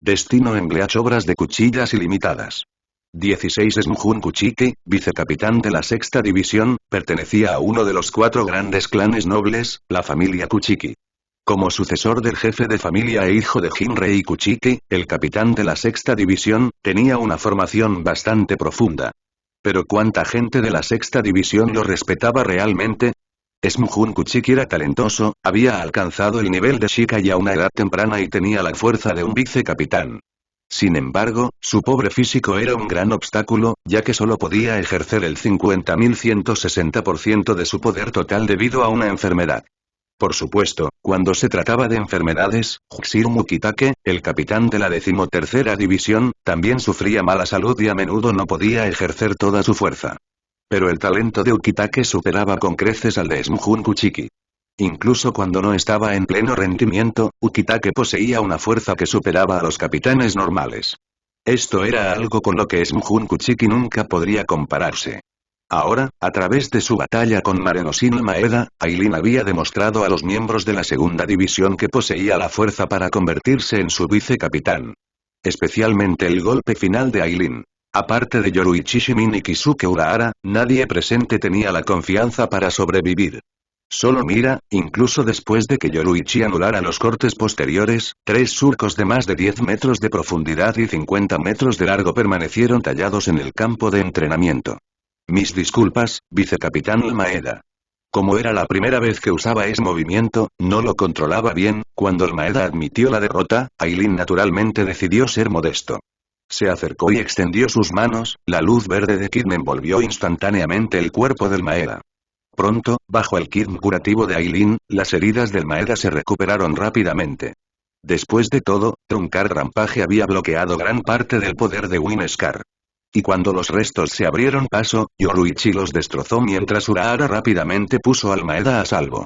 Destino en Bleach, obras de cuchillas ilimitadas. 16 Smjun Kuchiki, vicecapitán de la sexta división, pertenecía a uno de los 4 grandes clanes nobles, la familia Kuchiki. Como sucesor del jefe de familia e hijo de Jinrei Kuchiki, el capitán de la sexta división, tenía una formación bastante profunda. Pero ¿cuánta gente de la sexta división lo respetaba realmente? Smjun Kuchiki era talentoso, había alcanzado el nivel de Shikai a una edad temprana y tenía la fuerza de un vicecapitán. Sin embargo, su pobre físico era un gran obstáculo, ya que solo podía ejercer el 50.160% de su poder total debido a una enfermedad. Por supuesto, cuando se trataba de enfermedades, Hshir Mukitake, el capitán de la 13ª división, también sufría mala salud y a menudo no podía ejercer toda su fuerza. Pero el talento de Ukitake superaba con creces al de Smjun Kuchiki. Incluso cuando no estaba en pleno rendimiento, Ukitake poseía una fuerza que superaba a los capitanes normales. Esto era algo con lo que Smjun Kuchiki nunca podría compararse. Ahora, a través de su batalla con Marenosin Maeda, Aileen había demostrado a los miembros de la segunda división que poseía la fuerza para convertirse en su vicecapitán. Especialmente el golpe final de Aileen. Aparte de Yoruichi Shimin y Kisuke Urahara, nadie presente tenía la confianza para sobrevivir. Solo mira, incluso después de que Yoruichi anulara los cortes posteriores, 3 surcos de más de 10 metros de profundidad y 50 metros de largo permanecieron tallados en el campo de entrenamiento. Mis disculpas, vicecapitán Maeda. Como era la primera vez que usaba ese movimiento, no lo controlaba bien. Cuando el Maeda admitió la derrota, Aileen naturalmente decidió ser modesto. Se acercó y extendió sus manos, la luz verde de Kid envolvió instantáneamente el cuerpo del Maeda. Pronto, bajo el kit curativo de Aileen, las heridas del Maeda se recuperaron rápidamente. Después de todo, Truncar Rampage había bloqueado gran parte del poder de Winscar. Y cuando los restos se abrieron paso, Yoruichi los destrozó mientras Urahara rápidamente puso al Maeda a salvo.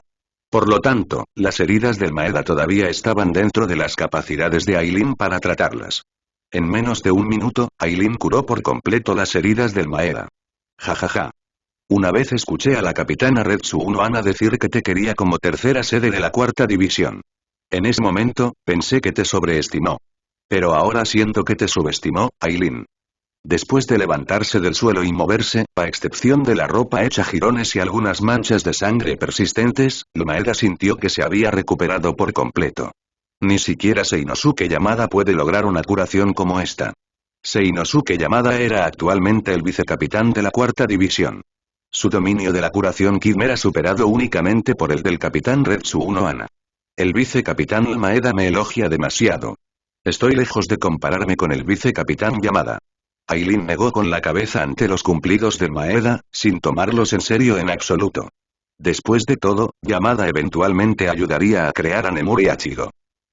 Por lo tanto, las heridas del Maeda todavía estaban dentro de las capacidades de Aileen para tratarlas. En menos de un minuto, Aileen curó por completo las heridas del Maeda. Jajaja. Una vez escuché a la capitana Retsu Nohana decir que te quería como tercera sede de la 4ª división. En ese momento, pensé que te sobreestimó. Pero ahora siento que te subestimó, Aileen. Después de levantarse del suelo y moverse, a excepción de la ropa hecha jirones y algunas manchas de sangre persistentes, Maeda sintió que se había recuperado por completo. Ni siquiera Seinosuke Yamada puede lograr una curación como esta. Seinosuke Yamada era actualmente el vicecapitán de la 4ª división. Su dominio de la curación Kid era superado únicamente por el del capitán Retsu Nohana. El vicecapitán Maeda me elogia demasiado. Estoy lejos de compararme con el vicecapitán Yamada. Aileen negó con la cabeza ante los cumplidos de Maeda, sin tomarlos en serio en absoluto. Después de todo, Yamada eventualmente ayudaría a crear a Nemuri y Ichigo.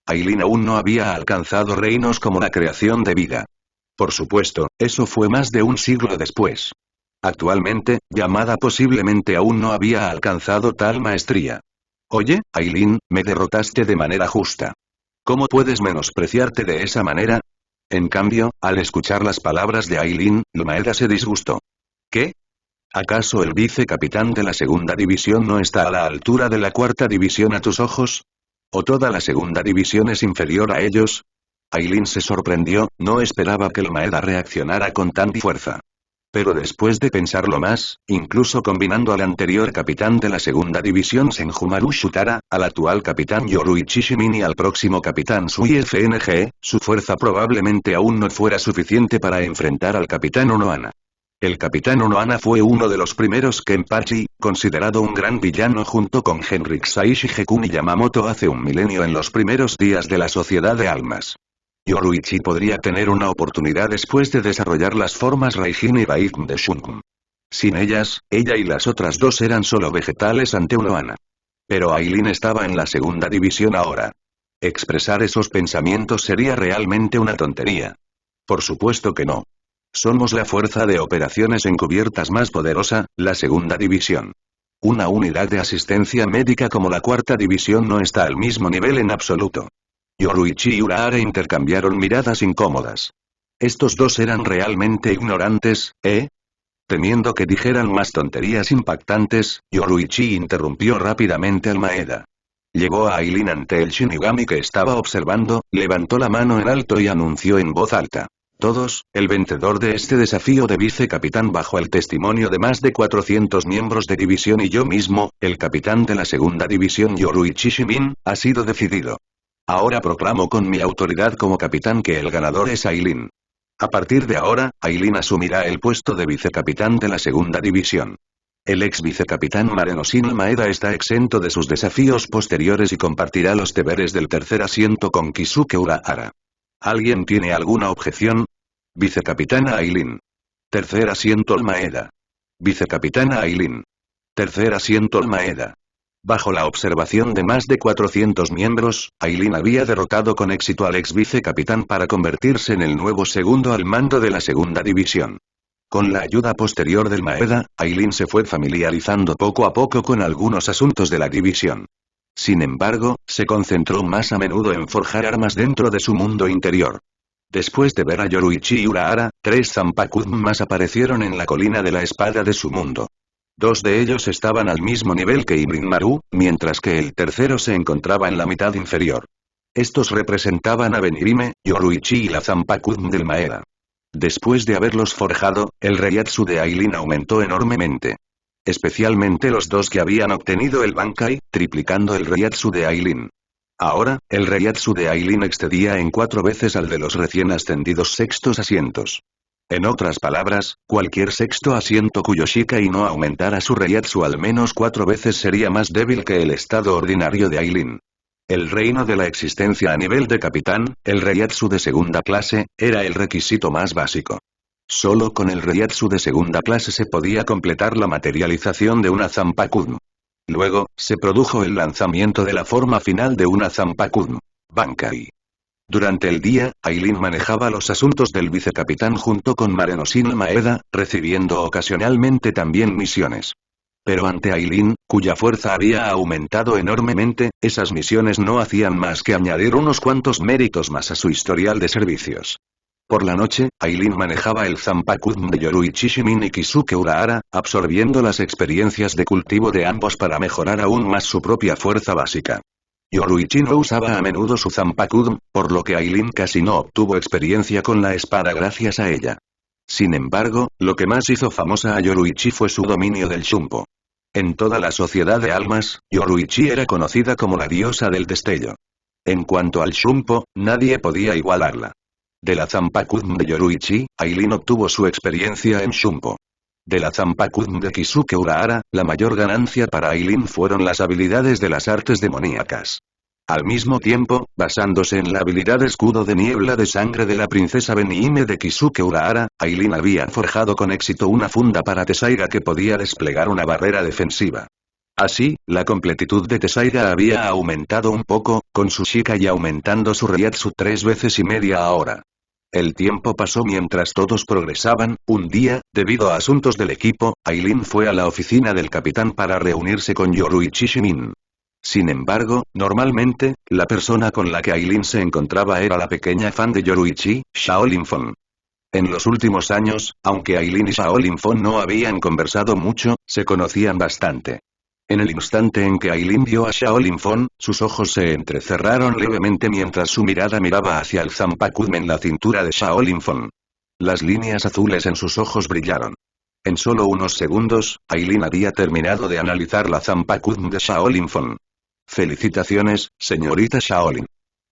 Aileen aún no había alcanzado reinos como la creación de vida. Por supuesto, eso fue más de un siglo después. Actualmente, Yamada posiblemente aún no había alcanzado tal maestría. Oye, Aileen, me derrotaste de manera justa. ¿Cómo puedes menospreciarte de esa manera? En cambio, al escuchar las palabras de Aileen, Maeda se disgustó. ¿Qué? ¿Acaso el vicecapitán de la segunda división no está a la altura de la 4ª división a tus ojos? ¿O toda la segunda división es inferior a ellos? Aileen se sorprendió, no esperaba que Maeda reaccionara con tanta fuerza. Pero después de pensarlo más, incluso combinando al anterior capitán de la segunda división Senjumaru Shutara, al actual capitán Yoruichi Shimin y al próximo capitán Sui FNG, su fuerza probablemente aún no fuera suficiente para enfrentar al capitán Nohana. El capitán Nohana fue uno de los primeros Kenpachi, considerado un gran villano junto con Henrik Saishi Gekun y Yamamoto hace un milenio en los primeros días de la Sociedad de Almas. Yoruichi podría tener una oportunidad después de desarrollar las formas Raijin y Baikun de Shungun. Sin ellas, ella y las otras dos eran solo vegetales ante Nohana. Pero Aileen estaba en la segunda división ahora. Expresar esos pensamientos sería realmente una tontería. Por supuesto que no. Somos la fuerza de operaciones encubiertas más poderosa, la segunda división. Una unidad de asistencia médica como la 4ª división no está al mismo nivel en absoluto. Yoruichi y Urahara intercambiaron miradas incómodas. Estos dos eran realmente ignorantes, ¿eh? Temiendo que dijeran más tonterías impactantes, Yoruichi interrumpió rápidamente al Maeda. Llevó a Aileen ante el Shinigami que estaba observando, levantó la mano en alto y anunció en voz alta. Todos, el vencedor de este desafío de vicecapitán bajo el testimonio de más de 400 miembros de división y yo mismo, el capitán de la segunda división Yoruichi Shimin, ha sido decidido. Ahora proclamo con mi autoridad como capitán que el ganador es Aileen. A partir de ahora, Aileen asumirá el puesto de vicecapitán de la segunda división. El ex vicecapitán Marenosin Maeda está exento de sus desafíos posteriores y compartirá los deberes del tercer asiento con Kisuke Urahara. ¿Alguien tiene alguna objeción? Vicecapitana Aileen. Tercer asiento Maeda. Vicecapitana Aileen. Tercer asiento Maeda. Bajo la observación de más de 400 miembros, Aileen había derrotado con éxito al ex vicecapitán para convertirse en el nuevo segundo al mando de la segunda división. Con la ayuda posterior del Maeda, Aileen se fue familiarizando poco a poco con algunos asuntos de la división. Sin embargo, se concentró más a menudo en forjar armas dentro de su mundo interior. Después de ver a Yoruichi y Urahara, 3 Zanpakuzen más aparecieron en la colina de la espada de su mundo. 2 de ellos estaban al mismo nivel que Ibrin-maru, mientras que el tercero se encontraba en la mitad inferior. Estos representaban a Benirime, Yoruichi y la Zanpakuzen del Maeda. Después de haberlos forjado, el Reiatsu de Aileen aumentó enormemente. Especialmente los 2 que habían obtenido el Bankai, triplicando el Reiatsu de Aileen. Ahora, el Reiatsu de Aileen excedía en 4 veces al de los recién ascendidos sextos asientos. En otras palabras, cualquier sexto asiento cuyo Shikai no aumentara su Reiatsu al menos 4 veces sería más débil que el estado ordinario de Aileen. El reino de la existencia a nivel de capitán, el Reiatsu de segunda clase, era el requisito más básico. Solo con el Reiatsu de segunda clase se podía completar la materialización de una Zanpakuzen. Luego, se produjo el lanzamiento de la forma final de una Zanpakuzen, Bankai. Durante el día, Aileen manejaba los asuntos del vicecapitán junto con Marenosin Maeda, recibiendo ocasionalmente también misiones. Pero ante Aileen, cuya fuerza había aumentado enormemente, esas misiones no hacían más que añadir unos cuantos méritos más a su historial de servicios. Por la noche, Aileen manejaba el Zanpakuzen de Yoruichi Shimin y Kisuke Urahara, absorbiendo las experiencias de cultivo de ambos para mejorar aún más su propia fuerza básica. Yoruichi no usaba a menudo su Zanpakuzen, por lo que Aileen casi no obtuvo experiencia con la espada gracias a ella. Sin embargo, lo que más hizo famosa a Yoruichi fue su dominio del Shunpo. En toda la sociedad de almas, Yoruichi era conocida como la diosa del destello. En cuanto al Shunpo, nadie podía igualarla. De la Zanpakuzen de Yoruichi, Aileen obtuvo su experiencia en Shunpo. De la Zanpakuzen de Kisuke Urahara, la mayor ganancia para Aileen fueron las habilidades de las artes demoníacas. Al mismo tiempo, basándose en la habilidad escudo de niebla de sangre de la princesa Benihime de Kisuke Urahara, Aileen había forjado con éxito una funda para Tessaiga que podía desplegar una barrera defensiva. Así, la completitud de Tessaiga había aumentado un poco, con su Shikai aumentando su Reiatsu 3 veces y media ahora. El tiempo pasó mientras todos progresaban. Un día, debido a asuntos del equipo, Aileen fue a la oficina del capitán para reunirse con Yoruichi Shimin. Sin embargo, normalmente, la persona con la que Aileen se encontraba era la pequeña fan de Yoruichi, Shaolin Fon. En los últimos años, aunque Aileen y Shaolin Fon no habían conversado mucho, se conocían bastante. En el instante en que Aileen vio a Shaolin Fon, sus ojos se entrecerraron levemente mientras su mirada miraba hacia el Zanpakuzen en la cintura de Shaolin Fon. Las líneas azules en sus ojos brillaron. En solo unos segundos, Aileen había terminado de analizar la Zanpakuzen de Shaolin Fon. Felicitaciones, señorita Shaolin.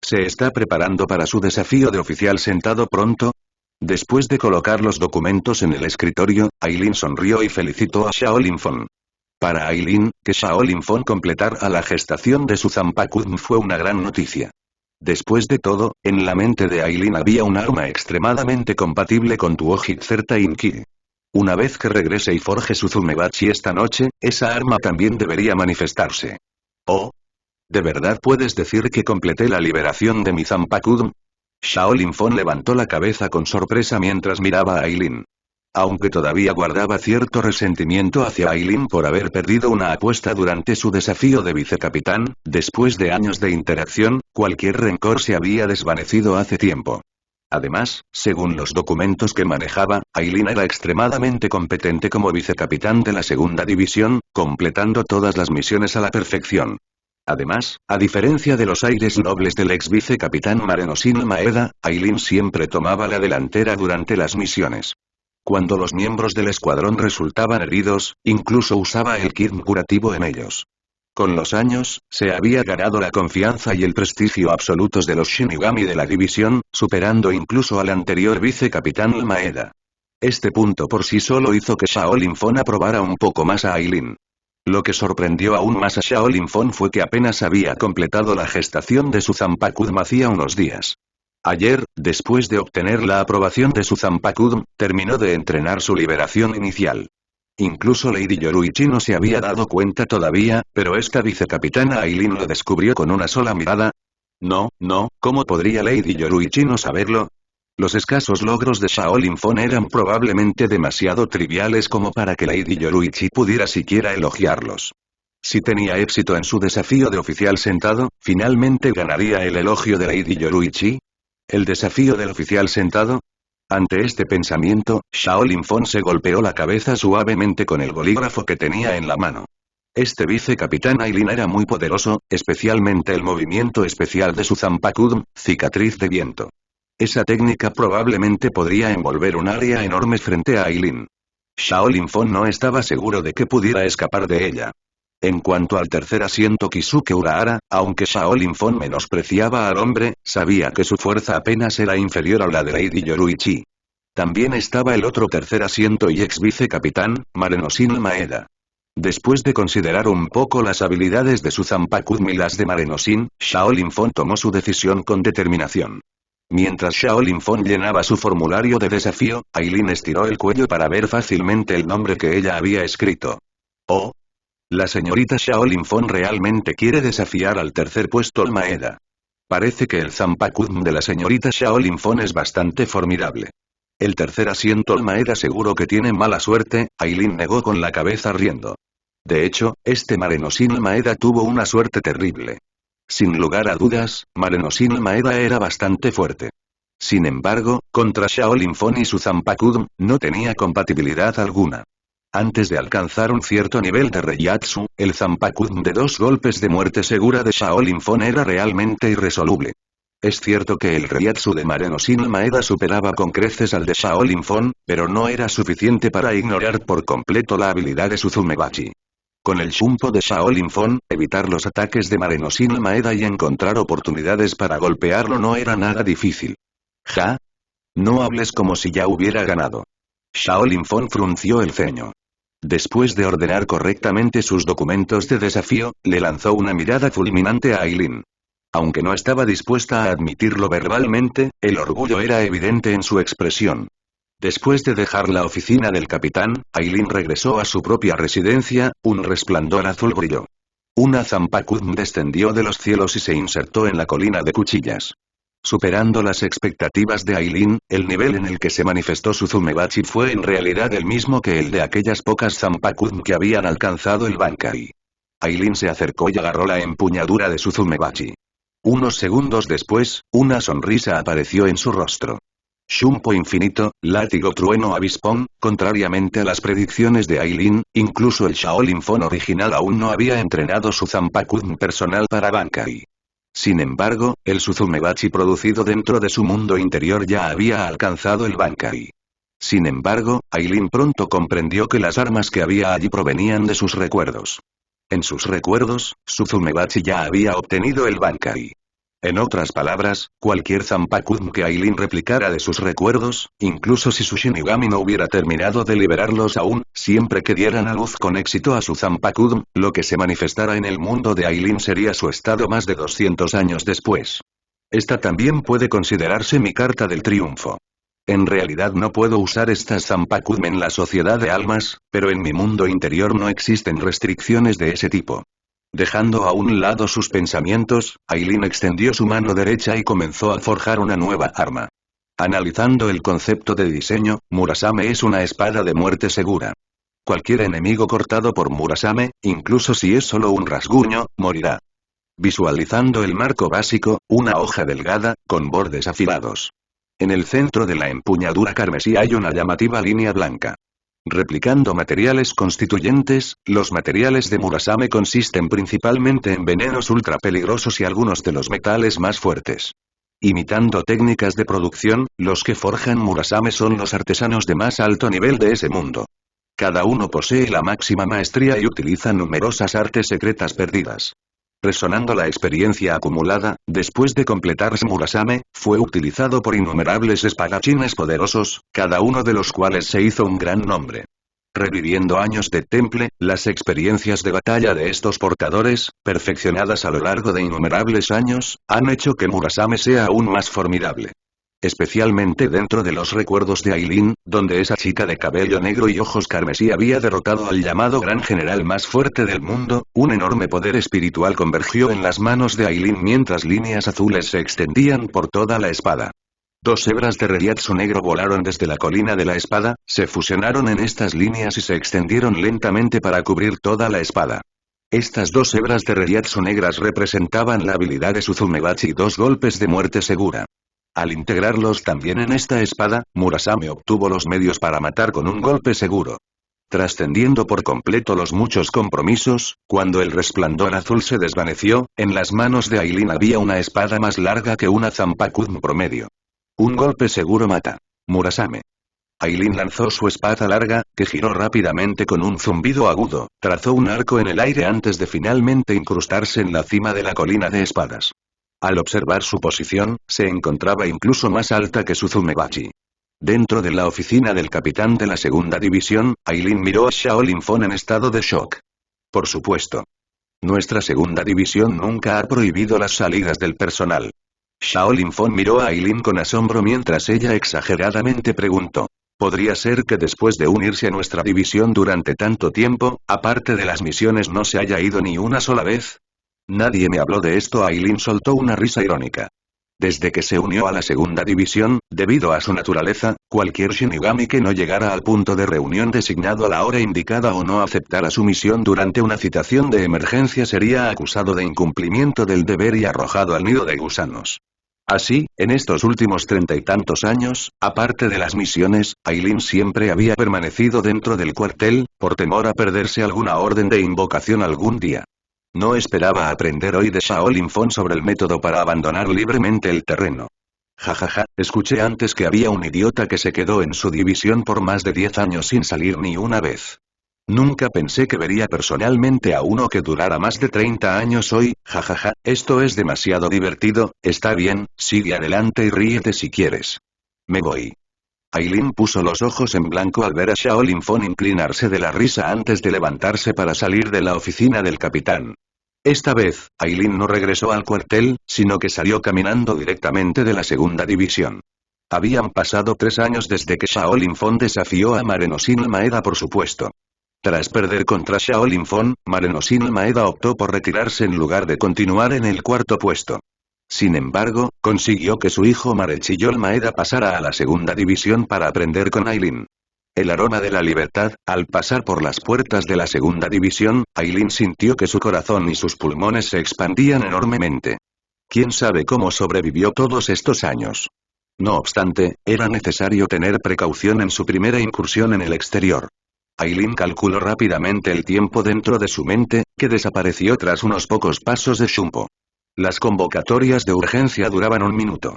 ¿Se está preparando para su desafío de oficial sentado pronto? Después de colocar los documentos en el escritorio, Aileen sonrió y felicitó a Shaolin Fon. Para Aileen, que Shaolin Fon completara la gestación de su Zanpakuzen fue una gran noticia. Después de todo, en la mente de Aileen había un arma extremadamente compatible con Tuoji Inki. Una vez que regrese y forje su Zumebachi esta noche, esa arma también debería manifestarse. Oh. ¿De verdad puedes decir que completé la liberación de mi Zanpakuzen? Shaolin Fon levantó la cabeza con sorpresa mientras miraba a Aileen. Aunque todavía guardaba cierto resentimiento hacia Aileen por haber perdido una apuesta durante su desafío de vicecapitán, después de años de interacción, cualquier rencor se había desvanecido hace tiempo. Además, según los documentos que manejaba, Aileen era extremadamente competente como vicecapitán de la segunda división, completando todas las misiones a la perfección. Además, a diferencia de los aires nobles del ex vicecapitán Marenosin Maeda, Aileen siempre tomaba la delantera durante las misiones. Cuando los miembros del escuadrón resultaban heridos, incluso usaba el kit curativo en ellos. Con los años, se había ganado la confianza y el prestigio absolutos de los Shinigami de la división, superando incluso al anterior vicecapitán Maeda. Este punto por sí solo hizo que Shaolin Fon aprobara un poco más a Aileen. Lo que sorprendió aún más a Shaolin Fon fue que apenas había completado la gestación de su Zanpakuun hacía unos días. Ayer, después de obtener la aprobación de su Zanpakuun, terminó de entrenar su liberación inicial. Incluso Lady Yoruichi no se había dado cuenta todavía, pero esta vicecapitana Aileen lo descubrió con una sola mirada. No, ¿cómo podría Lady Yoruichi no saberlo? Los escasos logros de Shaolin Fon eran probablemente demasiado triviales como para que Lady Yoruichi pudiera siquiera elogiarlos. Si tenía éxito en su desafío de oficial sentado, ¿finalmente ganaría el elogio de Lady Yoruichi? ¿El desafío del oficial sentado? Ante este pensamiento, Shaolin Fon se golpeó la cabeza suavemente con el bolígrafo que tenía en la mano. Este vicecapitán Aileen era muy poderoso, especialmente el movimiento especial de su Zanpakuun, cicatriz de viento. Esa técnica probablemente podría envolver un área enorme frente a Aileen. Shaolin Fon no estaba seguro de que pudiera escapar de ella. En cuanto al tercer asiento Kisuke Urahara, aunque Shaolin Fon menospreciaba al hombre, sabía que su fuerza apenas era inferior a la de Lady Yoruichi. También estaba el otro tercer asiento y ex vicecapitán, Marenosin Maeda. Después de considerar un poco las habilidades de su Zanpakuun y las de Marenosin, Shaolin Fon tomó su decisión con determinación. Mientras Shaolin Fon llenaba su formulario de desafío, Aileen estiró el cuello para ver fácilmente el nombre que ella había escrito. Oh. La señorita Shaolin Fon realmente quiere desafiar al tercer puesto al Maeda. Parece que el Zanpakuun de la señorita Shaolin Fon es bastante formidable. El tercer asiento al Maeda seguro que tiene mala suerte, Aileen negó con la cabeza riendo. De hecho, este Marenosin Maeda tuvo una suerte terrible. Sin lugar a dudas, Marenosin Maeda era bastante fuerte. Sin embargo, contra Shaolin Fon y su Zanpakuun, no tenía compatibilidad alguna. Antes de alcanzar un cierto nivel de Reiatsu, el Zanpakuun de 2 golpes de muerte segura de Shaolin Fon era realmente irresoluble. Es cierto que el Reiatsu de Marenosin Maeda superaba con creces al de Shaolin Fon, pero no era suficiente para ignorar por completo la habilidad de Suzumebachi. Con el Shunpo de Shaolin Fon, evitar los ataques de Marenosin Maeda y encontrar oportunidades para golpearlo no era nada difícil. ¿Ja? No hables como si ya hubiera ganado. Shaolin Fon frunció el ceño. Después de ordenar correctamente sus documentos de desafío, le lanzó una mirada fulminante a Aileen. Aunque no estaba dispuesta a admitirlo verbalmente, el orgullo era evidente en su expresión. Después de dejar la oficina del capitán, Aileen regresó a su propia residencia, un resplandor azul brilló. Una Zanpakuun descendió de los cielos y se insertó en la colina de cuchillas. Superando las expectativas de Aileen, el nivel en el que se manifestó Suzumebachi fue en realidad el mismo que el de aquellas pocas Zanpakuun que habían alcanzado el Bankai. Aileen se acercó y agarró la empuñadura de Suzumebachi. Unos segundos después, una sonrisa apareció en su rostro. Shunpo infinito, látigo trueno avispón, contrariamente a las predicciones de Aileen, incluso el Shaolin Fon original aún no había entrenado su Zanpakuun personal para Bankai. Sin embargo, el Suzumebachi producido dentro de su mundo interior ya había alcanzado el Bankai. Sin embargo, Aileen pronto comprendió que las armas que había allí provenían de sus recuerdos. En sus recuerdos, Suzumebachi ya había obtenido el Bankai. En otras palabras, cualquier Zanpakuun que Aileen replicara de sus recuerdos, incluso si su Shinigami no hubiera terminado de liberarlos aún, siempre que dieran a luz con éxito a su Zanpakuun, lo que se manifestara en el mundo de Aileen sería su estado más de 200 años después. Esta también puede considerarse mi carta del triunfo. En realidad no puedo usar estas Zanpakuun en la sociedad de almas, pero en mi mundo interior no existen restricciones de ese tipo. Dejando a un lado sus pensamientos, Aileen extendió su mano derecha y comenzó a forjar una nueva arma. Analizando el concepto de diseño, Murasame es una espada de muerte segura. Cualquier enemigo cortado por Murasame, incluso si es solo un rasguño, morirá. Visualizando el marco básico, una hoja delgada, con bordes afilados. En el centro de la empuñadura carmesí hay una llamativa línea blanca. Replicando materiales constituyentes, los materiales de Murasame consisten principalmente en venenos ultra peligrosos y algunos de los metales más fuertes. Imitando técnicas de producción, los que forjan Murasame son los artesanos de más alto nivel de ese mundo. Cada uno posee la máxima maestría y utiliza numerosas artes secretas perdidas. Resonando la experiencia acumulada, después de completarse Murasame, fue utilizado por innumerables espadachines poderosos, cada uno de los cuales se hizo un gran nombre. Reviviendo años de temple, las experiencias de batalla de estos portadores, perfeccionadas a lo largo de innumerables años, han hecho que Murasame sea aún más formidable. Especialmente dentro de los recuerdos de Aileen, donde esa chica de cabello negro y ojos carmesí había derrotado al llamado gran general más fuerte del mundo, un enorme poder espiritual convergió en las manos de Aileen mientras líneas azules se extendían por toda la espada. Dos hebras de Reiatsu negro volaron desde la colina de la espada, se fusionaron en estas líneas y se extendieron lentamente para cubrir toda la espada. Estas dos hebras de Reiatsu negras representaban la habilidad de Suzumebachi y dos golpes de muerte segura. Al integrarlos también en esta espada, Murasame obtuvo los medios para matar con un golpe seguro. Trascendiendo por completo los muchos compromisos, cuando el resplandor azul se desvaneció, en las manos de Aileen había una espada más larga que una Zanpakuun promedio. Un golpe seguro mata. Murasame. Aileen lanzó su espada larga, que giró rápidamente con un zumbido agudo, trazó un arco en el aire antes de finalmente incrustarse en la cima de la colina de espadas. Al observar su posición, se encontraba incluso más alta que Suzumebachi. Dentro de la oficina del capitán de la segunda división, Aileen miró a Shaolin Fon en estado de shock. Por supuesto. Nuestra segunda división nunca ha prohibido las salidas del personal. Shaolin Fon miró a Aileen con asombro mientras ella exageradamente preguntó. ¿Podría ser que después de unirse a nuestra división durante tanto tiempo, aparte de las misiones no se haya ido ni una sola vez? Nadie me habló de esto. Aileen soltó una risa irónica. Desde que se unió a la segunda división, debido a su naturaleza, cualquier Shinigami que no llegara al punto de reunión designado a la hora indicada o no aceptara su misión durante una citación de emergencia sería acusado de incumplimiento del deber y arrojado al nido de gusanos. Así, en estos últimos 30 y tantos años, aparte de las misiones, Aileen siempre había permanecido dentro del cuartel, por temor a perderse alguna orden de invocación algún día. No esperaba aprender hoy de Shaolin Fon sobre el método para abandonar libremente el terreno. Jajaja, escuché antes que había un idiota que se quedó en su división por más de 10 años sin salir ni una vez. Nunca pensé que vería personalmente a uno que durara más de 30 años hoy, jajaja, esto es demasiado divertido, está bien, sigue adelante y ríete si quieres. Me voy. Aileen puso los ojos en blanco al ver a Shaolin Fon inclinarse de la risa antes de levantarse para salir de la oficina del capitán. Esta vez, Aileen no regresó al cuartel, sino que salió caminando directamente de la segunda división. Habían pasado 3 años desde que Shaolin Fon desafió a Marenosin Maeda por supuesto. Tras perder contra Shaolin Fon, Marenosin Maeda optó por retirarse en lugar de continuar en el cuarto puesto. Sin embargo, consiguió que su hijo Marechiyol Maeda pasara a la segunda división para aprender con Aileen. El aroma de la libertad, al pasar por las puertas de la segunda división, Aileen sintió que su corazón y sus pulmones se expandían enormemente. ¿Quién sabe cómo sobrevivió todos estos años? No obstante, era necesario tener precaución en su primera incursión en el exterior. Aileen calculó rápidamente el tiempo dentro de su mente, que desapareció tras unos pocos pasos de Shunpo. Las convocatorias de urgencia duraban 1 minuto.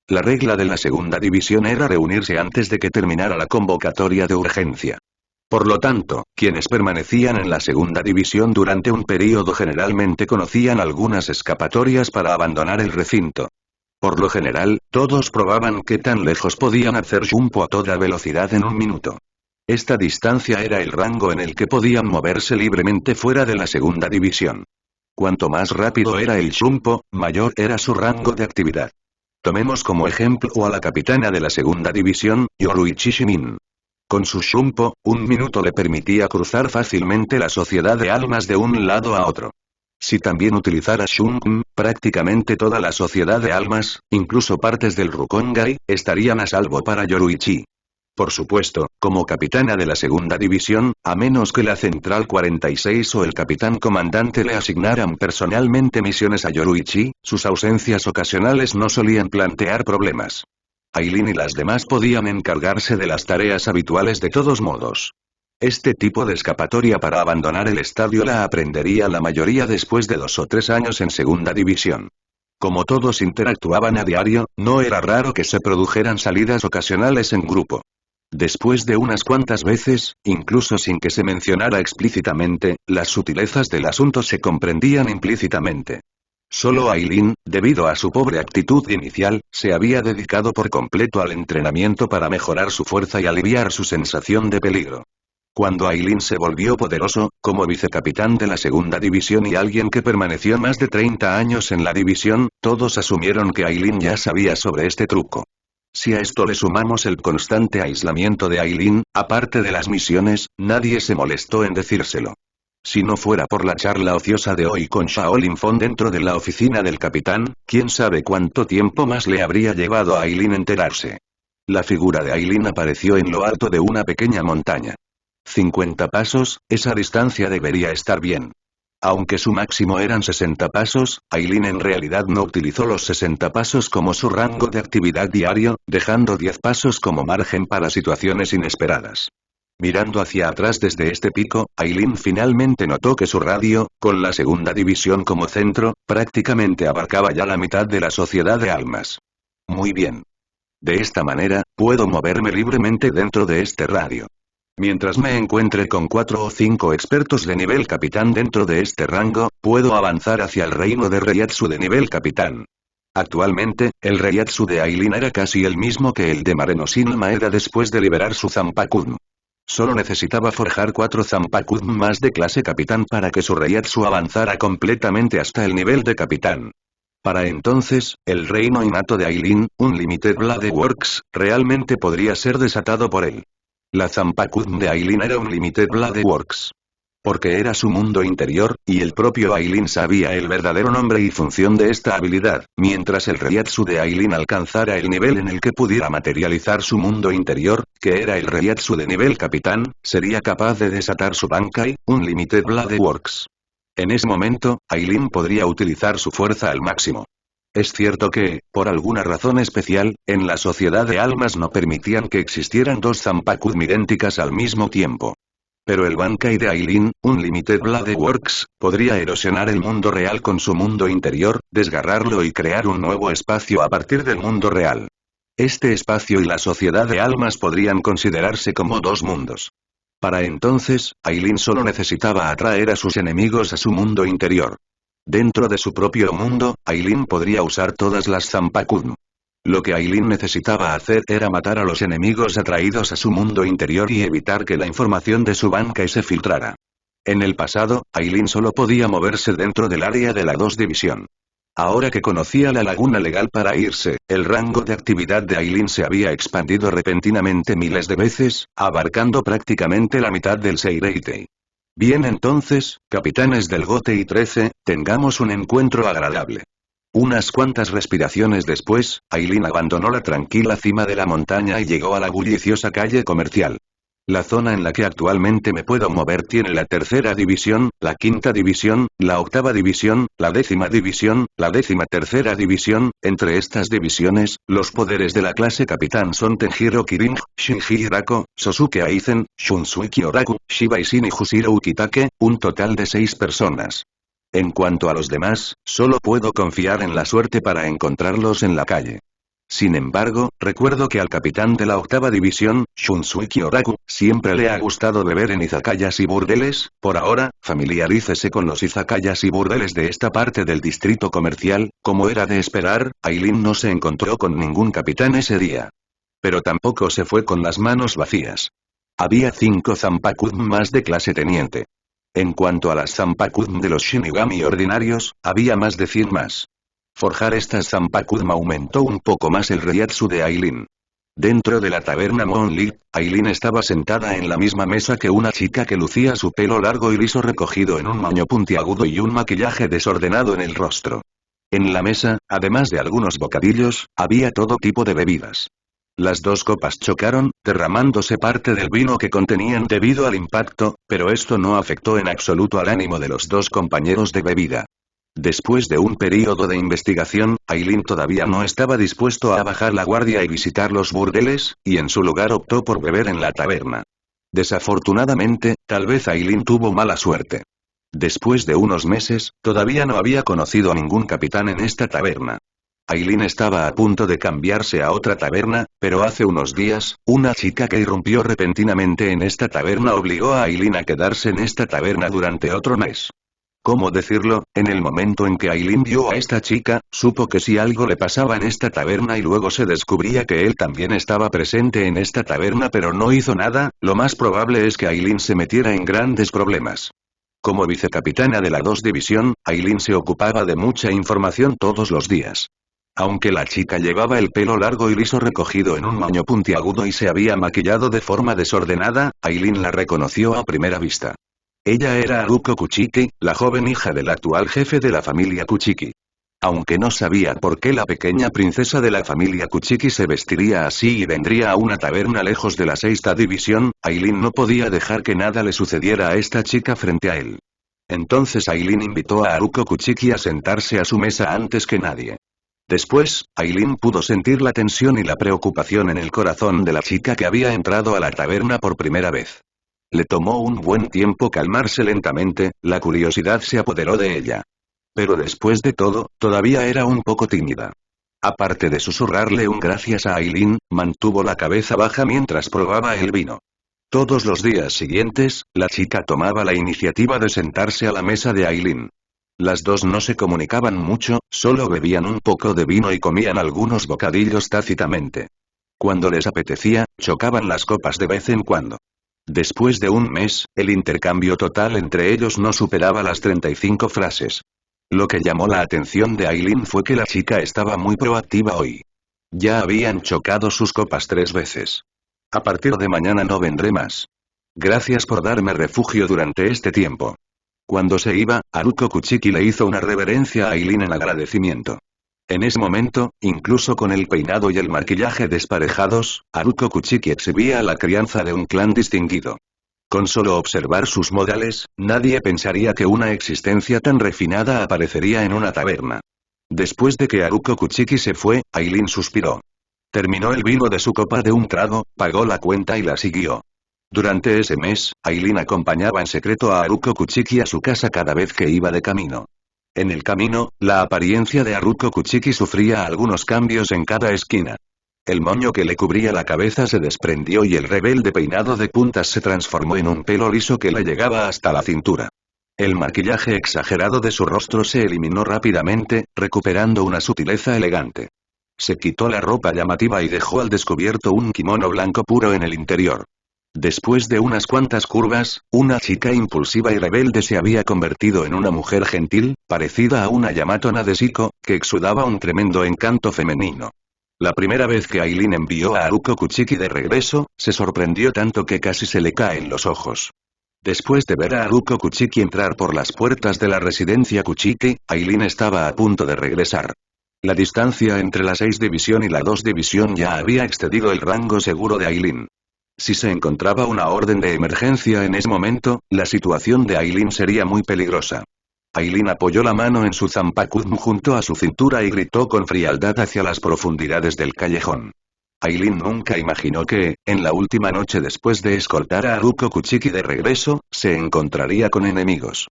La regla de la segunda división era reunirse antes de que terminara la convocatoria de urgencia. Por lo tanto, quienes permanecían en la segunda división durante un período generalmente conocían algunas escapatorias para abandonar el recinto. Por lo general, todos probaban qué tan lejos podían hacer Shunpo a toda velocidad en 1 minuto. Esta distancia era el rango en el que podían moverse libremente fuera de la segunda división. Cuanto más rápido era el Shunpo, mayor era su rango de actividad. Tomemos como ejemplo a la capitana de la segunda división, Yoruichi Shimin. Con su Shunpo, 1 minuto le permitía cruzar fácilmente la sociedad de almas de un lado a otro. Si también utilizara Shunpon, prácticamente toda la sociedad de almas, incluso partes del Rukongai, estarían a salvo para Yoruichi. Por supuesto, como capitana de la segunda división, a menos que la Central 46 o el capitán comandante le asignaran personalmente misiones a Yoruichi, sus ausencias ocasionales no solían plantear problemas. Aileen y las demás podían encargarse de las tareas habituales de todos modos. Este tipo de escapatoria para abandonar el estadio la aprendería la mayoría después de 2 o 3 años en segunda división. Como todos interactuaban a diario, no era raro que se produjeran salidas ocasionales en grupo. Después de unas cuantas veces, incluso sin que se mencionara explícitamente, las sutilezas del asunto se comprendían implícitamente. Solo Aileen, debido a su pobre actitud inicial, se había dedicado por completo al entrenamiento para mejorar su fuerza y aliviar su sensación de peligro. Cuando Aileen se volvió poderoso, como vicecapitán de la segunda división y alguien que permaneció más de 30 años en la división, todos asumieron que Aileen ya sabía sobre este truco. Si a esto le sumamos el constante aislamiento de Aileen, aparte de las misiones, nadie se molestó en decírselo. Si no fuera por la charla ociosa de hoy con Shaolin Fong dentro de la oficina del capitán, quién sabe cuánto tiempo más le habría llevado a Aileen enterarse. La figura de Aileen apareció en lo alto de una pequeña montaña. 50 pasos, esa distancia debería estar bien. Aunque su máximo eran 60 pasos, Aileen en realidad no utilizó los 60 pasos como su rango de actividad diario, dejando 10 pasos como margen para situaciones inesperadas. Mirando hacia atrás desde este pico, Aileen finalmente notó que su radio, con la segunda división como centro, prácticamente abarcaba ya la mitad de la sociedad de almas. Muy bien. De esta manera, puedo moverme libremente dentro de este radio. Mientras me encuentre con 4 o 5 expertos de nivel capitán dentro de este rango, puedo avanzar hacia el reino de Reiatsu de nivel capitán. Actualmente, el Reiatsu de Aileen era casi el mismo que el de Marenosin Maeda después de liberar su Zanpakuun. Solo necesitaba forjar 4 Zanpakuun más de clase capitán para que su Reiatsu avanzara completamente hasta el nivel de capitán. Para entonces, el reino innato de Aileen, Unlimited Blade Works, realmente podría ser desatado por él. La Zanpakuun de Aileen era Unlimited Blade Works. Porque era su mundo interior, y el propio Aileen sabía el verdadero nombre y función de esta habilidad, mientras el Reiatsu de Aileen alcanzara el nivel en el que pudiera materializar su mundo interior, que era el Reiatsu de nivel capitán, sería capaz de desatar su Bankai, Unlimited Blade Works. En ese momento, Aileen podría utilizar su fuerza al máximo. Es cierto que, por alguna razón especial, en la sociedad de almas no permitían que existieran 2 Zanpakuun idénticas al mismo tiempo. Pero el Bankai de Aileen, Unlimited Blade Works, podría erosionar el mundo real con su mundo interior, desgarrarlo y crear un nuevo espacio a partir del mundo real. Este espacio y la sociedad de almas podrían considerarse como 2 mundos. Para entonces, Aileen solo necesitaba atraer a sus enemigos a su mundo interior. Dentro de su propio mundo, Aileen podría usar todas las Zanpakuun. Lo que Aileen necesitaba hacer era matar a los enemigos atraídos a su mundo interior y evitar que la información de su Bankai se filtrara. En el pasado, Aileen solo podía moverse dentro del área de la 2 división. Ahora que conocía la laguna legal para irse, el rango de actividad de Aileen se había expandido repentinamente miles de veces, abarcando prácticamente la mitad del Seireitei. Bien entonces, capitanes del Gotei 13, tengamos un encuentro agradable. Unas cuantas respiraciones después, Aileen abandonó la tranquila cima de la montaña y llegó a la bulliciosa calle comercial. La zona en la que actualmente me puedo mover tiene la 3ª división, la 5ª división, la 8ª división, la 10ª división, la 13ª división. Entre estas divisiones, los poderes de la clase capitán son Tenjiro Kirin, Shinji Hirako, Sosuke Aizen, Shunsuke Oraku, Shiba Isin y Jushiro Ukitake, un total de 6 personas. En cuanto a los demás, solo puedo confiar en la suerte para encontrarlos en la calle. Sin embargo, recuerdo que al capitán de la 8ª división, Shunsuke Oraku, siempre le ha gustado beber en izakayas y burdeles. Por ahora, familiarícese con los izakayas y burdeles de esta parte del distrito comercial. Como era de esperar, Aileen no se encontró con ningún capitán ese día. Pero tampoco se fue con las manos vacías. Había 5 Zanpakuun más de clase teniente. En cuanto a las Zanpakuun de los Shinigami ordinarios, había más de 100 más. Forjar estas Zanpakuun aumentó un poco más el Reiatsu de Aileen. Dentro de la taberna Moonlight, Aileen estaba sentada en la misma mesa que una chica que lucía su pelo largo y liso recogido en un moño puntiagudo y un maquillaje desordenado en el rostro. En la mesa, además de algunos bocadillos, había todo tipo de bebidas. Las 2 copas chocaron, derramándose parte del vino que contenían debido al impacto, pero esto no afectó en absoluto al ánimo de los 2 compañeros de bebida. Después de un período de investigación, Aileen todavía no estaba dispuesto a bajar la guardia y visitar los burdeles, y en su lugar optó por beber en la taberna. Desafortunadamente, tal vez Aileen tuvo mala suerte. Después de unos meses, todavía no había conocido a ningún capitán en esta taberna. Aileen estaba a punto de cambiarse a otra taberna, pero hace unos días, una chica que irrumpió repentinamente en esta taberna obligó a Aileen a quedarse en esta taberna durante otro mes. ¿Cómo decirlo? En el momento en que Aileen vio a esta chica, supo que si algo le pasaba en esta taberna y luego se descubría que él también estaba presente en esta taberna pero no hizo nada, lo más probable es que Aileen se metiera en grandes problemas. Como vicecapitana de la 2 División, Aileen se ocupaba de mucha información todos los días. Aunque la chica llevaba el pelo largo y liso recogido en un moño puntiagudo y se había maquillado de forma desordenada, Aileen la reconoció a primera vista. Ella era Haruko Kuchiki, la joven hija del actual jefe de la familia Kuchiki. Aunque no sabía por qué la pequeña princesa de la familia Kuchiki se vestiría así y vendría a una taberna lejos de la 6ª división, Aileen no podía dejar que nada le sucediera a esta chica frente a él. Entonces Aileen invitó a Haruko Kuchiki a sentarse a su mesa antes que nadie. Después, Aileen pudo sentir la tensión y la preocupación en el corazón de la chica que había entrado a la taberna por primera vez. Le tomó un buen tiempo calmarse lentamente, la curiosidad se apoderó de ella. Pero después de todo, todavía era un poco tímida. Aparte de susurrarle un gracias a Aileen, mantuvo la cabeza baja mientras probaba el vino. Todos los días siguientes, la chica tomaba la iniciativa de sentarse a la mesa de Aileen. Las dos no se comunicaban mucho, solo bebían un poco de vino y comían algunos bocadillos tácitamente. Cuando les apetecía, chocaban las copas de vez en cuando. Después de un mes, el intercambio total entre ellos no superaba las 35 frases. Lo que llamó la atención de Aileen fue que la chica estaba muy proactiva hoy. Ya habían chocado sus copas 3 veces. A partir de mañana no vendré más. Gracias por darme refugio durante este tiempo. Cuando se iba, Haruko Kuchiki le hizo una reverencia a Aileen en agradecimiento. En ese momento, incluso con el peinado y el maquillaje desparejados, Haruko Kuchiki exhibía la crianza de un clan distinguido. Con solo observar sus modales, nadie pensaría que una existencia tan refinada aparecería en una taberna. Después de que Haruko Kuchiki se fue, Aileen suspiró. Terminó el vino de su copa de un trago, pagó la cuenta y la siguió. Durante ese mes, Aileen acompañaba en secreto a Haruko Kuchiki a su casa cada vez que iba de camino. En el camino, la apariencia de Haruko Kuchiki sufría algunos cambios en cada esquina. El moño que le cubría la cabeza se desprendió y el rebelde peinado de puntas se transformó en un pelo liso que le llegaba hasta la cintura. El maquillaje exagerado de su rostro se eliminó rápidamente, recuperando una sutileza elegante. Se quitó la ropa llamativa y dejó al descubierto un kimono blanco puro en el interior. Después de unas cuantas curvas, una chica impulsiva y rebelde se había convertido en una mujer gentil, parecida a una Yamato Nadeshiko, que exudaba un tremendo encanto femenino. La primera vez que Aileen envió a Haruko Kuchiki de regreso, se sorprendió tanto que casi se le caen los ojos. Después de ver a Haruko Kuchiki entrar por las puertas de la residencia Kuchiki, Aileen estaba a punto de regresar. La distancia entre la 6 División y la 2 División ya había excedido el rango seguro de Aileen. Si se encontraba una orden de emergencia en ese momento, la situación de Aileen sería muy peligrosa. Aileen apoyó la mano en su zanpakumo junto a su cintura y gritó con frialdad hacia las profundidades del callejón. Aileen nunca imaginó que, en la última noche después de escoltar a Haruko Kuchiki de regreso, se encontraría con enemigos.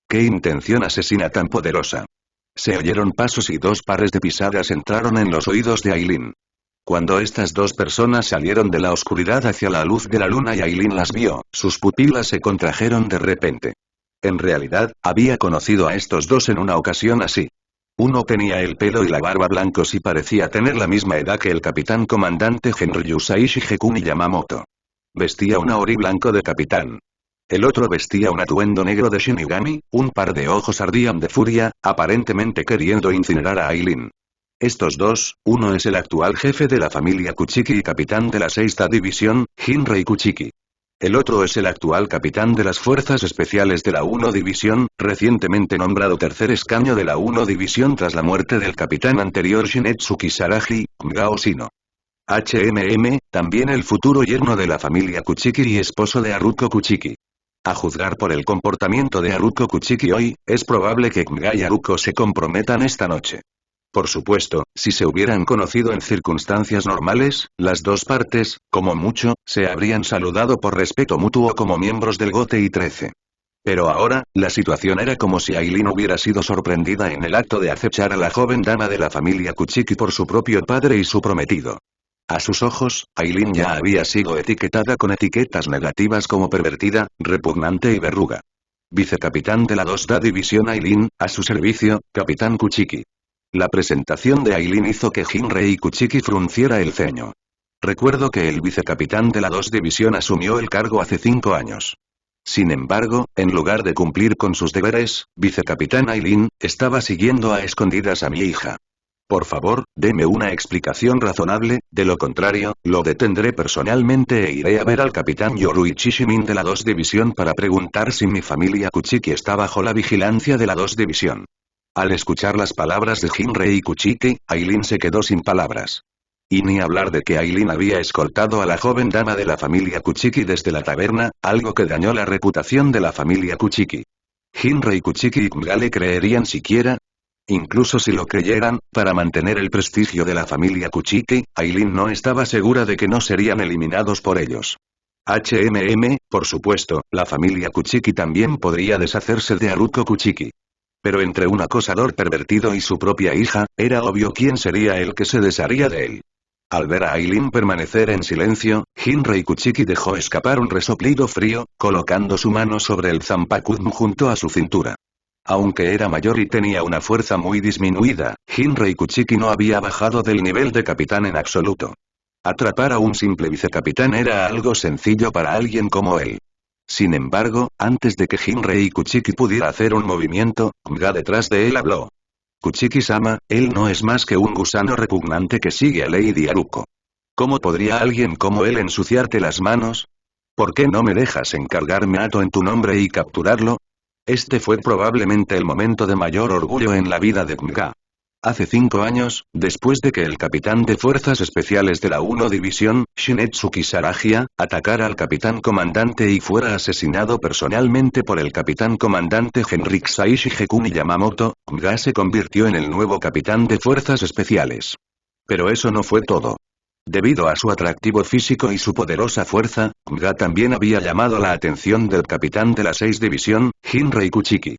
¡Qué intención asesina tan poderosa! Se oyeron pasos y 2 pares de pisadas entraron en los oídos de Aileen. Cuando estas 2 personas salieron de la oscuridad hacia la luz de la luna y Aileen las vio, sus pupilas se contrajeron de repente. En realidad, había conocido a estos 2 en una ocasión así. Uno tenía el pelo y la barba blancos y parecía tener la misma edad que el capitán comandante Genryu Saishi Gekuni Yamamoto. Vestía un aori blanco de capitán. El otro vestía un atuendo negro de Shinigami, un par de ojos ardían de furia, aparentemente queriendo incinerar a Aileen. Estos 2, uno es el actual jefe de la familia Kuchiki y capitán de la 6ª División, Jinrei Kuchiki. El otro es el actual capitán de las Fuerzas Especiales de la 1 División, recientemente nombrado tercer escaño de la 1 División tras la muerte del capitán anterior Shinetsuki Saraji, Ngao Shino. También el futuro yerno de la familia Kuchiki y esposo de Haruko Kuchiki. A juzgar por el comportamiento de Haruko Kuchiki hoy, es probable que Nga y Haruko se comprometan esta noche. Por supuesto, si se hubieran conocido en circunstancias normales, las dos partes, como mucho, se habrían saludado por respeto mutuo como miembros del GOTE y 13. Pero ahora, la situación era como si Aileen hubiera sido sorprendida en el acto de acechar a la joven dama de la familia Kuchiki por su propio padre y su prometido. A sus ojos, Aileen ya había sido etiquetada con etiquetas negativas como pervertida, repugnante y verruga. Vicecapitán de la 2D División Aileen, a su servicio, Capitán Kuchiki. La presentación de Aileen hizo que Jinrei Kuchiki frunciera el ceño. Recuerdo que el vicecapitán de la 2 División asumió el cargo hace 5 años. Sin embargo, en lugar de cumplir con sus deberes, vicecapitán Aileen, estaba siguiendo a escondidas a mi hija. Por favor, deme una explicación razonable, de lo contrario, lo detendré personalmente e iré a ver al capitán Yoruichi Shimin de la 2 División para preguntar si mi familia Kuchiki está bajo la vigilancia de la 2 División. Al escuchar las palabras de Jinrei Kuchiki, Aileen se quedó sin palabras. Y ni hablar de que Aileen había escoltado a la joven dama de la familia Kuchiki desde la taberna, algo que dañó la reputación de la familia Kuchiki. ¿Jinrei Kuchiki y Kmga le creerían siquiera? Incluso si lo creyeran, para mantener el prestigio de la familia Kuchiki, Aileen no estaba segura de que no serían eliminados por ellos. Por supuesto, la familia Kuchiki también podría deshacerse de Haruko Kuchiki. Pero entre un acosador pervertido y su propia hija, era obvio quién sería el que se desharía de él. Al ver a Aileen permanecer en silencio, Jinrei Kuchiki dejó escapar un resoplido frío, colocando su mano sobre el Zanpakuzen junto a su cintura. Aunque era mayor y tenía una fuerza muy disminuida, Jinrei Kuchiki no había bajado del nivel de capitán en absoluto. Atrapar a un simple vicecapitán era algo sencillo para alguien como él. Sin embargo, antes de que Jinrei Kuchiki pudiera hacer un movimiento, Kmga detrás de él habló. Kuchiki-sama, él no es más que un gusano repugnante que sigue a Lady Haruko. ¿Cómo podría alguien como él ensuciarte las manos? ¿Por qué no me dejas encargarme Ato en tu nombre y capturarlo? Este fue probablemente el momento de mayor orgullo en la vida de Kmga. Hace 5 años, después de que el capitán de Fuerzas Especiales de la 1 División, Shinetsuki Saragia, atacara al capitán comandante y fuera asesinado personalmente por el capitán comandante Henrik Saishi Gekuni Yamamoto, Kmga se convirtió en el nuevo capitán de Fuerzas Especiales. Pero eso no fue todo. Debido a su atractivo físico y su poderosa fuerza, Kmga también había llamado la atención del capitán de la 6 División, Jinrei Kuchiki.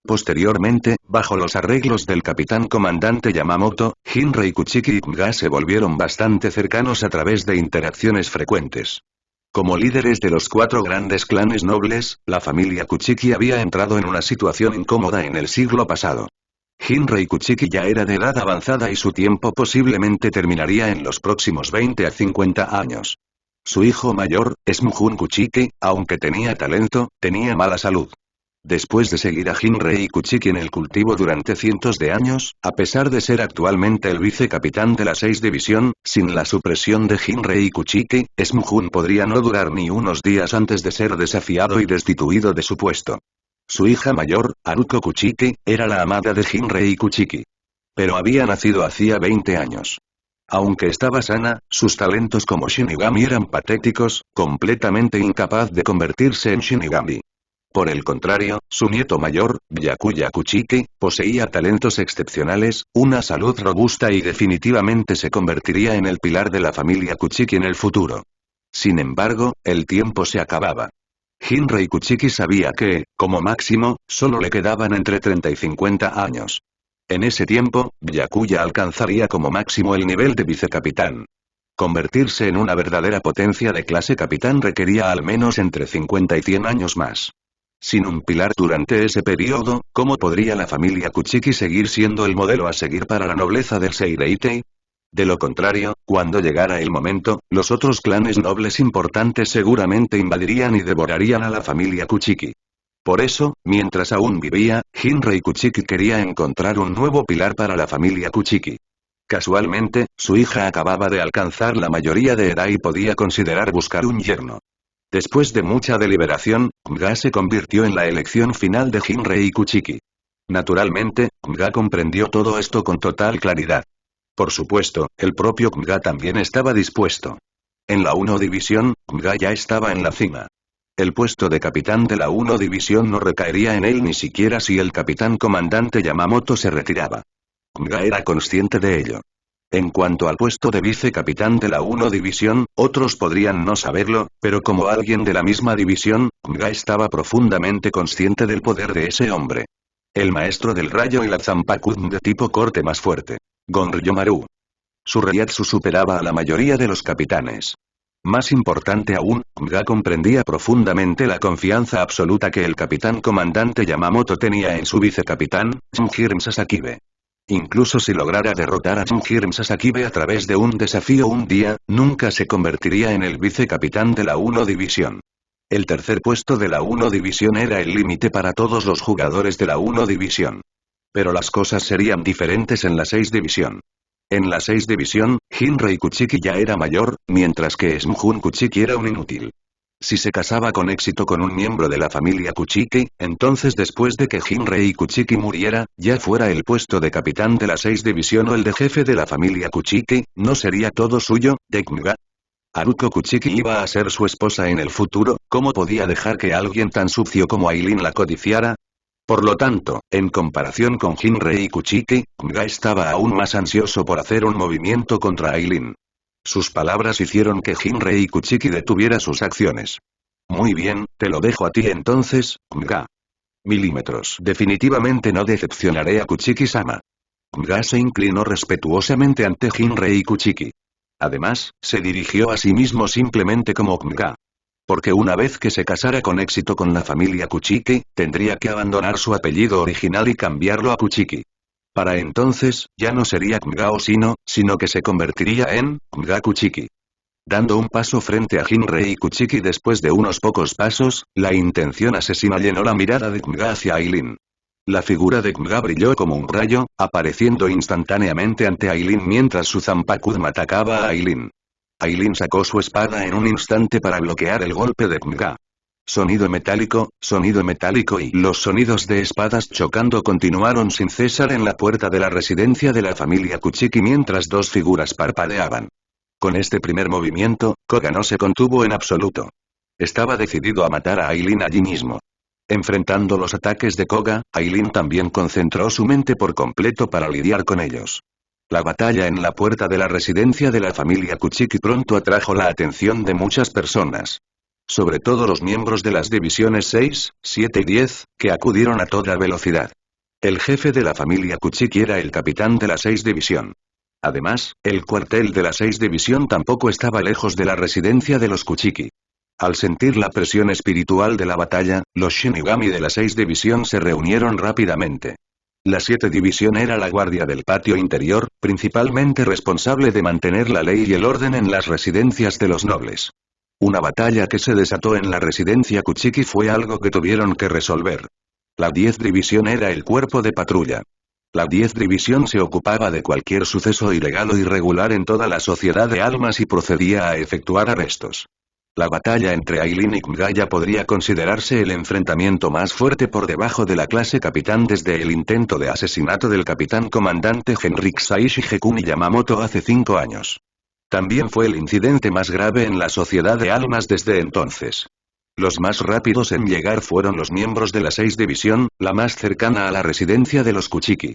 Posteriormente, bajo los arreglos del capitán comandante Yamamoto, Jinrei Kuchiki y Kmga se volvieron bastante cercanos a través de interacciones frecuentes. Como líderes de los 4 grandes clanes nobles, la familia Kuchiki había entrado en una situación incómoda en el siglo pasado. Jinrei Kuchiki ya era de edad avanzada y su tiempo posiblemente terminaría en los próximos 20 a 50 años. Su hijo mayor, Smujun Kuchiki, aunque tenía talento, tenía mala salud. Después de seguir a Jinrei Kuchiki en el cultivo durante cientos de años, a pesar de ser actualmente el vicecapitán de la 6 División, sin la supresión de Jinrei Kuchiki, Smujun podría no durar ni unos días antes de ser desafiado y destituido de su puesto. Su hija mayor, Haruko Kuchiki, era la amada de Jinrei Kuchiki. Pero había nacido hacía 20 años. Aunque estaba sana, sus talentos como Shinigami eran patéticos, completamente incapaz de convertirse en Shinigami. Por el contrario, su nieto mayor, Byakuya Kuchiki, poseía talentos excepcionales, una salud robusta y definitivamente se convertiría en el pilar de la familia Kuchiki en el futuro. Sin embargo, el tiempo se acababa. Jinrei Kuchiki sabía que, como máximo, solo le quedaban entre 30 y 50 años. En ese tiempo, Byakuya alcanzaría como máximo el nivel de vicecapitán. Convertirse en una verdadera potencia de clase capitán requería al menos entre 50 y 100 años más. Sin un pilar durante ese periodo, ¿cómo podría la familia Kuchiki seguir siendo el modelo a seguir para la nobleza del Seireitei? De lo contrario, cuando llegara el momento, los otros clanes nobles importantes seguramente invadirían y devorarían a la familia Kuchiki. Por eso, mientras aún vivía, Jinrei Kuchiki quería encontrar un nuevo pilar para la familia Kuchiki. Casualmente, su hija acababa de alcanzar la mayoría de edad y podía considerar buscar un yerno. Después de mucha deliberación, Kmga se convirtió en la elección final de Jinrei Kuchiki. Naturalmente, Kmga comprendió todo esto con total claridad. Por supuesto, el propio Kmga también estaba dispuesto. En la 1 División, Kmga ya estaba en la cima. El puesto de capitán de la 1 División no recaería en él ni siquiera si el capitán comandante Yamamoto se retiraba. Nga era consciente de ello. En cuanto al puesto de vicecapitán de la 1 División, otros podrían no saberlo, pero como alguien de la misma división, Nga estaba profundamente consciente del poder de ese hombre. El maestro del rayo y la Zanpakuth de tipo corte más fuerte. Gonryomaru. Su Reiatsu superaba a la mayoría de los capitanes. Más importante aún, Nga comprendía profundamente la confianza absoluta que el capitán comandante Yamamoto tenía en su vicecapitán, Junjiro Sasakibe. Incluso si lograra derrotar a Junjiro Sasakibe a través de un desafío un día, nunca se convertiría en el vicecapitán de la 1 División. El tercer puesto de la 1 División era el límite para todos los jugadores de la 1 División. Pero las cosas serían diferentes en la 6 División. En la 6 División, Jinrei Kuchiki ya era mayor, mientras que Smjun Kuchiki era un inútil. Si se casaba con éxito con un miembro de la familia Kuchiki, entonces después de que Jinrei Kuchiki muriera, ya fuera el puesto de capitán de la 6 División o el de jefe de la familia Kuchiki, ¿no sería todo suyo, de Nga? Haruko Kuchiki iba a ser su esposa en el futuro, ¿cómo podía dejar que alguien tan sucio como Aileen la codiciara? Por lo tanto, en comparación con Jinrei Kuchiki, Nga estaba aún más ansioso por hacer un movimiento contra Aileen. Sus palabras hicieron que Jinrei Kuchiki detuviera sus acciones. Muy bien, te lo dejo a ti entonces, Nga. Milímetros. Definitivamente no decepcionaré a Kuchiki-sama. Nga se inclinó respetuosamente ante Jinrei Kuchiki. Además, se dirigió a sí mismo simplemente como Nga. Porque una vez que se casara con éxito con la familia Kuchiki, tendría que abandonar su apellido original y cambiarlo a Kuchiki. Para entonces, ya no sería Nga Oshino, sino que se convertiría en Nga Kuchiki. Dando un paso frente a Jinrei Kuchiki después de unos pocos pasos, la intención asesina llenó la mirada de Nga hacia Aileen. La figura de Nga brilló como un rayo, apareciendo instantáneamente ante Aileen mientras su Zanpakuth atacaba a Aileen. Aileen sacó su espada en un instante para bloquear el golpe de Nga. Sonido metálico y los sonidos de espadas chocando continuaron sin cesar en la puerta de la residencia de la familia Kuchiki mientras dos figuras parpadeaban. Con este primer movimiento, Koga no se contuvo en absoluto. Estaba decidido a matar a Aileen allí mismo. Enfrentando los ataques de Koga, Aileen también concentró su mente por completo para lidiar con ellos. La batalla en la puerta de la residencia de la familia Kuchiki pronto atrajo la atención de muchas personas. Sobre todo los miembros de las divisiones 6, 7 y 10, que acudieron a toda velocidad. El jefe de la familia Kuchiki era el capitán de la 6 división. Además, el cuartel de la 6 división tampoco estaba lejos de la residencia de los Kuchiki. Al sentir la presión espiritual de la batalla, los Shinigami de la 6 división se reunieron rápidamente. La 7 división era la guardia del patio interior, principalmente responsable de mantener la ley y el orden en las residencias de los nobles. Una batalla que se desató en la residencia Kuchiki fue algo que tuvieron que resolver. La 10 división era el cuerpo de patrulla. La 10 división se ocupaba de cualquier suceso ilegal o irregular en toda la sociedad de almas y procedía a efectuar arrestos. La batalla entre Aileen y Nga podría considerarse el enfrentamiento más fuerte por debajo de la clase capitán desde el intento de asesinato del capitán comandante Henrik Saishi Gekuni Yamamoto hace 5 años. También fue el incidente más grave en la sociedad de almas desde entonces. Los más rápidos en llegar fueron los miembros de la 6 división, la más cercana a la residencia de los Kuchiki.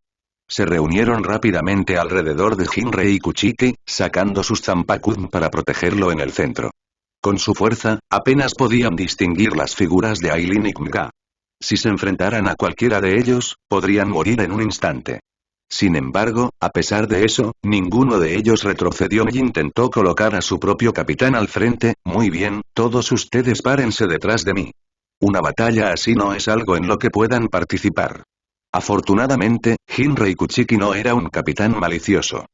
Se reunieron rápidamente alrededor de Jinrei Kuchiki, sacando sus Zanpakuth para protegerlo en el centro. Con su fuerza, apenas podían distinguir las figuras de Aileen y Nga. Si se enfrentaran a cualquiera de ellos, podrían morir en un instante. Sin embargo, a pesar de eso, ninguno de ellos retrocedió y intentó colocar a su propio capitán al frente. Muy bien, todos ustedes párense detrás de mí. Una batalla así no es algo en lo que puedan participar. Afortunadamente, Jinrei Kuchiki no era un capitán malicioso.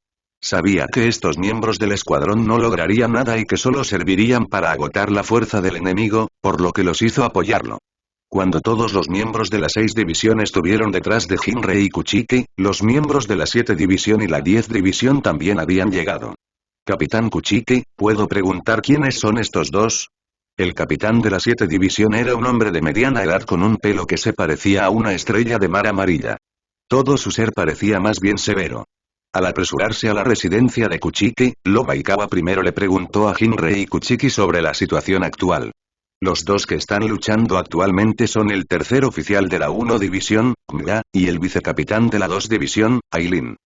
Sabía que estos miembros del escuadrón no lograrían nada y que solo servirían para agotar la fuerza del enemigo, por lo que los hizo apoyarlo. Cuando todos los miembros de la 6 división estuvieron detrás de Jinrei Kuchiki, los miembros de la 7 división y la 10 división también habían llegado. Capitán Kuchiki, ¿puedo preguntar quiénes son estos dos? El capitán de la 7 división era un hombre de mediana edad con un pelo que se parecía a una estrella de mar amarilla. Todo su ser parecía más bien severo. Al apresurarse a la residencia de Kuchiki, Lobaikawa primero le preguntó a Jinrei Kuchiki sobre la situación actual. Los dos que están luchando actualmente son el tercer oficial de la 1 división, Nga, y el vicecapitán de la 2 división, Aileen.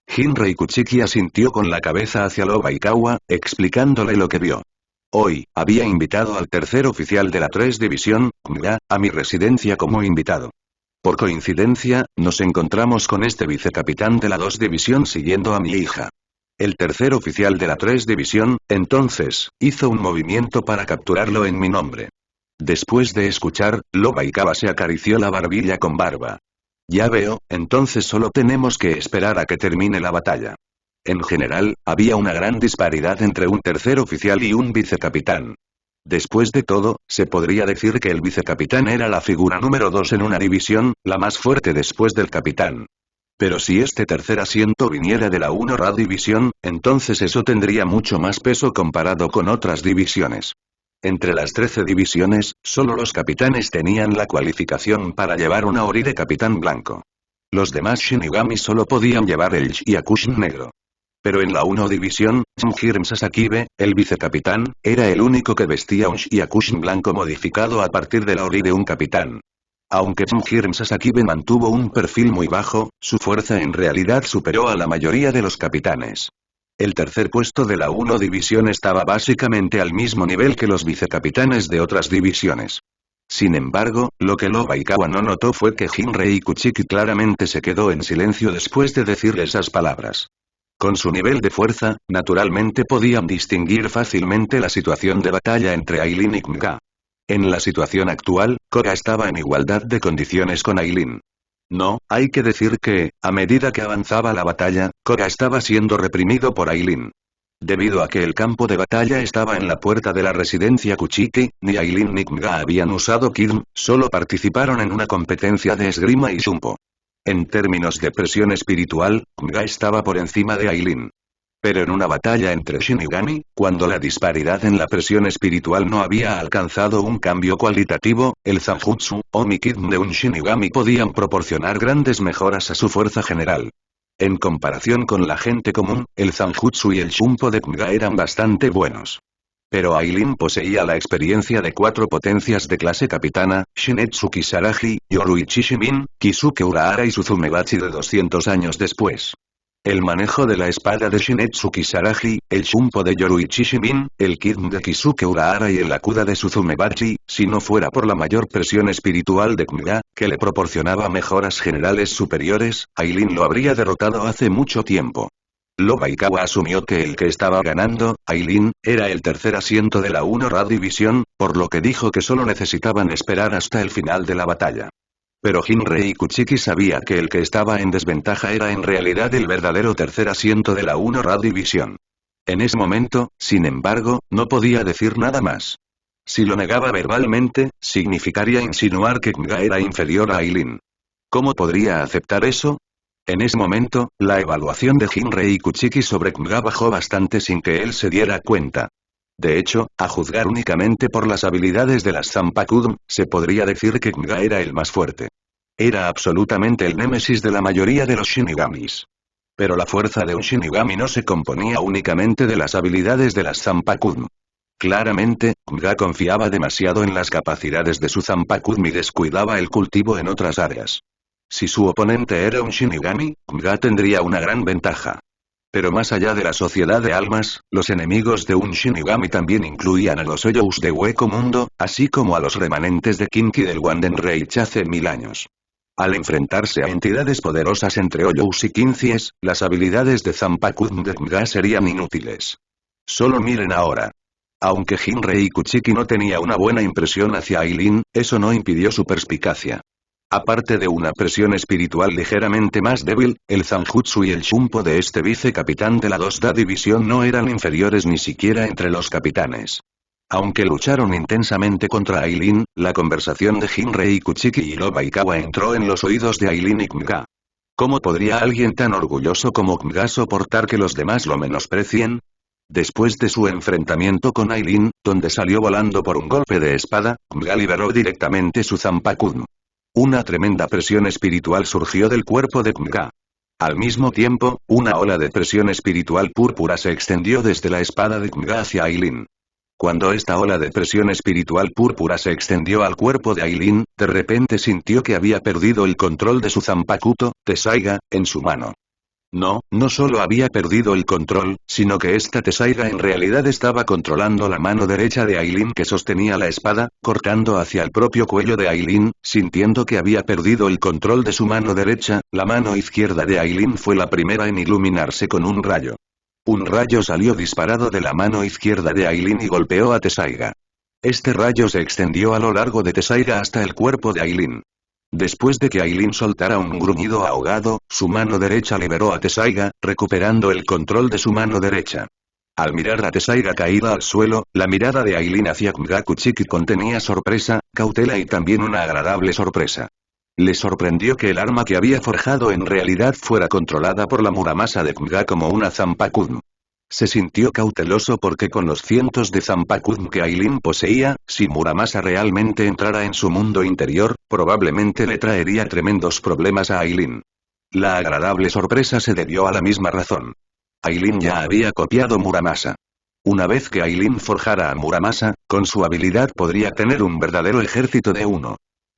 Hinrei Kuchiki asintió con la cabeza hacia Lobaikawa, explicándole lo que vio. Hoy, había invitado al tercer oficial de la 3 División, Kmga, a mi residencia como invitado. Por coincidencia, nos encontramos con este vicecapitán de la 2 División siguiendo a mi hija. El tercer oficial de la 3 División, entonces, hizo un movimiento para capturarlo en mi nombre. Después de escuchar, Lobaikawa se acarició la barbilla con barba. Ya veo, entonces solo tenemos que esperar a que termine la batalla. En general, había una gran disparidad entre un tercer oficial y un vicecapitán. Después de todo, se podría decir que el vicecapitán era la figura número 2 en una división, la más fuerte después del capitán. Pero si este tercer asiento viniera de la 1 Ra División, entonces eso tendría mucho más peso comparado con otras divisiones. Entre las 13 divisiones, solo los capitanes tenían la cualificación para llevar una ori de capitán blanco. Los demás Shinigami solo podían llevar el Hyakushin negro. Pero en la 1 división, Shinjirem Sasakibe, el vicecapitán, era el único que vestía un Hyakushin blanco modificado a partir de la ori de un capitán. Aunque Shinjirem Sasakibe mantuvo un perfil muy bajo, su fuerza en realidad superó a la mayoría de los capitanes. El tercer puesto de la 1 división estaba básicamente al mismo nivel que los vicecapitanes de otras divisiones. Sin embargo, lo que Lobaikawa no notó fue que Hinrei Kuchiki claramente se quedó en silencio después de decir esas palabras. Con su nivel de fuerza, naturalmente podían distinguir fácilmente la situación de batalla entre Aileen y Kmga. En la situación actual, Koga estaba en igualdad de condiciones con Aileen. No, hay que decir que, a medida que avanzaba la batalla, Koga estaba siendo reprimido por Aileen. Debido a que el campo de batalla estaba en la puerta de la residencia Kuchiki, ni Aileen ni Kmga habían usado Kidm, solo participaron en una competencia de esgrima y Shumpo. En términos de presión espiritual, Kmga estaba por encima de Aileen. Pero en una batalla entre Shinigami, cuando la disparidad en la presión espiritual no había alcanzado un cambio cualitativo, el Zanjutsu, o Mikidm de un Shinigami podían proporcionar grandes mejoras a su fuerza general. En comparación con la gente común, el Zanjutsu y el Shumpo de Kmga eran bastante buenos. Pero Aileen poseía la experiencia de 4 potencias de clase capitana, Shinetsu Kisaragi, Yoruichi Shimin, Kisuke Urahara y Suzumebachi de 200 años después. El manejo de la espada de Shinetsu Kisaragi, el Shumpo de Yoruichi Shimin, el Kidm de Kisuke Urahara y el Akuda de Suzumebachi, si no fuera por la mayor presión espiritual de Kmga, que le proporcionaba mejoras generales superiores, Aileen lo habría derrotado hace mucho tiempo. Lobaikawa asumió que el que estaba ganando, Aileen, era el tercer asiento de la 1 Ra División, por lo que dijo que solo necesitaban esperar hasta el final de la batalla. Pero Hinrei Kuchiki sabía que el que estaba en desventaja era en realidad el verdadero tercer asiento de la 1 Ra División. En ese momento, sin embargo, no podía decir nada más. Si lo negaba verbalmente, significaría insinuar que Kmga era inferior a Aileen. ¿Cómo podría aceptar eso? En ese momento, la evaluación de Hinrei Kuchiki sobre Kmga bajó bastante sin que él se diera cuenta. De hecho, a juzgar únicamente por las habilidades de las Zanpakudo, se podría decir que Kmga era el más fuerte. Era absolutamente el némesis de la mayoría de los Shinigamis. Pero la fuerza de un Shinigami no se componía únicamente de las habilidades de las Zanpakudo. Claramente, Kmga confiaba demasiado en las capacidades de su Zanpakudo y descuidaba el cultivo en otras áreas. Si su oponente era un Shinigami, Kmga tendría una gran ventaja. Pero más allá de la sociedad de almas, los enemigos de un Shinigami también incluían a los Oyous de Hueco Mundo, así como a los remanentes de Kinki del Wanden Reich hace 1000 años. Al enfrentarse a entidades poderosas entre Oyous y Kincies, las habilidades de Zanpakudo de Kmga serían inútiles. Solo miren ahora. Aunque Hinrei Kuchiki no tenía una buena impresión hacia Aileen, eso no impidió su perspicacia. Aparte de una presión espiritual ligeramente más débil, el Zanjutsu y el Shumpo de este vicecapitán de la 2 División no eran inferiores ni siquiera entre los capitanes. Aunque lucharon intensamente contra Aileen, la conversación de Hinrei Kuchiki y Lobaikawa entró en los oídos de Aileen y Kmga. ¿Cómo podría alguien tan orgulloso como Kmga soportar que los demás lo menosprecien? Después de su enfrentamiento con Aileen, donde salió volando por un golpe de espada, Kmga liberó directamente su Zanpakudo. Una tremenda presión espiritual surgió del cuerpo de Kmga. Al mismo tiempo, una ola de presión espiritual púrpura se extendió desde la espada de Kmga hacia Aileen. Cuando esta ola de presión espiritual púrpura se extendió al cuerpo de Aileen, de repente sintió que había perdido el control de su Zanpakuto, Tesaiga, en su mano. No, no solo había perdido el control, sino que esta Tessaiga en realidad estaba controlando la mano derecha de Aileen que sostenía la espada, cortando hacia el propio cuello de Aileen, sintiendo que había perdido el control de su mano derecha, la mano izquierda de Aileen fue la primera en iluminarse con un rayo. Un rayo salió disparado de la mano izquierda de Aileen y golpeó a Tessaiga. Este rayo se extendió a lo largo de Tessaiga hasta el cuerpo de Aileen. Después de que Aileen soltara un gruñido ahogado, su mano derecha liberó a Tessaiga, recuperando el control de su mano derecha. Al mirar a Tessaiga caída al suelo, la mirada de Aileen hacia Kanga Kuchiki contenía sorpresa, cautela y también una agradable sorpresa. Le sorprendió que el arma que había forjado en realidad fuera controlada por la Muramasa de Kanga como una Zanpakuth. Se sintió cauteloso porque con los cientos de Zanpakuth que Aileen poseía, si Muramasa realmente entrara en su mundo interior, probablemente le traería tremendos problemas a Aileen. La agradable sorpresa se debió a la misma razón. Aileen ya había copiado Muramasa. Una vez que Aileen forjara a Muramasa, con su habilidad podría tener un verdadero ejército de uno.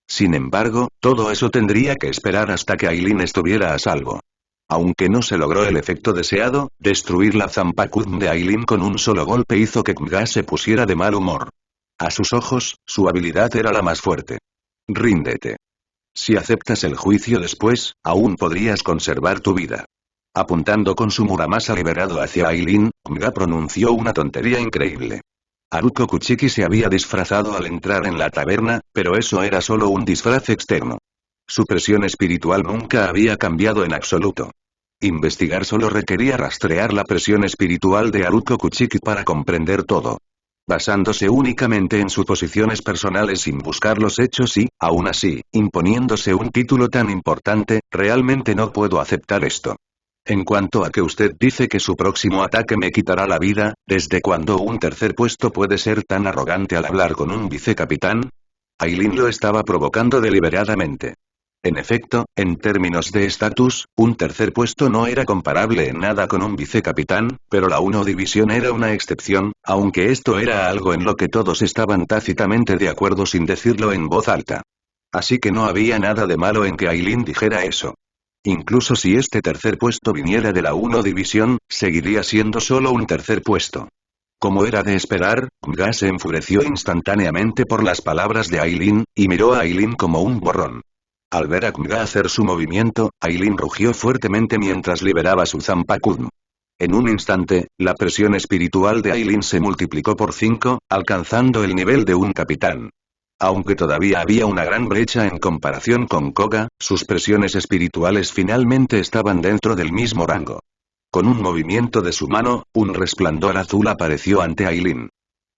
Sin embargo, todo eso tendría que esperar hasta que Aileen estuviera a salvo. Aunque no se logró el efecto deseado, destruir la Zanpakuth de Aileen con un solo golpe hizo que Kanga se pusiera de mal humor. A sus ojos, su habilidad era la más fuerte. Ríndete. Si aceptas el juicio después, aún podrías conservar tu vida. Apuntando con su Muramasa liberado hacia Aileen, Kanga pronunció una tontería increíble. Haruko Kuchiki se había disfrazado al entrar en la taberna, pero eso era solo un disfraz externo. Su presión espiritual nunca había cambiado en absoluto. Investigar solo requería rastrear la presión espiritual de Haruko Kuchiki para comprender todo. Basándose únicamente en suposiciones personales sin buscar los hechos y, aún así, imponiéndose un título tan importante, realmente no puedo aceptar esto. En cuanto a que usted dice que su próximo ataque me quitará la vida, ¿desde cuándo un tercer puesto puede ser tan arrogante al hablar con un vicecapitán? Aileen lo estaba provocando deliberadamente. En efecto, en términos de estatus, un tercer puesto no era comparable en nada con un vicecapitán, pero la 1 división era una excepción, aunque esto era algo en lo que todos estaban tácitamente de acuerdo sin decirlo en voz alta. Así que no había nada de malo en que Aileen dijera eso. Incluso si este tercer puesto viniera de la 1 división, seguiría siendo solo un tercer puesto. Como era de esperar, Kanga se enfureció instantáneamente por las palabras de Aileen, y miró a Aileen como un borrón. Al ver a Kanga hacer su movimiento, Aileen rugió fuertemente mientras liberaba su Zanpakuth. En un instante, la presión espiritual de Aileen se multiplicó por 5, alcanzando el nivel de un capitán. Aunque todavía había una gran brecha en comparación con Koga, sus presiones espirituales finalmente estaban dentro del mismo rango. Con un movimiento de su mano, un resplandor azul apareció ante Aileen.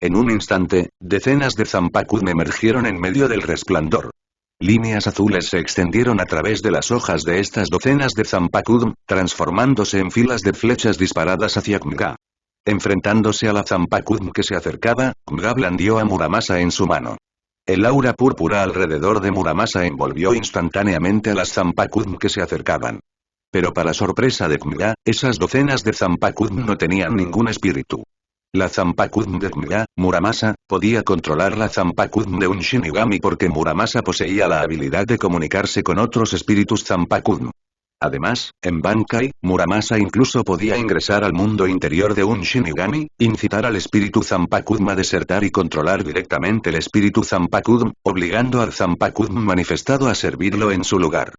En un instante, decenas de Zanpakuth emergieron en medio del resplandor. Líneas azules se extendieron a través de las hojas de estas docenas de Zanpakuth, transformándose en filas de flechas disparadas hacia Kanga. Enfrentándose a la Zanpakuth que se acercaba, Kanga blandió a Muramasa en su mano. El aura púrpura alrededor de Muramasa envolvió instantáneamente a las Zanpakuth que se acercaban. Pero para sorpresa de Kanga, esas docenas de Zanpakuth no tenían ningún espíritu. La Zanpakuth de Kanga, Muramasa, podía controlar la Zanpakuth de un Shinigami porque Muramasa poseía la habilidad de comunicarse con otros espíritus Zanpakuth. Además, en Bankai, Muramasa incluso podía ingresar al mundo interior de un Shinigami, incitar al espíritu Zanpakuth a desertar y controlar directamente el espíritu Zanpakuth, obligando al Zanpakuth manifestado a servirlo en su lugar.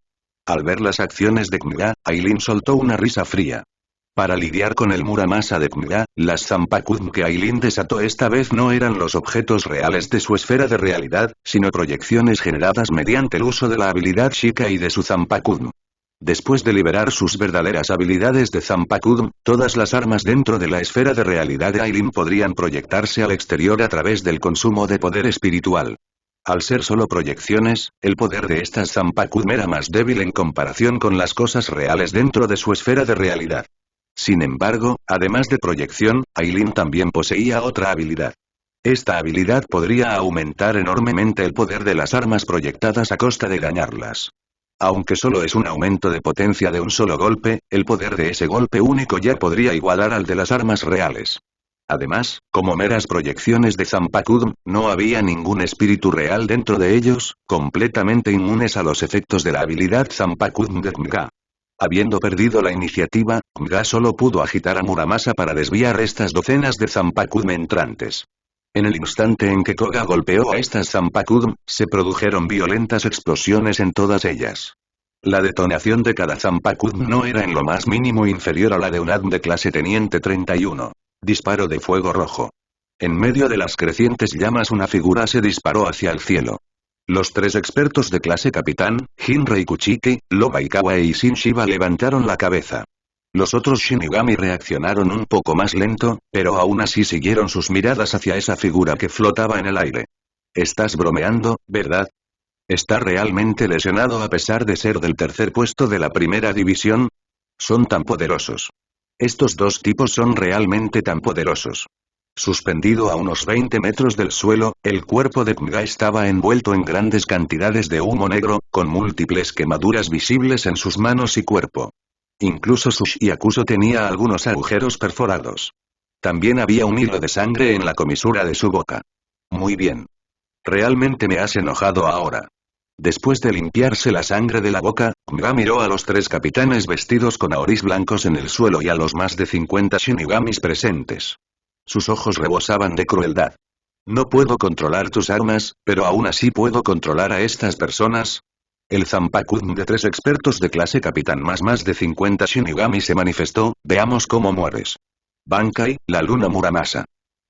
Al ver las acciones de Kanga, Aileen soltó una risa fría. Para lidiar con el Muramasa de Kanga, las Zanpakuth que Aileen desató esta vez no eran los objetos reales de su esfera de realidad, sino proyecciones generadas mediante el uso de la habilidad Shika y de su Zanpakuth. Después de liberar sus verdaderas habilidades de Zanpakuth, todas las armas dentro de la esfera de realidad de Aileen podrían proyectarse al exterior a través del consumo de poder espiritual. Al ser solo proyecciones, el poder de estas Zanpakuth era más débil en comparación con las cosas reales dentro de su esfera de realidad. Sin embargo, además de proyección, Aileen también poseía otra habilidad. Esta habilidad podría aumentar enormemente el poder de las armas proyectadas a costa de dañarlas. Aunque solo es un aumento de potencia de un solo golpe, el poder de ese golpe único ya podría igualar al de las armas reales. Además, como meras proyecciones de Zanpakuth, no había ningún espíritu real dentro de ellos, completamente inmunes a los efectos de la habilidad Zanpakuth de Kanga. Habiendo perdido la iniciativa, Nga solo pudo agitar a Muramasa para desviar estas docenas de Zanpakuth entrantes. En el instante en que Koga golpeó a estas Zanpakuth, se produjeron violentas explosiones en todas ellas. La detonación de cada Zanpakuth no era en lo más mínimo inferior a la de un ADM de clase Teniente 31. Disparo de fuego rojo. En medio de las crecientes llamas una figura se disparó hacia el cielo. Los tres expertos de clase Capitán, Jinrei Kuchiki, Lobaikawa y Shin Shiba levantaron la cabeza. Los otros Shinigami reaccionaron un poco más lento, pero aún así siguieron sus miradas hacia esa figura que flotaba en el aire. ¿Estás bromeando, verdad? ¿Está realmente lesionado a pesar de ser del tercer puesto de la primera división? Son tan poderosos. Estos dos tipos son realmente tan poderosos. Suspendido a unos 20 metros del suelo, el cuerpo de Nga estaba envuelto en grandes cantidades de humo negro, con múltiples quemaduras visibles en sus manos y cuerpo. Incluso su Shiakuso tenía algunos agujeros perforados. También había un hilo de sangre en la comisura de su boca. Muy bien. Realmente me has enojado ahora. Después de limpiarse la sangre de la boca, Nga miró a los tres capitanes vestidos con aoris blancos en el suelo y a los más de 50 Shinigamis presentes. Sus ojos rebosaban de crueldad. No puedo controlar tus armas, pero aún así puedo controlar a estas personas. El Zanpakuth de tres expertos de clase capitán más de 50 Shinigami se manifestó, veamos cómo mueres. Bankai, la luna Muramasa.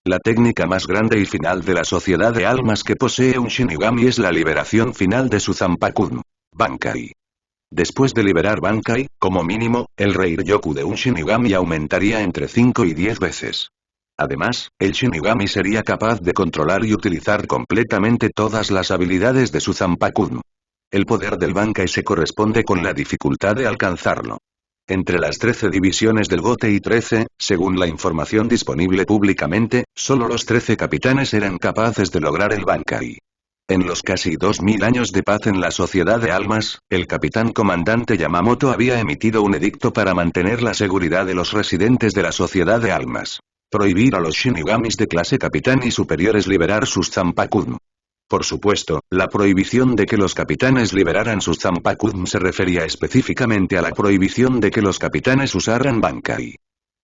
La técnica más grande y final de la sociedad de almas que posee un Shinigami es la liberación final de su Zanpakuth. Bankai. Después de liberar Bankai, como mínimo, el Reiryoku de un Shinigami aumentaría entre 5 y 10 veces. Además, el Shinigami sería capaz de controlar y utilizar completamente todas las habilidades de su Zanpakuth. El poder del Bankai se corresponde con la dificultad de alcanzarlo. Entre las 13 divisiones del GOTE y 13, según la información disponible públicamente, solo los 13 capitanes eran capaces de lograr el Bankai. En los casi 2000 años de paz en la Sociedad de Almas, el capitán comandante Yamamoto había emitido un edicto para mantener la seguridad de los residentes de la Sociedad de Almas. Prohibir a los Shinigamis de clase capitán y superiores liberar sus Zanpakuth. Por supuesto, la prohibición de que los capitanes liberaran sus Zanpakuth se refería específicamente a la prohibición de que los capitanes usaran Bankai.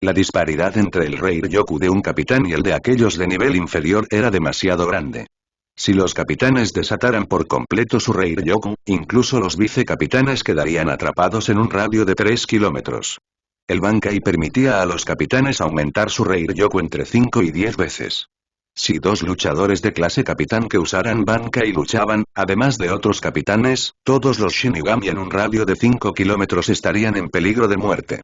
La disparidad entre el Reiryoku de un capitán y el de aquellos de nivel inferior era demasiado grande. Si los capitanes desataran por completo su Reiryoku, incluso los vicecapitanes quedarían atrapados en un radio de 3 kilómetros. El Bankai permitía a los capitanes aumentar su Reiryoku entre 5 y 10 veces. Si dos luchadores de clase capitán que usaran Bankai luchaban, además de otros capitanes, todos los Shinigami en un radio de 5 kilómetros estarían en peligro de muerte.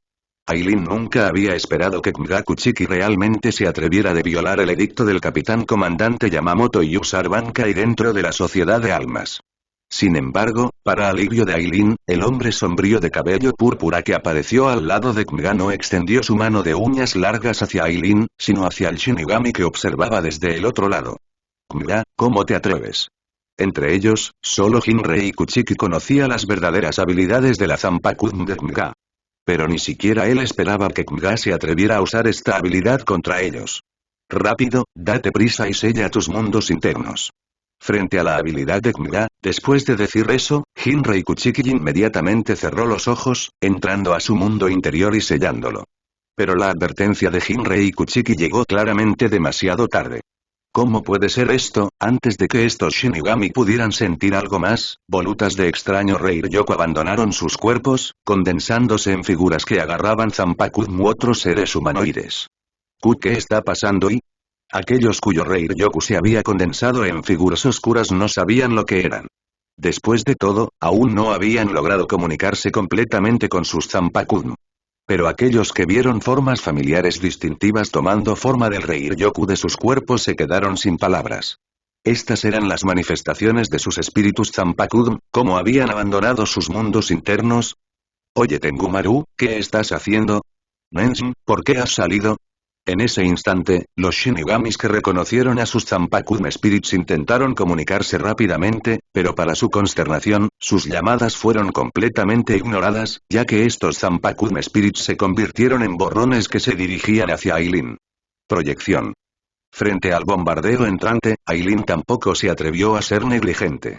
Aileen nunca había esperado que Nga Kuchiki realmente se atreviera de violar el edicto del capitán comandante Yamamoto y usar Bankai dentro de la Sociedad de Almas. Sin embargo, para alivio de Aileen, el hombre sombrío de cabello púrpura que apareció al lado de Nga no extendió su mano de uñas largas hacia Aileen, sino hacia el Shinigami que observaba desde el otro lado. Nga, ¿cómo te atreves? Entre ellos, solo Jinrei Kuchiki conocía las verdaderas habilidades de la Zanpakuth de Nga. Pero ni siquiera él esperaba que Nga se atreviera a usar esta habilidad contra ellos. Rápido, date prisa y sella tus mundos internos. Frente a la habilidad de Nga, después de decir eso, Jinrei Kuchiki inmediatamente cerró los ojos, entrando a su mundo interior y sellándolo. Pero la advertencia de Jinrei Kuchiki llegó claramente demasiado tarde. ¿Cómo puede ser esto? Antes de que estos Shinigami pudieran sentir algo más, volutas de extraño Reiryoku abandonaron sus cuerpos, condensándose en figuras que agarraban Zanpakuth u otros seres humanoides. ¿Qué está pasando? Y aquellos cuyo Reiryoku se había condensado en figuras oscuras no sabían lo que eran. Después de todo, aún no habían logrado comunicarse completamente con sus Zanpakuth. Pero aquellos que vieron formas familiares distintivas tomando forma del Reiryoku de sus cuerpos se quedaron sin palabras. Estas eran las manifestaciones de sus espíritus Zanpakuth, ¿cómo habían abandonado sus mundos internos? Oye Tengumaru, ¿qué estás haciendo? Nenshin, ¿por qué has salido? En ese instante, los Shinigamis que reconocieron a sus Zanpakuth Spirits intentaron comunicarse rápidamente, pero para su consternación, sus llamadas fueron completamente ignoradas, ya que estos Zanpakuth Spirits se convirtieron en borrones que se dirigían hacia Aileen. Proyección. Frente al bombardeo entrante, Aileen tampoco se atrevió a ser negligente.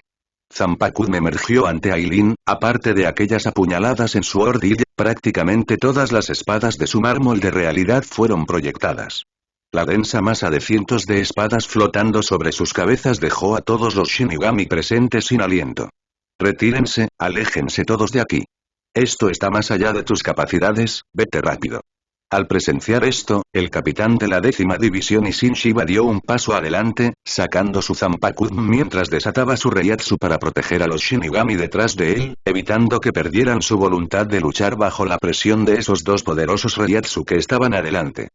Zanpakuth emergió ante Aileen, aparte de aquellas apuñaladas en su ordilla, Prácticamente todas las espadas de su mármol de realidad fueron proyectadas. La densa masa de cientos de espadas flotando sobre sus cabezas dejó a todos los Shinigami presentes sin aliento. Retírense, aléjense todos de aquí. Esto está más allá de tus capacidades, vete rápido. Al presenciar esto, el capitán de la 10ª división Isshin Shiba dio un paso adelante, sacando su Zanpakuzen mientras desataba su Reiatsu para proteger a los Shinigami detrás de él, evitando que perdieran su voluntad de luchar bajo la presión de esos dos poderosos Reiatsu que estaban adelante.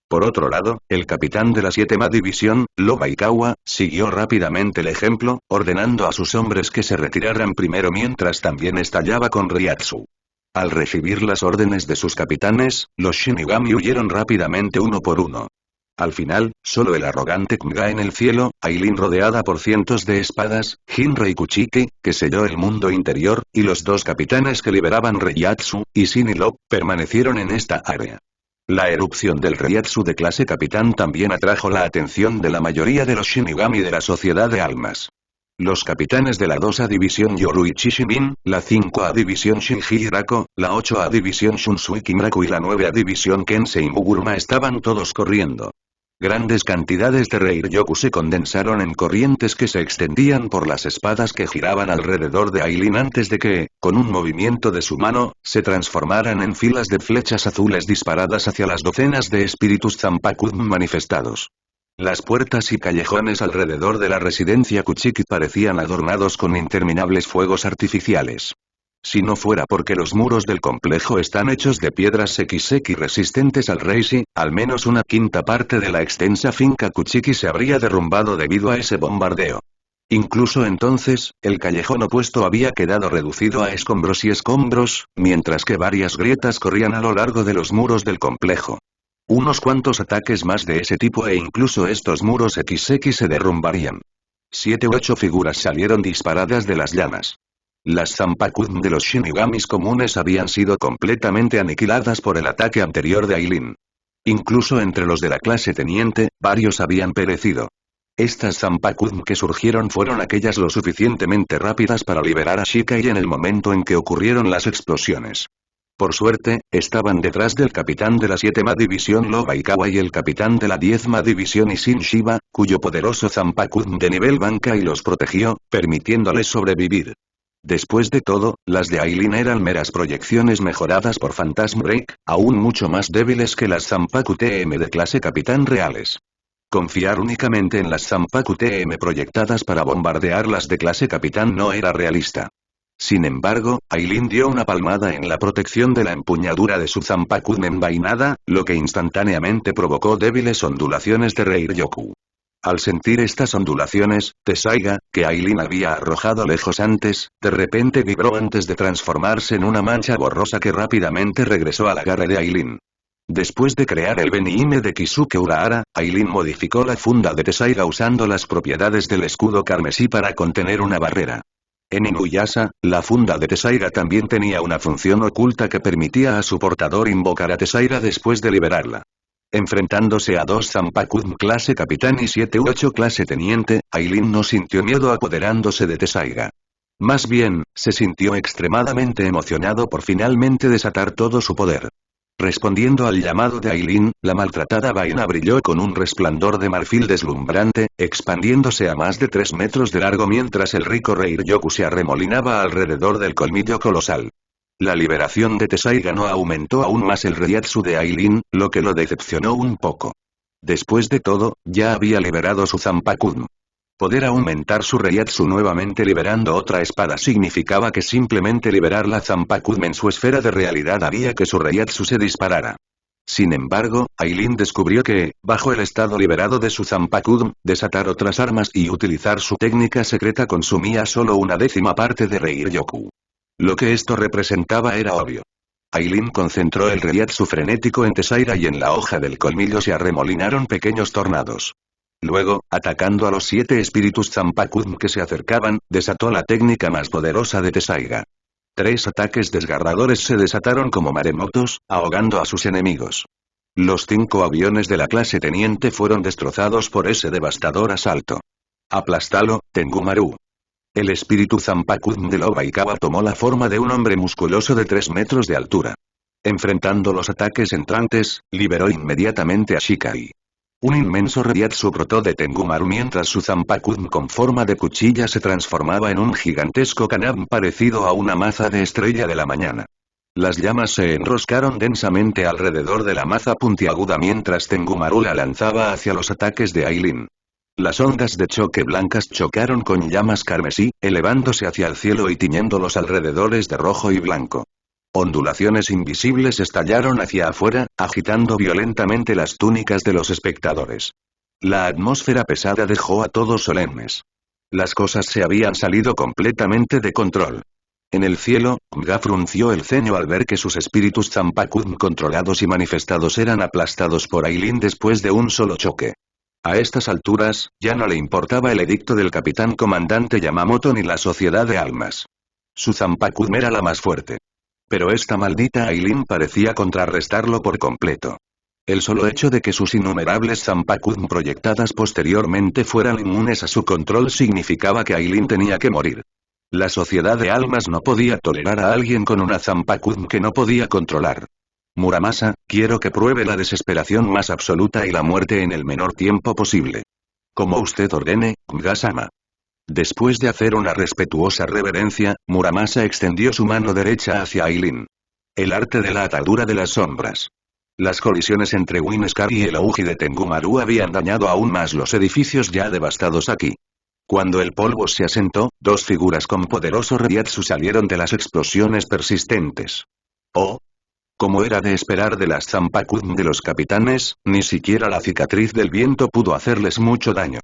Por otro lado, el capitán de la 7ª división, Lobaikawa, siguió rápidamente el ejemplo, ordenando a sus hombres que se retiraran primero mientras también estallaba con Reiatsu. Al recibir las órdenes de sus capitanes, los Shinigami huyeron rápidamente uno por uno. Al final, solo el arrogante Kanga en el cielo, Aileen rodeada por cientos de espadas, Hinrei Kuchiki, que selló el mundo interior, y los dos capitanes que liberaban Reiatsu, Isshin y Lop, permanecieron en esta área. La erupción del Reiatsu de clase capitán también atrajo la atención de la mayoría de los Shinigami de la Sociedad de Almas. Los capitanes de la 2A División Yoruichi Shimin, la 5A División Shinji Hirako, la 8A División Shunsui Kimuraku y la 9A División Kensei Muguruma estaban todos corriendo. Grandes cantidades de Reiryoku se condensaron en corrientes que se extendían por las espadas que giraban alrededor de Aileen antes de que, con un movimiento de su mano, se transformaran en filas de flechas azules disparadas hacia las docenas de espíritus Zanpakuzen manifestados. Las puertas y callejones alrededor de la residencia Kuchiki parecían adornados con interminables fuegos artificiales. Si no fuera porque los muros del complejo están hechos de piedras Sekiseki resistentes al Reishi, al menos una quinta parte de la extensa finca Kuchiki se habría derrumbado debido a ese bombardeo. Incluso entonces, el callejón opuesto había quedado reducido a escombros, mientras que varias grietas corrían a lo largo de los muros del complejo. Unos cuantos ataques más de ese tipo e incluso estos muros XX se derrumbarían. 7 u 8 figuras salieron disparadas de las llamas. Las Zanpakuzen de los Shinigamis comunes habían sido completamente aniquiladas por el ataque anterior de Aileen. Incluso entre los de la clase teniente, varios habían perecido. Estas Zanpakuzen que surgieron fueron aquellas lo suficientemente rápidas para liberar a Shikai en el momento en que ocurrieron las explosiones. Por suerte, estaban detrás del capitán de la 7ª división Lobaikawa y el capitán de la 10ª división Isshin Shiba, cuyo poderoso Zanpakuzen de nivel banca y los protegió, permitiéndoles sobrevivir. Después de todo, las de Aileen eran meras proyecciones mejoradas por Phantasm Break, aún mucho más débiles que las Zanpaku TM de clase capitán reales. Confiar únicamente en las Zanpaku TM proyectadas para bombardear las de clase capitán no era realista. Sin embargo, Aileen dio una palmada en la protección de la empuñadura de su Zanpakuzen envainada, lo que instantáneamente provocó débiles ondulaciones de Reiryoku. Al sentir estas ondulaciones, Tessaiga, que Aileen había arrojado lejos antes, de repente vibró antes de transformarse en una mancha borrosa que rápidamente regresó al agarre de Aileen. Después de crear el Benihime de Kisuke Urahara, Aileen modificó la funda de Tessaiga usando las propiedades del escudo carmesí para contener una barrera. En Inuyasha, la funda de Tessaiga también tenía una función oculta que permitía a su portador invocar a Tessaiga después de liberarla. Enfrentándose a dos Zanpakuzen clase capitán y 7 u 8 clase teniente, Aileen no sintió miedo apoderándose de Tessaiga. Más bien, se sintió extremadamente emocionado por finalmente desatar todo su poder. Respondiendo al llamado de Aileen, la maltratada vaina brilló con un resplandor de marfil deslumbrante, expandiéndose a más de 3 metros de largo mientras el rico Reiryoku se arremolinaba alrededor del colmillo colosal. La liberación de Tessaiga no aumentó aún más el Reiatsu de Aileen, lo que lo decepcionó un poco. Después de todo, ya había liberado su Zanpakuzen. Poder aumentar su Reiatsu nuevamente liberando otra espada significaba que simplemente liberar la Zanpakuzen en su esfera de realidad haría que su Reiatsu se disparara. Sin embargo, Aileen descubrió que, bajo el estado liberado de su Zanpakuzen, desatar otras armas y utilizar su técnica secreta consumía solo una décima parte de Reiryoku. Lo que esto representaba era obvio. Aileen concentró el Reiatsu frenético en Tessaiga y en la hoja del colmillo se arremolinaron pequeños tornados. Luego, atacando a los 7 espíritus Zanpakuzen que se acercaban, desató la técnica más poderosa de Tessaiga. 3 ataques desgarradores se desataron como maremotos, ahogando a sus enemigos. Los 5 aviones de la clase teniente fueron destrozados por ese devastador asalto. Aplástalo, Tengumaru. El espíritu Zanpakuzen de Lobaikawa tomó la forma de un hombre musculoso de 3 metros de altura. Enfrentando los ataques entrantes, liberó inmediatamente a Shikai. Un inmenso Reiatsu brotó de Tengumaru mientras su Zanpakuto con forma de cuchilla se transformaba en un gigantesco kaname parecido a una maza de estrella de la mañana. Las llamas se enroscaron densamente alrededor de la maza puntiaguda mientras Tengumaru la lanzaba hacia los ataques de Aileen. Las ondas de choque blancas chocaron con llamas carmesí, elevándose hacia el cielo y tiñendo los alrededores de rojo y blanco. Ondulaciones invisibles estallaron hacia afuera, agitando violentamente las túnicas de los espectadores. La atmósfera pesada dejó a todos solemnes. Las cosas se habían salido completamente de control. En el cielo, Mga frunció el ceño al ver que sus espíritus Zanpakuto controlados y manifestados eran aplastados por Aileen después de un solo choque. A estas alturas, ya no le importaba el edicto del capitán comandante Yamamoto ni la sociedad de almas. Su Zanpakuto era la más fuerte. Pero esta maldita Aileen parecía contrarrestarlo por completo. El solo hecho de que sus innumerables Zanpakuto proyectadas posteriormente fueran inmunes a su control significaba que Aileen tenía que morir. La sociedad de almas no podía tolerar a alguien con una Zanpakuto que no podía controlar. Muramasa, quiero que pruebe la desesperación más absoluta y la muerte en el menor tiempo posible. Como usted ordene, Mga-sama. Después de hacer una respetuosa reverencia, Muramasa extendió su mano derecha hacia Aileen. El arte de la atadura de las sombras. Las colisiones entre Windscar y el auge de Tengumaru habían dañado aún más los edificios ya devastados aquí. Cuando el polvo se asentó, dos figuras con poderoso Reiatsu salieron de las explosiones persistentes. ¡Oh! Como era de esperar de las Zanpakuto de los capitanes, ni siquiera la cicatriz del viento pudo hacerles mucho daño.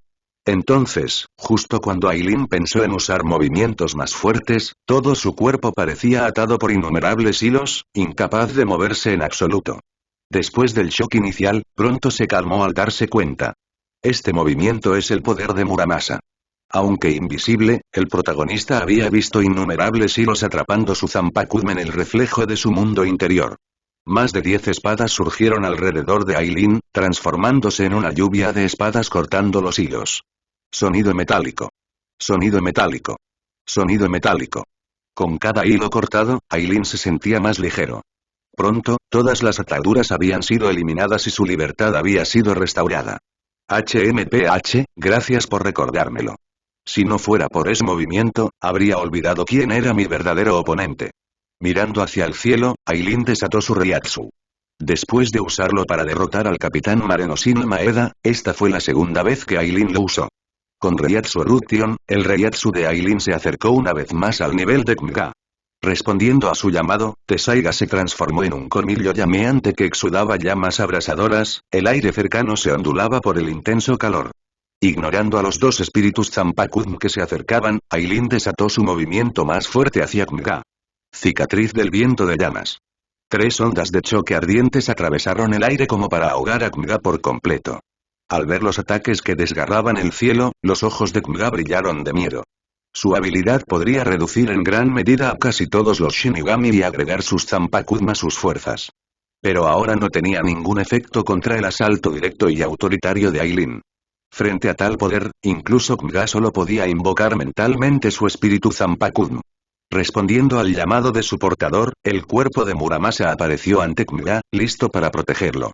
Entonces, justo cuando Aileen pensó en usar movimientos más fuertes, todo su cuerpo parecía atado por innumerables hilos, incapaz de moverse en absoluto. Después del shock inicial, pronto se calmó al darse cuenta. Este movimiento es el poder de Muramasa. Aunque invisible, el protagonista había visto innumerables hilos atrapando su Zanpakuto en el reflejo de su mundo interior. Más de 10 espadas surgieron alrededor de Aileen, transformándose en una lluvia de espadas cortando los hilos. Sonido metálico. Sonido metálico. Sonido metálico. Con cada hilo cortado, Aileen se sentía más ligero. Pronto, todas las ataduras habían sido eliminadas y su libertad había sido restaurada. HMPH, gracias por recordármelo. Si no fuera por ese movimiento, habría olvidado quién era mi verdadero oponente. Mirando hacia el cielo, Aileen desató su Reiatsu. Después de usarlo para derrotar al capitán Marenosin Maeda, esta fue la segunda vez que Aileen lo usó. Con Reiatsu Eruption, el Reiatsu de Aileen se acercó una vez más al nivel de Mga. Respondiendo a su llamado, Tesaiga se transformó en un colmillo llameante que exudaba llamas abrasadoras, el aire cercano se ondulaba por el intenso calor. Ignorando a los dos espíritus Zanpakuto que se acercaban, Aileen desató su movimiento más fuerte hacia Mga. Cicatriz del viento de llamas. 3 ondas de choque ardientes atravesaron el aire como para ahogar a Mga por completo. Al ver los ataques que desgarraban el cielo, los ojos de Mga brillaron de miedo. Su habilidad podría reducir en gran medida a casi todos los Shinigami y agregar sus Zanpakuto a sus fuerzas. Pero ahora no tenía ningún efecto contra el asalto directo y autoritario de Aileen. Frente a tal poder, incluso Mga solo podía invocar mentalmente su espíritu Zanpakuto. Respondiendo al llamado de su portador, el cuerpo de Muramasa apareció ante Mga, listo para protegerlo.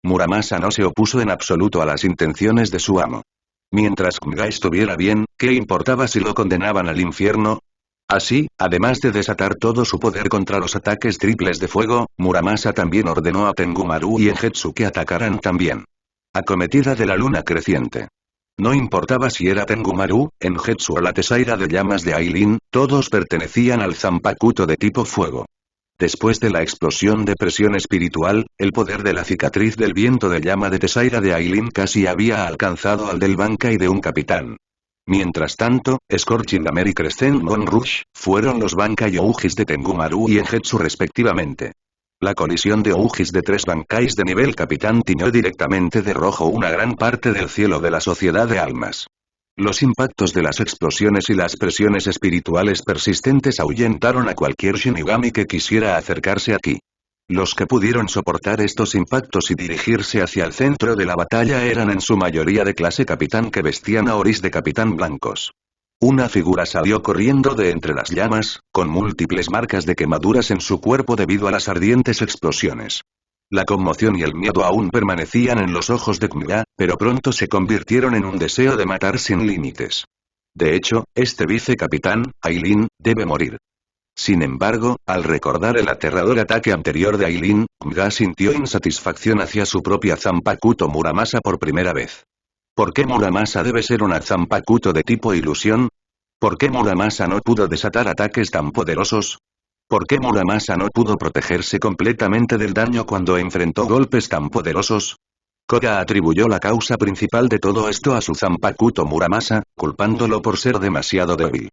Muramasa no se opuso en absoluto a las intenciones de su amo. Mientras Mga estuviera bien, ¿qué importaba si lo condenaban al infierno? Así, además de desatar todo su poder contra los ataques triples de fuego, Muramasa también ordenó a Tengumaru y Engetsu que atacaran también. Acometida de la luna creciente. No importaba si era Tengumaru, Engetsu o la Tesaira de llamas de Aileen, todos pertenecían al Zanpakuto de tipo fuego. Después de la explosión de presión espiritual, el poder de la cicatriz del viento de llama de Tesaira de Aileen casi había alcanzado al del Bankai de un capitán. Mientras tanto, Scorching Hammer y Crescent Moon Rush, fueron los Bankai Ougis de Tengumaru y Engetsu respectivamente. La colisión de Ougis de 3 Bankais de nivel capitán tiñó directamente de rojo una gran parte del cielo de la sociedad de almas. Los impactos de las explosiones y las presiones espirituales persistentes ahuyentaron a cualquier Shinigami que quisiera acercarse aquí. Los que pudieron soportar estos impactos y dirigirse hacia el centro de la batalla eran en su mayoría de clase capitán que vestían aoris de capitán blancos. Una figura salió corriendo de entre las llamas, con múltiples marcas de quemaduras en su cuerpo debido a las ardientes explosiones. La conmoción y el miedo aún permanecían en los ojos de Kmga, pero pronto se convirtieron en un deseo de matar sin límites. De hecho, este vicecapitán, Aileen, debe morir. Sin embargo, al recordar el aterrador ataque anterior de Aileen, Kmga sintió insatisfacción hacia su propia Zanpakuto Muramasa por primera vez. ¿Por qué Muramasa debe ser una Zanpakuto de tipo ilusión? ¿Por qué Muramasa no pudo desatar ataques tan poderosos? ¿Por qué Muramasa no pudo protegerse completamente del daño cuando enfrentó golpes tan poderosos? Koga atribuyó la causa principal de todo esto a su Zanpakuto Muramasa, culpándolo por ser demasiado débil.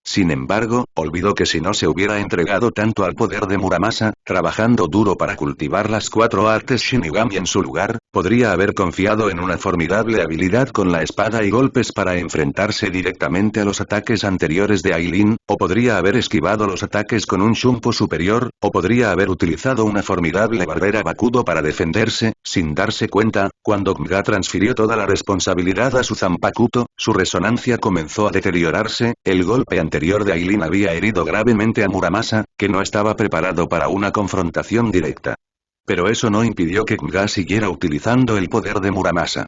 Sin embargo, olvidó que si no se hubiera entregado tanto al poder de Muramasa, trabajando duro para cultivar las 4 artes Shinigami en su lugar, podría haber confiado en una formidable habilidad con la espada y golpes para enfrentarse directamente a los ataques anteriores de Aileen, o podría haber esquivado los ataques con un Shunpo superior, o podría haber utilizado una formidable barrera Bakudo para defenderse, sin darse cuenta. Cuando Kmga transfirió toda la responsabilidad a su Zanpakuto, su resonancia comenzó a deteriorarse. El golpe anterior de Aileen había herido gravemente a Muramasa, que no estaba preparado para una confrontación directa. Pero eso no impidió que Kmga siguiera utilizando el poder de Muramasa.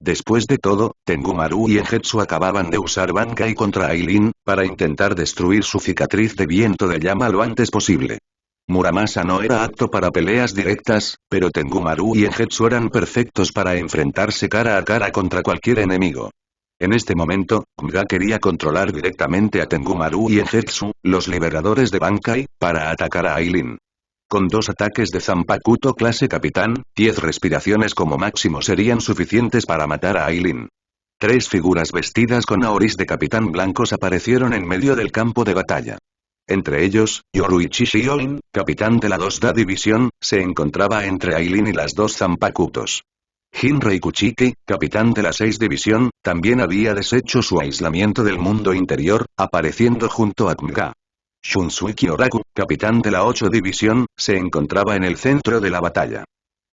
Después de todo, Tengumaru y Engetsu acababan de usar Bankai contra Aileen, para intentar destruir su cicatriz de viento de llama lo antes posible. Muramasa no era apto para peleas directas, pero Tengumaru y Engetsu eran perfectos para enfrentarse cara a cara contra cualquier enemigo. En este momento, Kmga quería controlar directamente a Tengumaru y Engetsu, los liberadores de Bankai, para atacar a Aileen. Con 2 ataques de Zanpakuto clase capitán, 10 respiraciones como máximo serían suficientes para matar a Aileen. 3 figuras vestidas con aoris de capitán blancos aparecieron en medio del campo de batalla. Entre ellos, Yoruichi Shioin, capitán de la 2da división, se encontraba entre Aileen y las 2 Zanpakutos. Jinrei Kuchiki, capitán de la 6 división, también había deshecho su aislamiento del mundo interior, apareciendo junto a Kmga. Shunsuke Oraku, capitán de la 8 división, se encontraba en el centro de la batalla.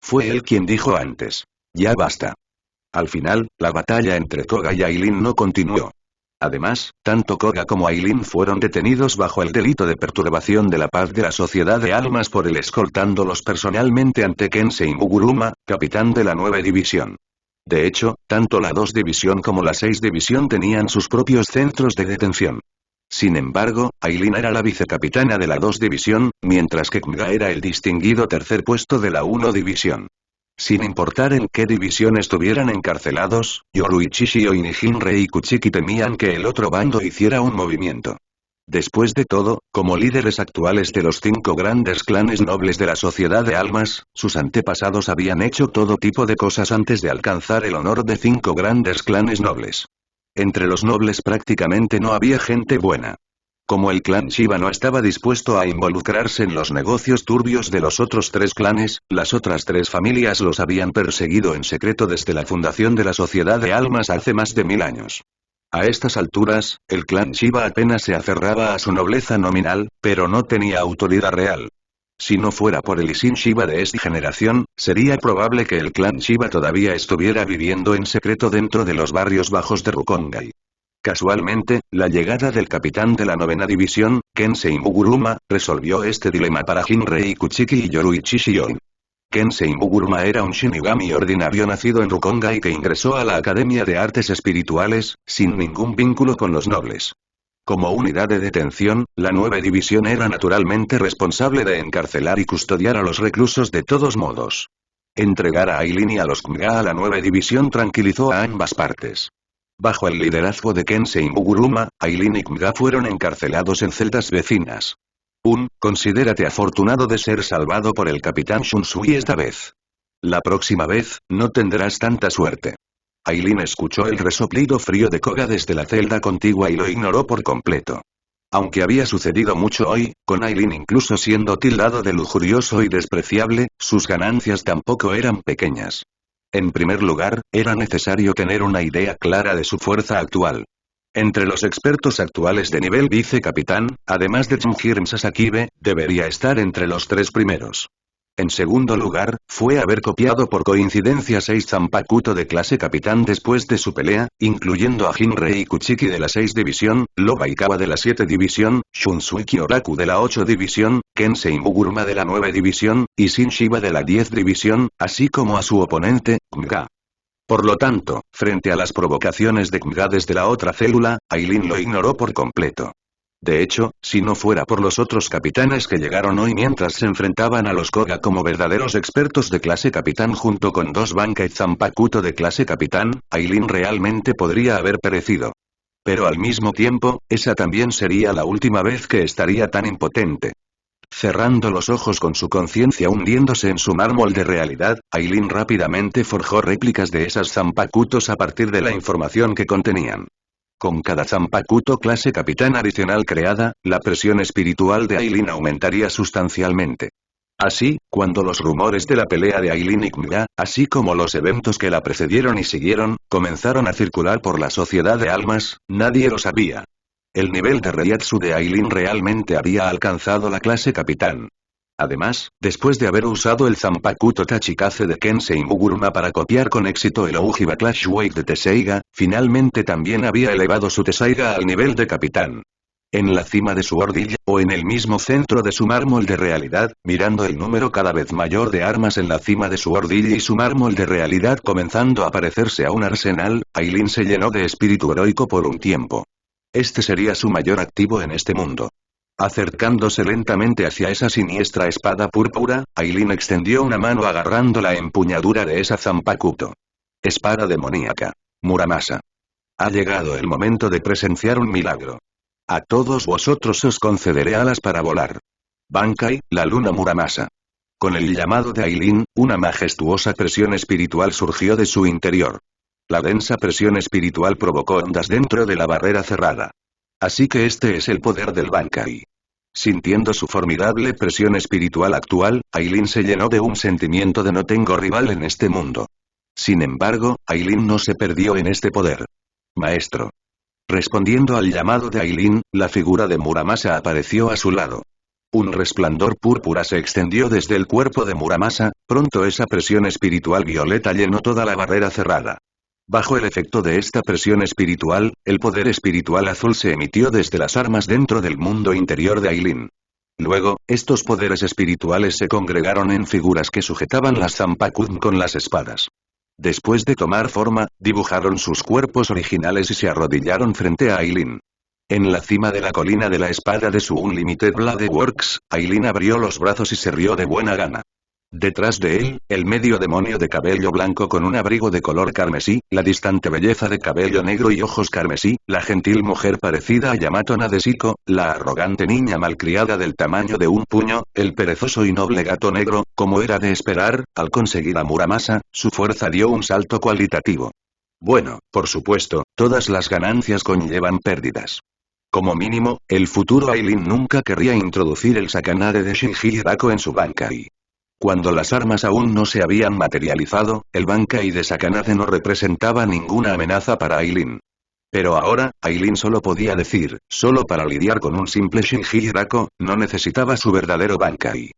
Fue él quien dijo antes: "Ya basta". Al final, la batalla entre Koga y Aileen no continuó. Además, tanto Koga como Aileen fueron detenidos bajo el delito de perturbación de la paz de la Sociedad de Almas por el escoltándolos personalmente ante Kensei Muguruma, capitán de la 9 división. De hecho, tanto la 2 división como la 6 división tenían sus propios centros de detención. Sin embargo, Aileen era la vicecapitana de la 2 división, mientras que Kmga era el distinguido tercer puesto de la 1 división. Sin importar en qué división estuvieran encarcelados, Yoruichi Shioin y Jinrei Kuchiki temían que el otro bando hiciera un movimiento. Después de todo, como líderes actuales de los 5 grandes clanes nobles de la Sociedad de Almas, sus antepasados habían hecho todo tipo de cosas antes de alcanzar el honor de 5 grandes clanes nobles. Entre los nobles prácticamente no había gente buena. Como el clan Shiba no estaba dispuesto a involucrarse en los negocios turbios de los otros 3 clanes, las otras 3 familias los habían perseguido en secreto desde la fundación de la Sociedad de Almas hace más de 1000 años. A estas alturas, el clan Shiba apenas se aferraba a su nobleza nominal, pero no tenía autoridad real. Si no fuera por el Ishin Shiba de esta generación, sería probable que el clan Shiba todavía estuviera viviendo en secreto dentro de los barrios bajos de Rukongai. Casualmente, la llegada del capitán de la 9ª división, Kensei Muguruma, resolvió este dilema para Jinrei Kuchiki y Yoruichi Shioin. Kensei Muguruma era un Shinigami ordinario nacido en Rukongai que ingresó a la Academia de Artes Espirituales, sin ningún vínculo con los nobles. Como unidad de detención, la 9 división era naturalmente responsable de encarcelar y custodiar a los reclusos de todos modos. Entregar a Aileen y a los Kmga a la 9 división tranquilizó a ambas partes. Bajo el liderazgo de Kensei Muguruma, Aileen y Kmga fueron encarcelados en celdas vecinas. Considérate afortunado de ser salvado por el capitán Shunsui esta vez. La próxima vez, no tendrás tanta suerte. Aileen escuchó el resoplido frío de Koga desde la celda contigua y lo ignoró por completo. Aunque había sucedido mucho hoy, con Aileen incluso siendo tildado de lujurioso y despreciable, sus ganancias tampoco eran pequeñas. En primer lugar, era necesario tener una idea clara de su fuerza actual. Entre los expertos actuales de nivel vicecapitán, además de Chunjirm Sasakibe, debería estar entre los 3 primeros. En segundo lugar, fue haber copiado por coincidencia 6 Zanpakuto de clase capitán después de su pelea, incluyendo a Jinrei Kuchiki de la 6 división, Lobaikawa de la 7 división, Shunsuke Oraku de la 8 división, Kensei Muguruma de la 9 división, y Shin Shiba de la 10 división, así como a su oponente, Mga. Por lo tanto, frente a las provocaciones de Mga desde la otra célula, Aileen lo ignoró por completo. De hecho, si no fuera por los otros capitanes que llegaron hoy mientras se enfrentaban a los Koga como verdaderos expertos de clase capitán junto con 2 Bankai Zanpakuto de clase capitán, Aileen realmente podría haber perecido. Pero al mismo tiempo, esa también sería la última vez que estaría tan impotente. Cerrando los ojos con su conciencia hundiéndose en su mármol de realidad, Aileen rápidamente forjó réplicas de esas Zanpakutos a partir de la información que contenían. Con cada Zanpakuto clase capitán adicional creada, la presión espiritual de Aileen aumentaría sustancialmente. Así, cuando los rumores de la pelea de Aileen y Mga, así como los eventos que la precedieron y siguieron, comenzaron a circular por la sociedad de almas, nadie lo sabía. El nivel de Reiatsu de Aileen realmente había alcanzado la clase capitán. Además, después de haber usado el Zanpakuto Tachikaze de Kensei Muguruma para copiar con éxito el Oujiba Clash Wave de Tesseiga, finalmente también había elevado su Tesseiga al nivel de capitán. En la cima de su ordilla, o en el mismo centro de su mármol de realidad, mirando el número cada vez mayor de armas en la cima de su ordilla y su mármol de realidad comenzando a parecerse a un arsenal, Aileen se llenó de espíritu heroico por un tiempo. Este sería su mayor activo en este mundo. Acercándose lentamente hacia esa siniestra espada púrpura, Aileen extendió una mano agarrando la empuñadura de esa Zanpakuto. Espada demoníaca. Muramasa. Ha llegado el momento de presenciar un milagro. A todos vosotros os concederé alas para volar. Bankai, la luna Muramasa. Con el llamado de Aileen, una majestuosa presión espiritual surgió de su interior. La densa presión espiritual provocó ondas dentro de la barrera cerrada. Así que este es el poder del Bankai. Sintiendo su formidable presión espiritual actual, Aileen se llenó de un sentimiento de no tengo rival en este mundo. Sin embargo, Aileen no se perdió en este poder. Maestro. Respondiendo al llamado de Aileen, la figura de Muramasa apareció a su lado. Un resplandor púrpura se extendió desde el cuerpo de Muramasa, pronto esa presión espiritual violeta llenó toda la barrera cerrada. Bajo el efecto de esta presión espiritual, el poder espiritual azul se emitió desde las armas dentro del mundo interior de Aileen. Luego, estos poderes espirituales se congregaron en figuras que sujetaban las Zanpakuto con las espadas. Después de tomar forma, dibujaron sus cuerpos originales y se arrodillaron frente a Aileen. En la cima de la colina de la espada de su Unlimited Blade Works, Aileen abrió los brazos y se rió de buena gana. Detrás de él, el medio demonio de cabello blanco con un abrigo de color carmesí, la distante belleza de cabello negro y ojos carmesí, la gentil mujer parecida a Yamato Nadeshiko, la arrogante niña malcriada del tamaño de un puño, el perezoso y noble gato negro, como era de esperar, al conseguir a Muramasa, su fuerza dio un salto cualitativo. Bueno, por supuesto, todas las ganancias conllevan pérdidas. Como mínimo, el futuro Aileen nunca querría introducir el Sakanade de Shinji Hirako en su Bankai. Cuando las armas aún no se habían materializado, el Bankai de Sakanade no representaba ninguna amenaza para Aileen. Pero ahora, Aileen solo podía decir, solo para lidiar con un simple Shinji Hirako, no necesitaba su verdadero Bankai.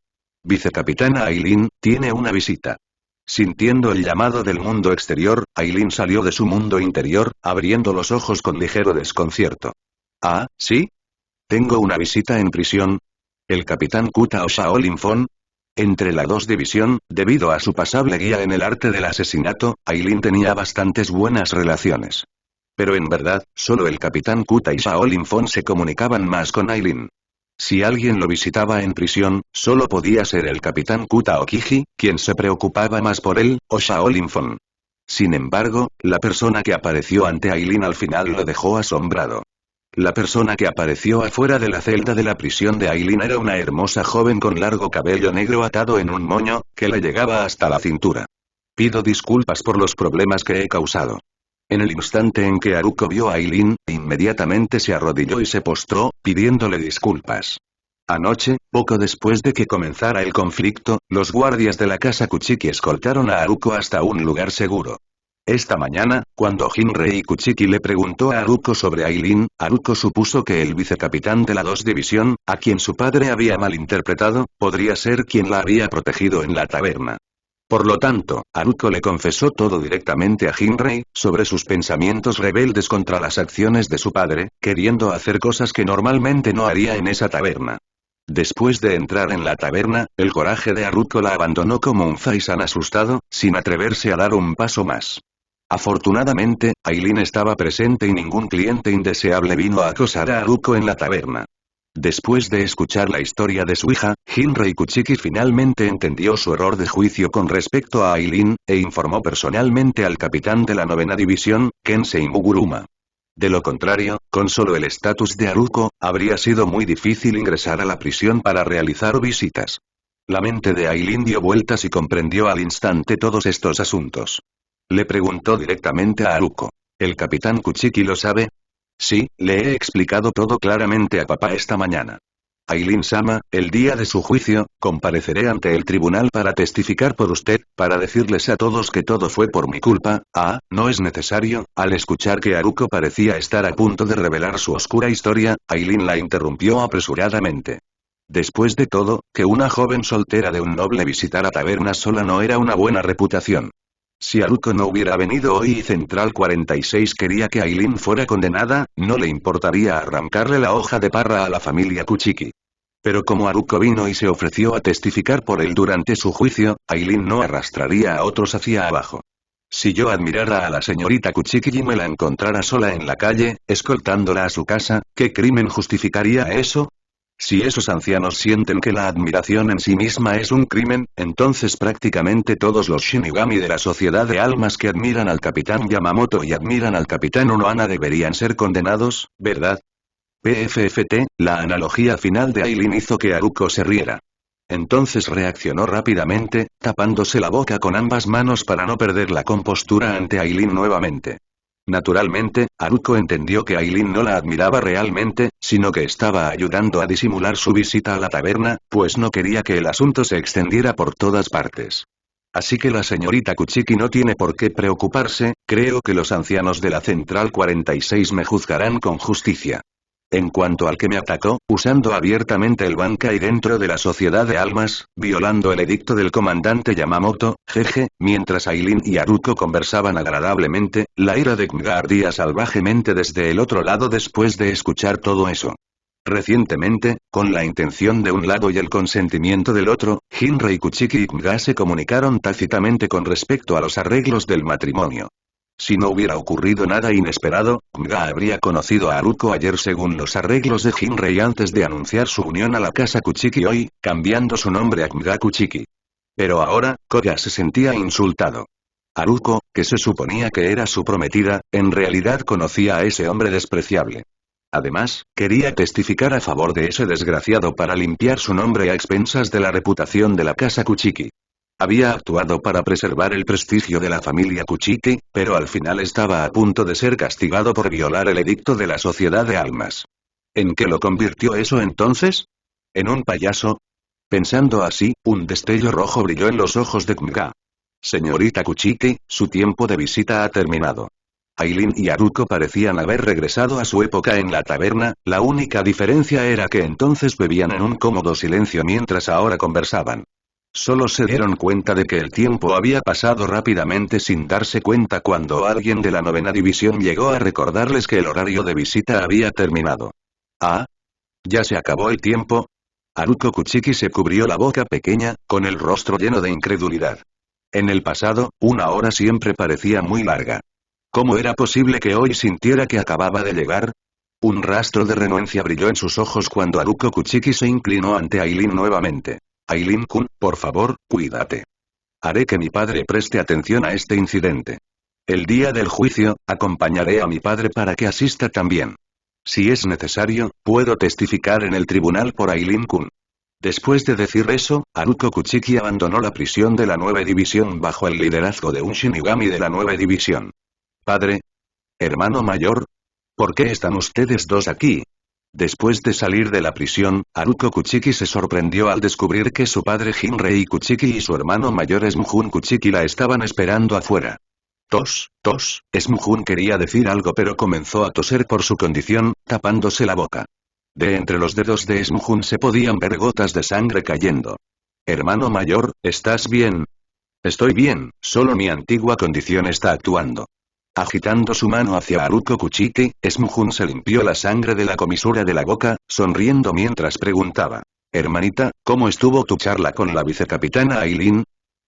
Vicecapitana Aileen, tiene una visita. Sintiendo el llamado del mundo exterior, Aileen salió de su mundo interior, abriendo los ojos con ligero desconcierto. ¿Ah, sí? ¿Tengo una visita en prisión? ¿El capitán Kuta o Shaolin Fon? Entre la 2 división, debido a su pasable guía en el arte del asesinato, Aileen tenía bastantes buenas relaciones. Pero en verdad, solo el capitán Kuta y Shaolin Fon se comunicaban más con Aileen. Si alguien lo visitaba en prisión, solo podía ser el capitán Kuta Okiji, quien se preocupaba más por él, o Shaolin Fon. Sin embargo, la persona que apareció ante Aileen al final lo dejó asombrado. La persona que apareció afuera de la celda de la prisión de Aileen era una hermosa joven con largo cabello negro atado en un moño, que le llegaba hasta la cintura. Pido disculpas por los problemas que he causado. En el instante en que Haruko vio a Aileen, inmediatamente se arrodilló y se postró, pidiéndole disculpas. Anoche, poco después de que comenzara el conflicto, los guardias de la casa Kuchiki escoltaron a Haruko hasta un lugar seguro. Esta mañana, cuando Hinrei Kuchiki le preguntó a Haruko sobre Aileen, Haruko supuso que el vicecapitán de la 2 División, a quien su padre había malinterpretado, podría ser quien la había protegido en la taberna. Por lo tanto, Haruko le confesó todo directamente a Hinrei, sobre sus pensamientos rebeldes contra las acciones de su padre, queriendo hacer cosas que normalmente no haría en esa taberna. Después de entrar en la taberna, el coraje de Haruko la abandonó como un faisán asustado, sin atreverse a dar un paso más. Afortunadamente, Aileen estaba presente y ningún cliente indeseable vino a acosar a Haruko en la taberna. Después de escuchar la historia de su hija, Hinrei Kuchiki finalmente entendió su error de juicio con respecto a Aileen, e informó personalmente al capitán de la 9ª división, Kensei Muguruma. De lo contrario, con solo el estatus de Haruko, habría sido muy difícil ingresar a la prisión para realizar visitas. La mente de Aileen dio vueltas y comprendió al instante todos estos asuntos. Le preguntó directamente a Haruko. ¿El capitán Kuchiki lo sabe? Sí, le he explicado todo claramente a papá esta mañana. Aileen-sama, el día de su juicio, compareceré ante el tribunal para testificar por usted, para decirles a todos que todo fue por mi culpa. No es necesario. Al escuchar que Haruko parecía estar a punto de revelar su oscura historia, Aileen la interrumpió apresuradamente. Después de todo, que una joven soltera de un noble visitara tabernas sola no era una buena reputación. Si Haruko no hubiera venido hoy y Central 46 quería que Aileen fuera condenada, no le importaría arrancarle la hoja de parra a la familia Kuchiki. Pero como Haruko vino y se ofreció a testificar por él durante su juicio, Aileen no arrastraría a otros hacia abajo. Si yo admirara a la señorita Kuchiki y me la encontrara sola en la calle, escoltándola a su casa, ¿qué crimen justificaría eso? Si esos ancianos sienten que la admiración en sí misma es un crimen, entonces prácticamente todos los Shinigami de la Sociedad de Almas que admiran al capitán Yamamoto y admiran al capitán Unohana deberían ser condenados, ¿verdad? PFFT, la analogía final de Aileen hizo que Haruko se riera. Entonces reaccionó rápidamente, tapándose la boca con ambas manos para no perder la compostura ante Aileen nuevamente. Naturalmente, Haruko entendió que Aileen no la admiraba realmente, sino que estaba ayudando a disimular su visita a la taberna, pues no quería que el asunto se extendiera por todas partes. Así que la señorita Kuchiki no tiene por qué preocuparse, creo que los ancianos de la Central 46 me juzgarán con justicia. En cuanto al que me atacó, usando abiertamente el Bankai dentro de la Sociedad de Almas, violando el edicto del comandante Yamamoto, jeje, mientras Aileen y Haruko conversaban agradablemente, la ira de Kmga ardía salvajemente desde el otro lado después de escuchar todo eso. Recientemente, con la intención de un lado y el consentimiento del otro, Hinrei Kuchiki y Kmga se comunicaron tácitamente con respecto a los arreglos del matrimonio. Si no hubiera ocurrido nada inesperado, Kmga habría conocido a Haruko ayer según los arreglos de Hinrei antes de anunciar su unión a la casa Kuchiki hoy, cambiando su nombre a Kmga Kuchiki. Pero ahora, Koga se sentía insultado. Haruko, que se suponía que era su prometida, en realidad conocía a ese hombre despreciable. Además, quería testificar a favor de ese desgraciado para limpiar su nombre a expensas de la reputación de la casa Kuchiki. Había actuado para preservar el prestigio de la familia Kuchiki, pero al final estaba a punto de ser castigado por violar el edicto de la Sociedad de Almas. ¿En qué lo convirtió eso entonces? ¿En un payaso? Pensando así, un destello rojo brilló en los ojos de Kmga. Señorita Kuchiki, su tiempo de visita ha terminado. Aileen y Haruko parecían haber regresado a su época en la taberna, la única diferencia era que entonces bebían en un cómodo silencio mientras ahora conversaban. Solo se dieron cuenta de que el tiempo había pasado rápidamente sin darse cuenta cuando alguien de la 9ª división llegó a recordarles que el horario de visita había terminado. ¿Ya se acabó el tiempo? Haruko Kuchiki se cubrió la boca pequeña, con el rostro lleno de incredulidad. En el pasado, una hora siempre parecía muy larga. ¿Cómo era posible que hoy sintiera que acababa de llegar? Un rastro de renuencia brilló en sus ojos cuando Haruko Kuchiki se inclinó ante Aileen nuevamente. Aileen-kun, por favor, cuídate. Haré que mi padre preste atención a este incidente. El día del juicio, acompañaré a mi padre para que asista también. Si es necesario, puedo testificar en el tribunal por Aileen-kun. Después de decir eso, Haruko Kuchiki abandonó la prisión de la 9 división bajo el liderazgo de un Shinigami de la 9 división. Padre. Hermano mayor. ¿Por qué están ustedes dos aquí? Después de salir de la prisión, Haruko Kuchiki se sorprendió al descubrir que su padre Hinrei Kuchiki y su hermano mayor Smjun Kuchiki la estaban esperando afuera. Smuhun quería decir algo pero comenzó a toser por su condición, tapándose la boca. De entre los dedos de Smuhun se podían ver gotas de sangre cayendo. Hermano mayor, ¿estás bien? Estoy bien, solo mi antigua condición está actuando. Agitando su mano hacia Haruko Kuchiki, Smuhun se limpió la sangre de la comisura de la boca, sonriendo mientras preguntaba. Hermanita, ¿cómo estuvo tu charla con la vicecapitana Aileen?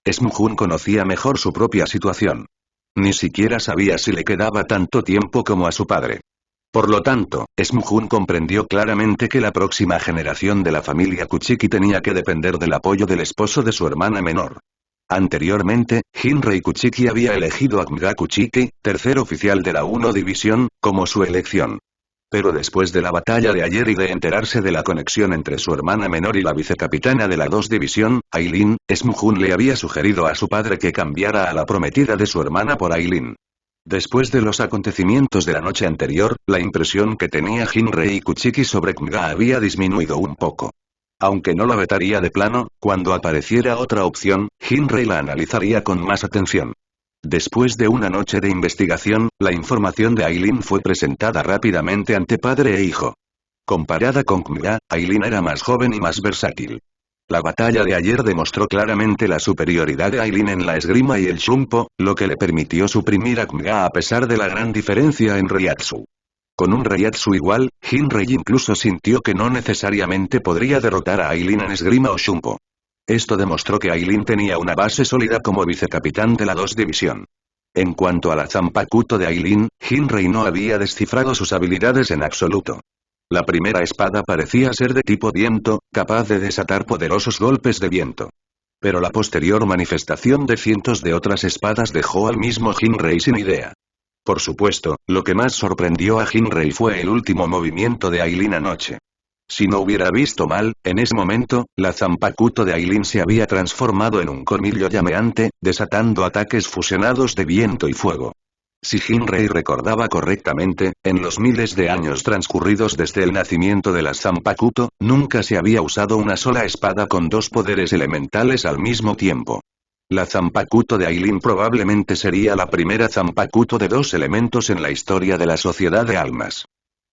Smuhun conocía mejor su propia situación. Ni siquiera sabía si le quedaba tanto tiempo como a su padre. Por lo tanto, Smuhun comprendió claramente que la próxima generación de la familia Kuchiki tenía que depender del apoyo del esposo de su hermana menor. Anteriormente, Hinrei Kuchiki había elegido a Kmga Kuchiki, tercer oficial de la 1 División, como su elección. Pero después de la batalla de ayer y de enterarse de la conexión entre su hermana menor y la vicecapitana de la 2 División, Aileen, Smuhun le había sugerido a su padre que cambiara a la prometida de su hermana por Aileen. Después de los acontecimientos de la noche anterior, la impresión que tenía Hinrei Kuchiki sobre Kmga había disminuido un poco. Aunque no la vetaría de plano, cuando apareciera otra opción, Hinrei la analizaría con más atención. Después de una noche de investigación, la información de Aileen fue presentada rápidamente ante padre e hijo. Comparada con Kmga, Aileen era más joven y más versátil. La batalla de ayer demostró claramente la superioridad de Aileen en la esgrima y el shunpo, lo que le permitió suprimir a Kmga a pesar de la gran diferencia en Reiatsu. Con un Reiatsu igual, Hinrei incluso sintió que no necesariamente podría derrotar a Aileen en esgrima o shunpo. Esto demostró que Aileen tenía una base sólida como vicecapitán de la 2 División. En cuanto a la Zanpakuto de Aileen, Hinrei no había descifrado sus habilidades en absoluto. La primera espada parecía ser de tipo viento, capaz de desatar poderosos golpes de viento. Pero la posterior manifestación de cientos de otras espadas dejó al mismo Hinrei sin idea. Por supuesto, lo que más sorprendió a Hinrei fue el último movimiento de Aileen anoche. Si no hubiera visto mal, en ese momento, la Zanpakuto de Aileen se había transformado en un colmillo llameante, desatando ataques fusionados de viento y fuego. Si Hinrei recordaba correctamente, en los miles de años transcurridos desde el nacimiento de las Zanpakuto, nunca se había usado una sola espada con dos poderes elementales al mismo tiempo. La Zanpakuto de Aileen probablemente sería la primera Zanpakuto de dos elementos en la historia de la Sociedad de Almas.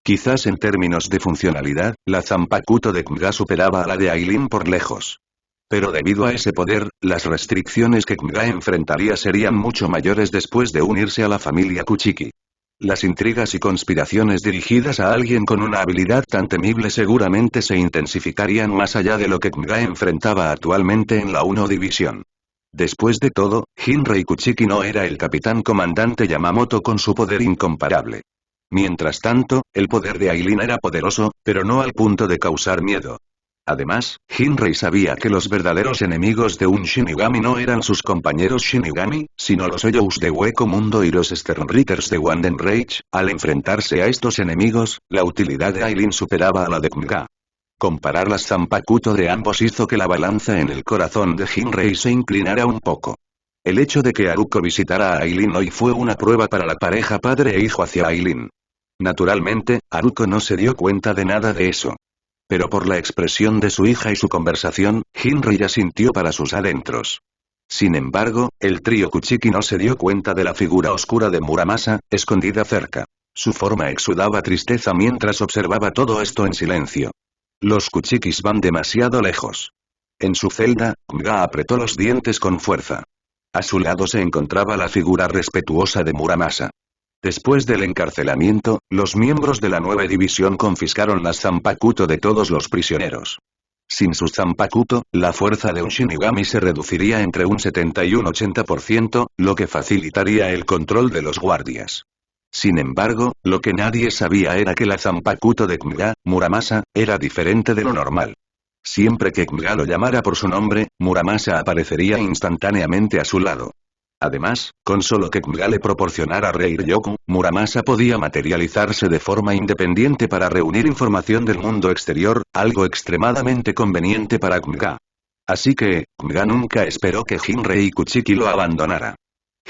Quizás en términos de funcionalidad, la Zanpakuto de Kmga superaba a la de Aileen por lejos. Pero debido a ese poder, las restricciones que Kmga enfrentaría serían mucho mayores después de unirse a la familia Kuchiki. Las intrigas y conspiraciones dirigidas a alguien con una habilidad tan temible seguramente se intensificarían más allá de lo que Kmga enfrentaba actualmente en la 1 División. Después de todo, Hinrei Kuchiki no era el capitán comandante Yamamoto con su poder incomparable. Mientras tanto, el poder de Aileen era poderoso, pero no al punto de causar miedo. Además, Hinrei sabía que los verdaderos enemigos de un Shinigami no eran sus compañeros Shinigami, sino los Oyous de Hueco Mundo y los Sternritters de Wanden Rage. Al enfrentarse a estos enemigos, la utilidad de Aileen superaba a la de Kmga. Comparar las Zanpakuto de ambos hizo que la balanza en el corazón de Hinrei se inclinara un poco. El hecho de que Haruko visitara a Aileen hoy fue una prueba para la pareja padre e hijo hacia Aileen. Naturalmente, Haruko no se dio cuenta de nada de eso. Pero por la expresión de su hija y su conversación, Hinrei ya sintió para sus adentros. Sin embargo, el trío Kuchiki no se dio cuenta de la figura oscura de Muramasa, escondida cerca. Su forma exudaba tristeza mientras observaba todo esto en silencio. Los Kuchikis van demasiado lejos. En su celda, Kmga apretó los dientes con fuerza. A su lado se encontraba la figura respetuosa de Muramasa. Después del encarcelamiento, los miembros de la 9 División confiscaron las Zanpakuto de todos los prisioneros. Sin sus Zanpakuto, la fuerza de un Shinigami se reduciría entre un 70 y un 80%, lo que facilitaría el control de los guardias. Sin embargo, lo que nadie sabía era que la Zanpakuto de Kmga, Muramasa, era diferente de lo normal. Siempre que Kmga lo llamara por su nombre, Muramasa aparecería instantáneamente a su lado. Además, con solo que Kmga le proporcionara Reiryoku, Muramasa podía materializarse de forma independiente para reunir información del mundo exterior, algo extremadamente conveniente para Kmga. Así que, Kmga nunca esperó que Hinrei Kuchiki lo abandonara.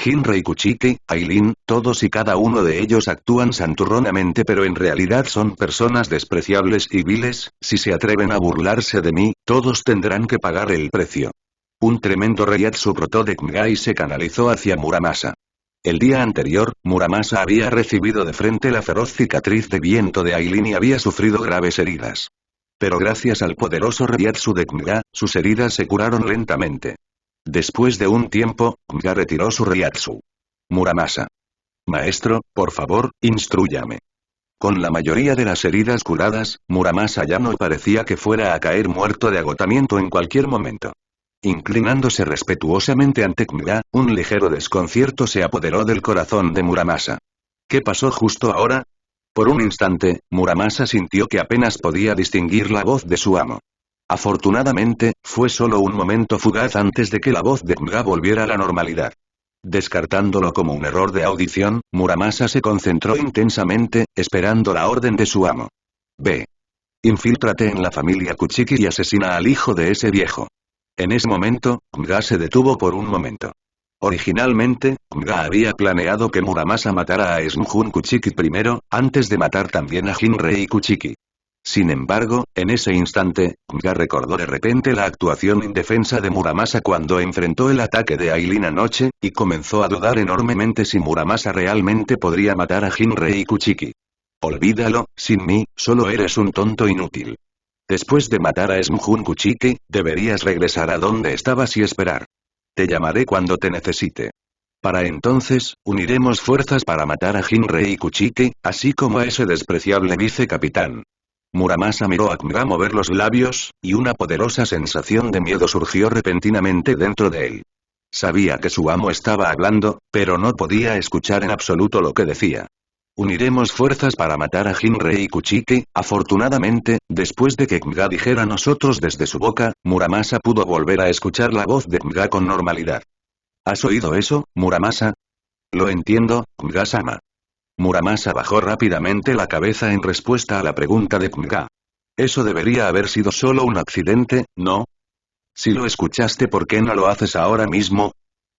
Hinrei Kuchiki, Aileen, todos y cada uno de ellos actúan santurronamente pero en realidad son personas despreciables y viles. Si se atreven a burlarse de mí, todos tendrán que pagar el precio. Un tremendo reiatsu brotó de Kmga y se canalizó hacia Muramasa. El día anterior, Muramasa había recibido de frente la feroz cicatriz de viento de Aileen y había sufrido graves heridas. Pero gracias al poderoso Reiatsu de Kmga, sus heridas se curaron lentamente. Después de un tiempo, Kmga retiró su Reiatsu. Muramasa. Maestro, por favor, instrúyame. Con la mayoría de las heridas curadas, Muramasa ya no parecía que fuera a caer muerto de agotamiento en cualquier momento. Inclinándose respetuosamente ante Kmga, un ligero desconcierto se apoderó del corazón de Muramasa. ¿Qué pasó justo ahora? Por un instante, Muramasa sintió que apenas podía distinguir la voz de su amo. Afortunadamente, fue solo un momento fugaz antes de que la voz de Kmga volviera a la normalidad. Descartándolo como un error de audición, Muramasa se concentró intensamente, esperando la orden de su amo. Ve. Infíltrate en la familia Kuchiki y asesina al hijo de ese viejo. En ese momento, Kmga se detuvo por un momento. Originalmente, Kmga había planeado que Muramasa matara a Smjun Kuchiki primero, antes de matar también a Jinrei Kuchiki. Sin embargo, en ese instante, Kmga recordó de repente la actuación indefensa de Muramasa cuando enfrentó el ataque de Aileen anoche, y comenzó a dudar enormemente si Muramasa realmente podría matar a Jinrei Kuchiki. Olvídalo, sin mí, solo eres un tonto inútil. Después de matar a Smjun Kuchiki, deberías regresar a donde estabas y esperar. Te llamaré cuando te necesite. Para entonces, uniremos fuerzas para matar a Jinrei Kuchiki, así como a ese despreciable vicecapitán. Muramasa miró a Kmga mover los labios, y una poderosa sensación de miedo surgió repentinamente dentro de él. Sabía que su amo estaba hablando, pero no podía escuchar en absoluto lo que decía. Uniremos fuerzas para matar a Jinrei Kuchiki. Afortunadamente, después de que Kmga dijera nosotros desde su boca, Muramasa pudo volver a escuchar la voz de Kmga con normalidad. ¿Has oído eso, Muramasa? Lo entiendo, Kmga-sama. Muramasa bajó rápidamente la cabeza en respuesta a la pregunta de Kmga. Eso debería haber sido solo un accidente, ¿no? Si lo escuchaste, ¿por qué no lo haces ahora mismo?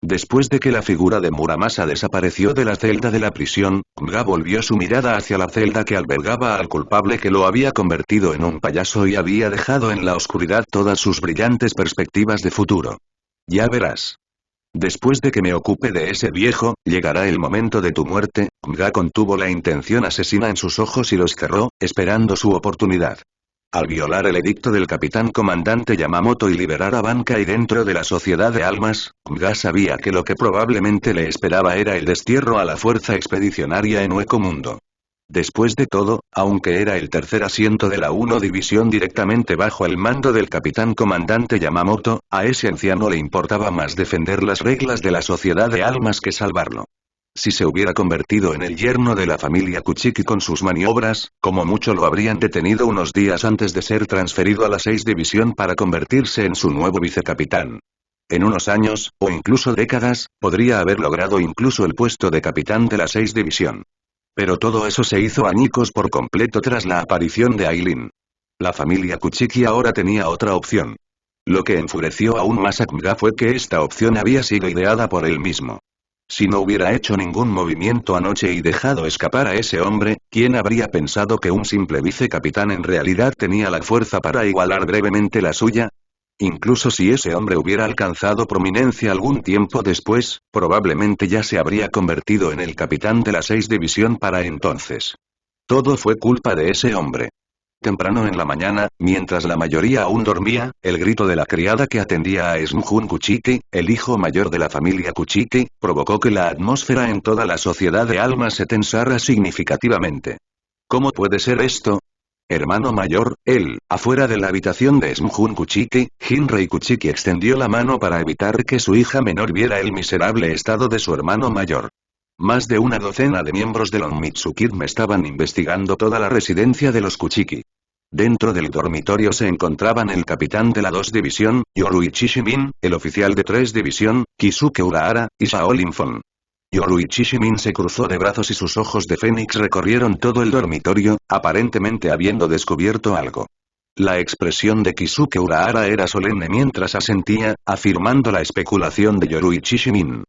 Después de que la figura de Muramasa desapareció de la celda de la prisión, Kmga volvió su mirada hacia la celda que albergaba al culpable que lo había convertido en un payaso y había dejado en la oscuridad todas sus brillantes perspectivas de futuro. Ya verás. Después de que me ocupe de ese viejo, llegará el momento de tu muerte. Kmga contuvo la intención asesina en sus ojos y los cerró, esperando su oportunidad. Al violar el edicto del capitán comandante Yamamoto y liberar a Bankai dentro de la sociedad de almas, Kmga sabía que lo que probablemente le esperaba era el destierro a la fuerza expedicionaria en Hueco Mundo. Después de todo, aunque era el tercer asiento de la 1 División directamente bajo el mando del capitán comandante Yamamoto, a ese anciano le importaba más defender las reglas de la sociedad de almas que salvarlo. Si se hubiera convertido en el yerno de la familia Kuchiki con sus maniobras, como mucho lo habrían detenido unos días antes de ser transferido a la 6 División para convertirse en su nuevo vicecapitán. En unos años, o incluso décadas, podría haber logrado incluso el puesto de capitán de la 6 División. Pero todo eso se hizo añicos por completo tras la aparición de Aileen. La familia Kuchiki ahora tenía otra opción. Lo que enfureció aún más a Kmga fue que esta opción había sido ideada por él mismo. Si no hubiera hecho ningún movimiento anoche y dejado escapar a ese hombre, ¿quién habría pensado que un simple vicecapitán en realidad tenía la fuerza para igualar brevemente la suya? Incluso si ese hombre hubiera alcanzado prominencia algún tiempo después, probablemente ya se habría convertido en el capitán de la 6 División para entonces. Todo fue culpa de ese hombre. Temprano en la mañana, mientras la mayoría aún dormía, el grito de la criada que atendía a Smjun Kuchiki, el hijo mayor de la familia Kuchiki, provocó que la atmósfera en toda la sociedad de almas se tensara significativamente. ¿Cómo puede ser esto? Hermano mayor, él, afuera de la habitación de Smjun Kuchiki, Jinrei Kuchiki extendió la mano para evitar que su hija menor viera el miserable estado de su hermano mayor. Más de una docena de miembros del Onmitsukirme estaban investigando toda la residencia de los Kuchiki. Dentro del dormitorio se encontraban el capitán de la 2 División, Yoruichi Shimin, el oficial de 3 División, Kisuke Urahara, y Shaolin Fon. Yoruichi Shimin se cruzó de brazos y sus ojos de fénix recorrieron todo el dormitorio, aparentemente habiendo descubierto algo. La expresión de Kisuke Urahara era solemne mientras asentía, afirmando la especulación de Yoruichi Shimin.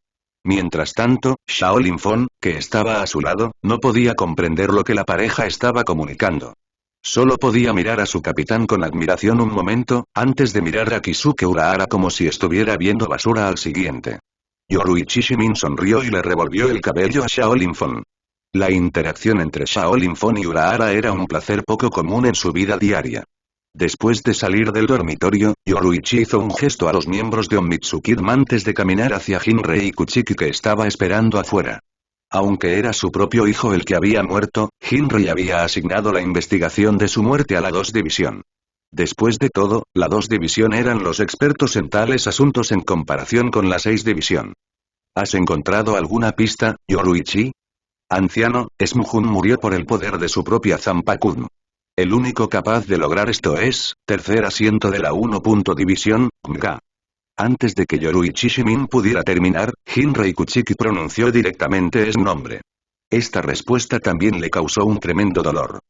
Mientras tanto, Shaolin Fon, que estaba a su lado, no podía comprender lo que la pareja estaba comunicando. Solo podía mirar a su capitán con admiración un momento, antes de mirar a Kisuke Urahara como si estuviera viendo basura al siguiente. Yoruichi Shimin sonrió y le revolvió el cabello a Shaolin Fon. La interacción entre Shaolin Fon y Urahara era un placer poco común en su vida diaria. Después de salir del dormitorio, Yoruichi hizo un gesto a los miembros de Onmitsukirim antes de caminar hacia Jinrei Kuchiki que estaba esperando afuera. Aunque era su propio hijo el que había muerto, Jinrei había asignado la investigación de su muerte a la 2 División. Después de todo, la 2 División eran los expertos en tales asuntos en comparación con la 6 División. ¿Has encontrado alguna pista, Yoruichi? Anciano, Smujun murió por el poder de su propia Zanpakuno. El único capaz de lograr esto es, tercer asiento de la 1. División, Nga. Antes de que Yoruichi Shimin pudiera terminar, Jinrei Kuchiki pronunció directamente ese nombre. Esta respuesta también le causó un tremendo dolor.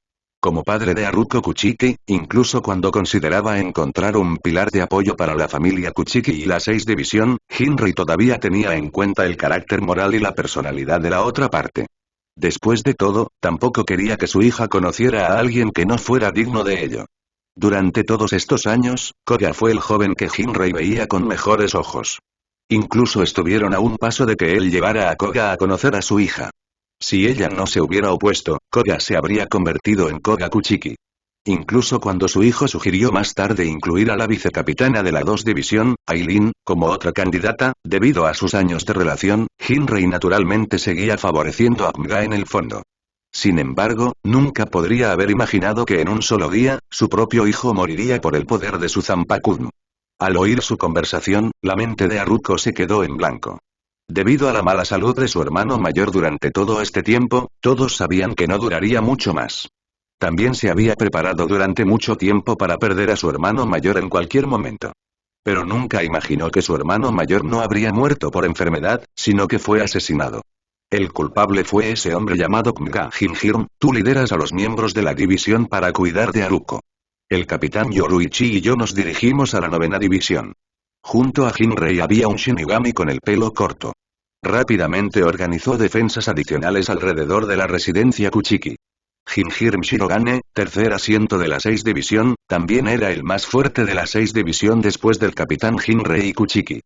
Como padre de Haruko Kuchiki, incluso cuando consideraba encontrar un pilar de apoyo para la familia Kuchiki y la 6 División, Jinrei todavía tenía en cuenta el carácter moral y la personalidad de la otra parte. Después de todo, tampoco quería que su hija conociera a alguien que no fuera digno de ello. Durante todos estos años, Koga fue el joven que Jinrei veía con mejores ojos. Incluso estuvieron a un paso de que él llevara a Koga a conocer a su hija. Si ella no se hubiera opuesto, Koga se habría convertido en Koga Kuchiki. Incluso cuando su hijo sugirió más tarde incluir a la vicecapitana de la 2 División, Aileen, como otra candidata, debido a sus años de relación, Jinrei naturalmente seguía favoreciendo a Mga en el fondo. Sin embargo, nunca podría haber imaginado que en un solo día, su propio hijo moriría por el poder de su Zanpakuno. Al oír su conversación, la mente de Haruko se quedó en blanco. Debido a la mala salud de su hermano mayor durante todo este tiempo, todos sabían que no duraría mucho más. También se había preparado durante mucho tiempo para perder a su hermano mayor en cualquier momento. Pero nunca imaginó que su hermano mayor no habría muerto por enfermedad, sino que fue asesinado. El culpable fue ese hombre llamado Mga Jinhirm. Tú lideras a los miembros de la división para cuidar de Haruko. El capitán Yoruichi y yo nos dirigimos a la 9ª división. Junto a Jinrei había un Shinigami con el pelo corto. Rápidamente organizó defensas adicionales alrededor de la residencia Kuchiki. Jinhirm Shirogane, tercer asiento de la 6 División, también era el más fuerte de la 6 División después del capitán Jinrei Kuchiki.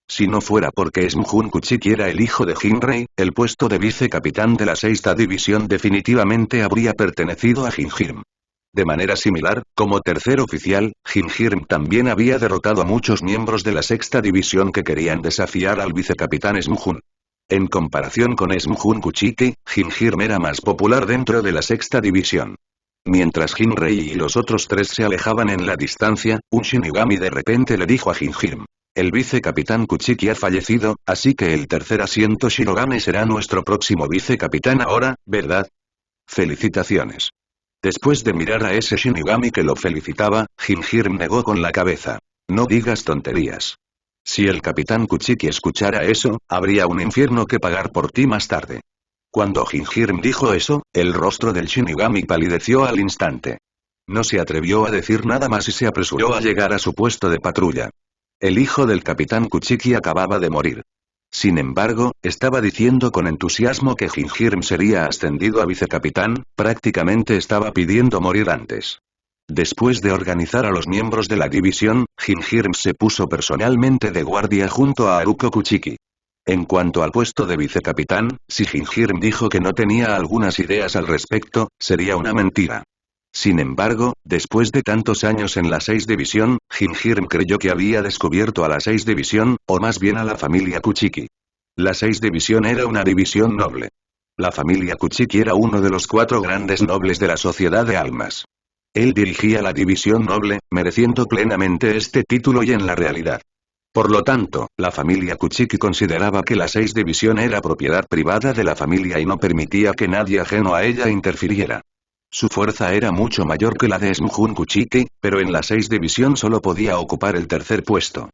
Si no fuera porque Smujun Kuchiki era el hijo de Jinrei, el puesto de vicecapitán de la 6ª División definitivamente habría pertenecido a Jinhirm. De manera similar, como tercer oficial, Jinhirm también había derrotado a muchos miembros de la 6ª División que querían desafiar al vicecapitán Smujun. En comparación con Smujun Kuchiki, Jinhirm era más popular dentro de la 6ª División. Mientras Jinrei y los otros 3 se alejaban en la distancia, un Shinigami de repente le dijo a Jinhirm: el vicecapitán Kuchiki ha fallecido, así que el tercer asiento Shirogane será nuestro próximo vicecapitán ahora, ¿verdad? Felicitaciones. Después de mirar a ese Shinigami que lo felicitaba, Jinhirm negó con la cabeza. No digas tonterías. Si el capitán Kuchiki escuchara eso, habría un infierno que pagar por ti más tarde. Cuando Jinhirm dijo eso, el rostro del Shinigami palideció al instante. No se atrevió a decir nada más y se apresuró a llegar a su puesto de patrulla. El hijo del capitán Kuchiki acababa de morir. Sin embargo, estaba diciendo con entusiasmo que Jinhirm sería ascendido a vicecapitán, prácticamente estaba pidiendo morir antes. Después de organizar a los miembros de la división, Jinhirm se puso personalmente de guardia junto a Haruko Kuchiki. En cuanto al puesto de vicecapitán, si Jinhirm dijo que no tenía algunas ideas al respecto, sería una mentira. Sin embargo, después de tantos años en la 6 División, Jinhirm creyó que había descubierto a la 6 División, o más bien a la familia Kuchiki. La 6 División era una división noble. La familia Kuchiki era uno de los 4 grandes nobles de la sociedad de almas. Él dirigía la división noble, mereciendo plenamente este título y en la realidad. Por lo tanto, la familia Kuchiki consideraba que la 6 División era propiedad privada de la familia y no permitía que nadie ajeno a ella interfiriera. Su fuerza era mucho mayor que la de Smujun Kuchiki, pero en la 6 División solo podía ocupar el tercer puesto.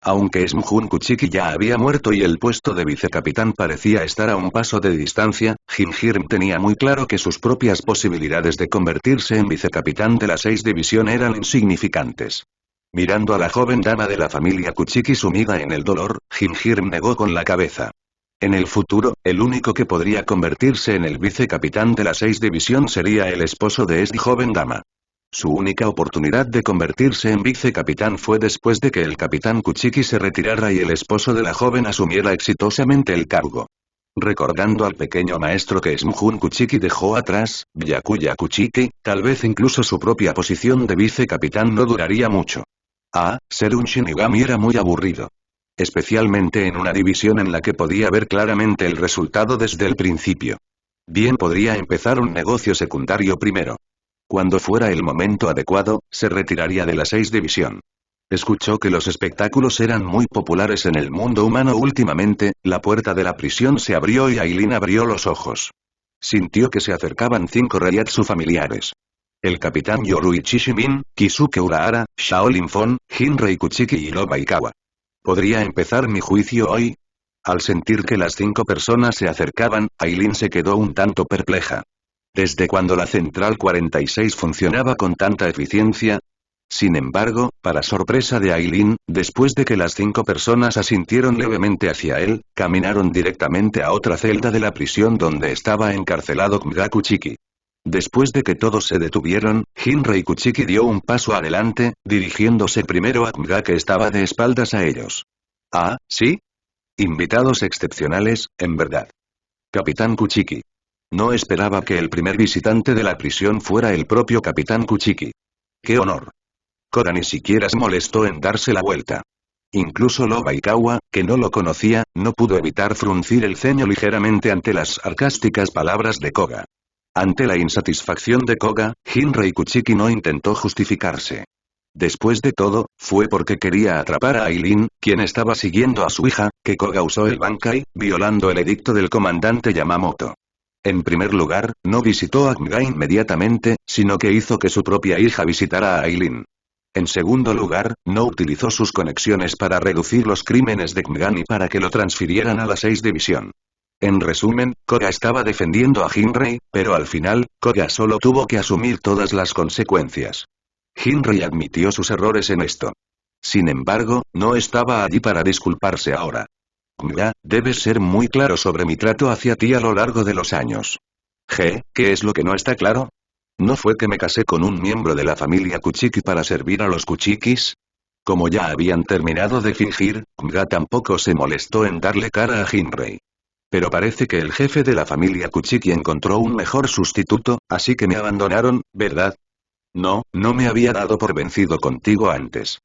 Aunque Smujun Kuchiki ya había muerto y el puesto de vicecapitán parecía estar a un paso de distancia, Jinhirm tenía muy claro que sus propias posibilidades de convertirse en vicecapitán de la 6 División eran insignificantes. Mirando a la joven dama de la familia Kuchiki sumida en el dolor, Jinhirm negó con la cabeza. En el futuro, el único que podría convertirse en el vicecapitán de la 6 División sería el esposo de esta joven dama. Su única oportunidad de convertirse en vicecapitán fue después de que el capitán Kuchiki se retirara y el esposo de la joven asumiera exitosamente el cargo. Recordando al pequeño maestro que Smjun Kuchiki dejó atrás, Byakuya Kuchiki, tal vez incluso su propia posición de vicecapitán no duraría mucho. Ser un Shinigami era muy aburrido. Especialmente en una división en la que podía ver claramente el resultado desde el principio. Bien podría empezar un negocio secundario primero. Cuando fuera el momento adecuado, se retiraría de la 6 división. Escuchó que los espectáculos eran muy populares en el mundo humano últimamente, la puerta de la prisión se abrió y Aileen abrió los ojos. Sintió que se acercaban 5 Reiatsu familiares. El capitán Yoruichi Shimin, Kisuke Urahara, Shaolin Fon, Jinrei Kuchiki y Loba Ikawa. ¿Podría empezar mi juicio hoy? Al sentir que las 5 personas se acercaban, Aileen se quedó un tanto perpleja. ¿Desde cuando la Central 46 funcionaba con tanta eficiencia? Sin embargo, para sorpresa de Aileen, después de que las 5 personas asintieron levemente hacia él, caminaron directamente a otra celda de la prisión donde estaba encarcelado Kmga Kuchiki. Después de que todos se detuvieron, Jinrei Kuchiki dio un paso adelante, dirigiéndose primero a Kmga que estaba de espaldas a ellos. ¿Sí? Invitados excepcionales, en verdad. Capitán Kuchiki. No esperaba que el primer visitante de la prisión fuera el propio Capitán Kuchiki. ¡Qué honor! Koga ni siquiera se molestó en darse la vuelta. Incluso Loba Ikawa, que no lo conocía, no pudo evitar fruncir el ceño ligeramente ante las sarcásticas palabras de Koga. Ante la insatisfacción de Koga, Jinrei Kuchiki no intentó justificarse. Después de todo, fue porque quería atrapar a Aileen, quien estaba siguiendo a su hija, que Koga usó el Bankai, violando el edicto del comandante Yamamoto. En primer lugar, no visitó a Kmga inmediatamente, sino que hizo que su propia hija visitara a Aileen. En segundo lugar, no utilizó sus conexiones para reducir los crímenes de Kmga ni para que lo transfirieran a la 6 división. En resumen, Koga estaba defendiendo a Jinrei, pero al final, Koga solo tuvo que asumir todas las consecuencias. Jinrei admitió sus errores en esto. Sin embargo, no estaba allí para disculparse ahora. Kmga, debes ser muy claro sobre mi trato hacia ti a lo largo de los años. ¿Qué es lo que no está claro? ¿No fue que me casé con un miembro de la familia Kuchiki para servir a los Kuchikis? Como ya habían terminado de fingir, Kmga tampoco se molestó en darle cara a Jinrei. Pero parece que el jefe de la familia Kuchiki encontró un mejor sustituto, así que me abandonaron, ¿verdad? No me había dado por vencido contigo antes.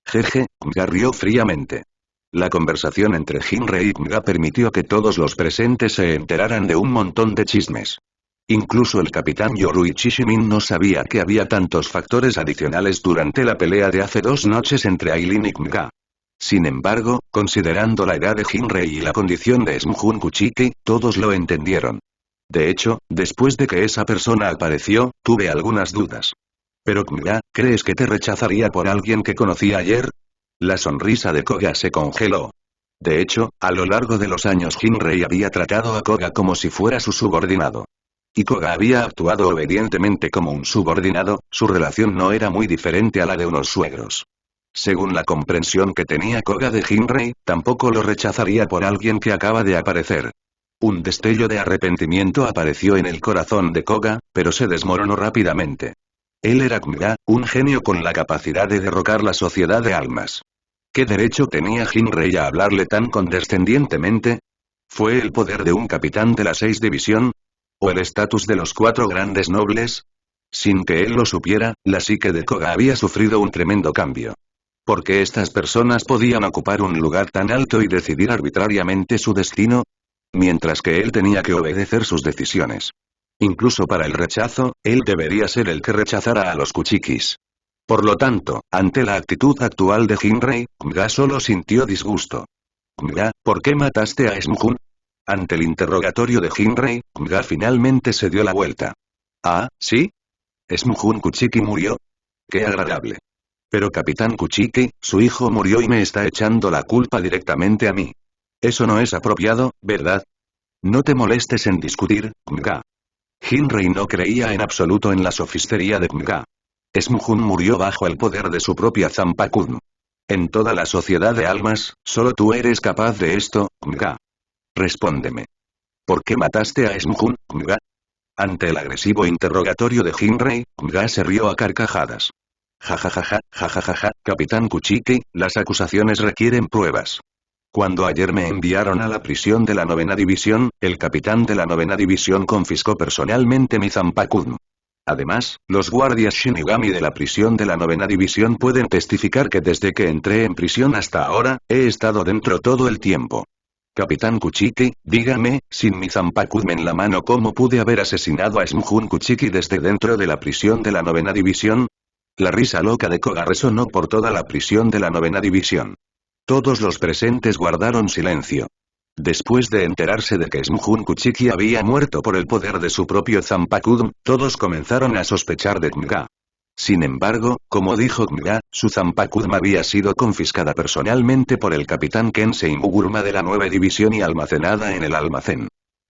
Jeje, Kmga rió fríamente. La conversación entre Jinrei y Kmga permitió que todos los presentes se enteraran de un montón de chismes. Incluso el capitán Yoruichi Shimin no sabía que había tantos factores adicionales durante la pelea de hace 2 noches entre Aileen y Kmga. Sin embargo, considerando la edad de Jinrei y la condición de Smjun Kuchiki, todos lo entendieron. De hecho, después de que esa persona apareció, tuve algunas dudas. Pero Kmga, ¿crees que te rechazaría por alguien que conocí ayer? La sonrisa de Koga se congeló. De hecho, a lo largo de los años Jinrei había tratado a Koga como si fuera su subordinado. Y Koga había actuado obedientemente como un subordinado, su relación no era muy diferente a la de unos suegros. Según la comprensión que tenía Koga de Jinrei, tampoco lo rechazaría por alguien que acaba de aparecer. Un destello de arrepentimiento apareció en el corazón de Koga, pero se desmoronó rápidamente. Él era Kmga, un genio con la capacidad de derrocar la sociedad de almas. ¿Qué derecho tenía Jinrei a hablarle tan condescendientemente? ¿Fue el poder de un capitán de la 6 división? ¿O el estatus de los 4 grandes nobles? Sin que él lo supiera, la psique de Koga había sufrido un tremendo cambio. ¿Por qué estas personas podían ocupar un lugar tan alto y decidir arbitrariamente su destino? Mientras que él tenía que obedecer sus decisiones. Incluso para el rechazo, él debería ser el que rechazara a los Kuchikis. Por lo tanto, ante la actitud actual de Jinrei, Kmga solo sintió disgusto. Kmga, ¿por qué mataste a Smjun? Ante el interrogatorio de Jinrei, Kmga finalmente se dio la vuelta. ¿Sí? ¿Smjun Kuchiki murió? ¡Qué agradable! Pero Capitán Kuchiki, su hijo murió y me está echando la culpa directamente a mí. Eso no es apropiado, ¿verdad? No te molestes en discutir, Kmga. Jinrei no creía en absoluto en la sofistería de Kmga. Smjun murió bajo el poder de su propia Zanpakuno. En toda la sociedad de almas, solo tú eres capaz de esto, Kmga. Respóndeme. ¿Por qué mataste a Smjun, Kmga? Ante el agresivo interrogatorio de Hinrei, Mga se rió a carcajadas. Jajajaja, jajajaja, Capitán Kuchiki, las acusaciones requieren pruebas. Cuando ayer me enviaron a la prisión de la 9ª división, el capitán de la 9ª división confiscó personalmente mi Zanpakuun. Además, los guardias Shinigami de la prisión de la 9ª división pueden testificar que desde que entré en prisión hasta ahora, he estado dentro todo el tiempo. Capitán Kuchiki, dígame, sin mi Zanpakuun en la mano, ¿cómo pude haber asesinado a Smjun Kuchiki desde dentro de la prisión de la 9ª división? La risa loca de Koga resonó por toda la prisión de la 9ª división. Todos los presentes guardaron silencio. Después de enterarse de que Smjun Kuchiki había muerto por el poder de su propio Zanpakuun, todos comenzaron a sospechar de Mga. Sin embargo, como dijo Mga, su Zanpakuun había sido confiscada personalmente por el capitán Kensei Muguruma de la 9 división y almacenada en el almacén.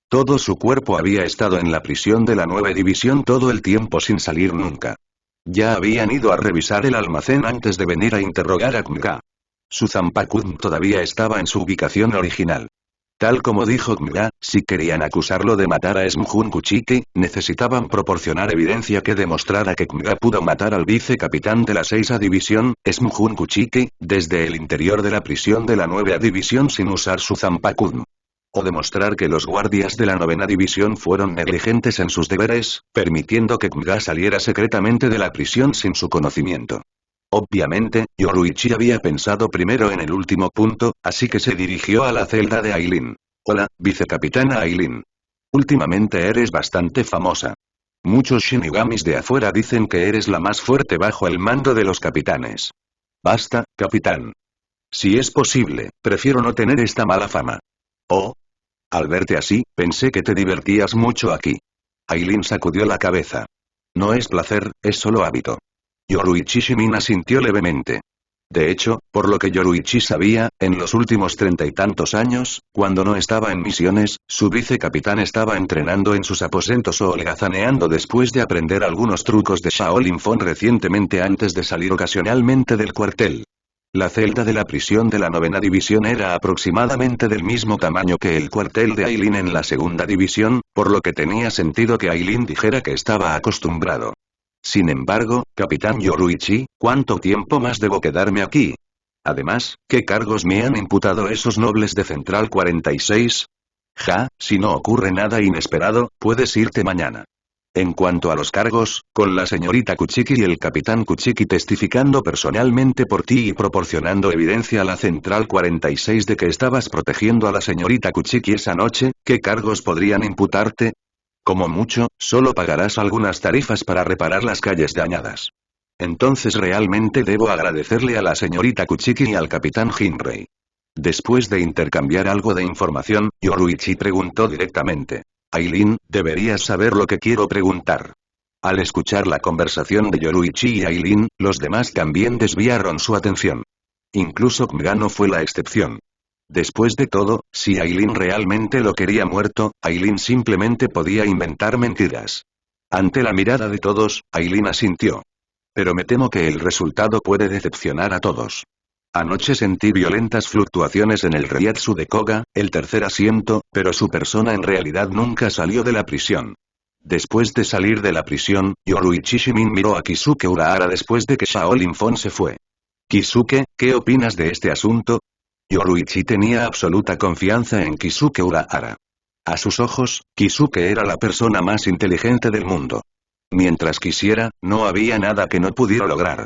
Todo su cuerpo había estado en la prisión de la 9 división todo el tiempo sin salir nunca. Ya habían ido a revisar el almacén antes de venir a interrogar a Mga. Su Zanpakuun todavía estaba en su ubicación original. Tal como dijo Mga, si querían acusarlo de matar a Smjun Kuchiki, necesitaban proporcionar evidencia que demostrara que Mga pudo matar al vicecapitán de la 6ª división, Smjun Kuchiki, desde el interior de la prisión de la 9ª división sin usar su Zanpakuun. O demostrar que los guardias de la 9ª división fueron negligentes en sus deberes, permitiendo que Mga saliera secretamente de la prisión sin su conocimiento. Obviamente, Yoruichi había pensado primero en el último punto, así que se dirigió a la celda de Aileen. Hola, vicecapitana Aileen. Últimamente eres bastante famosa. Muchos Shinigamis de afuera dicen que eres la más fuerte bajo el mando de los capitanes. Basta, capitán. Si es posible, prefiero no tener esta mala fama. Oh. Al verte así, pensé que te divertías mucho aquí. Aileen sacudió la cabeza. No es placer, es solo hábito. Yoruichi Shimin asintió levemente. De hecho, por lo que Yoruichi sabía, en los últimos 30 y tantos años, cuando no estaba en misiones, su vicecapitán estaba entrenando en sus aposentos o holgazaneando después de aprender algunos trucos de Shaolin Fon recientemente antes de salir ocasionalmente del cuartel. La celda de la prisión de la 9ª división era aproximadamente del mismo tamaño que el cuartel de Aileen en la 2ª división, por lo que tenía sentido que Aileen dijera que estaba acostumbrado. Sin embargo, capitán Yoruichi, ¿cuánto tiempo más debo quedarme aquí? Además, ¿qué cargos me han imputado esos nobles de Central 46? Si no ocurre nada inesperado, puedes irte mañana. En cuanto a los cargos, con la señorita Kuchiki y el capitán Kuchiki testificando personalmente por ti y proporcionando evidencia a la Central 46 de que estabas protegiendo a la señorita Kuchiki esa noche, ¿qué cargos podrían imputarte? Como mucho, solo pagarás algunas tarifas para reparar las calles dañadas. Entonces realmente debo agradecerle a la señorita Kuchiki y al capitán Hinrei. Después de intercambiar algo de información, Yoruichi preguntó directamente. Aileen, deberías saber lo que quiero preguntar. Al escuchar la conversación de Yoruichi y Aileen, los demás también desviaron su atención. Incluso Mga no fue la excepción. Después de todo, si Aileen realmente lo quería muerto, Aileen simplemente podía inventar mentiras. Ante la mirada de todos, Aileen asintió. Pero me temo que el resultado puede decepcionar a todos. Anoche sentí violentas fluctuaciones en el Reiatsu de Koga, el tercer asiento, pero su persona en realidad nunca salió de la prisión. Después de salir de la prisión, Yoruichi Shimin miró a Kisuke Urahara después de que Shaolin Fon se fue. Kisuke, ¿qué opinas de este asunto? Yoruichi tenía absoluta confianza en Kisuke Urahara. A sus ojos, Kisuke era la persona más inteligente del mundo. Mientras quisiera, no había nada que no pudiera lograr.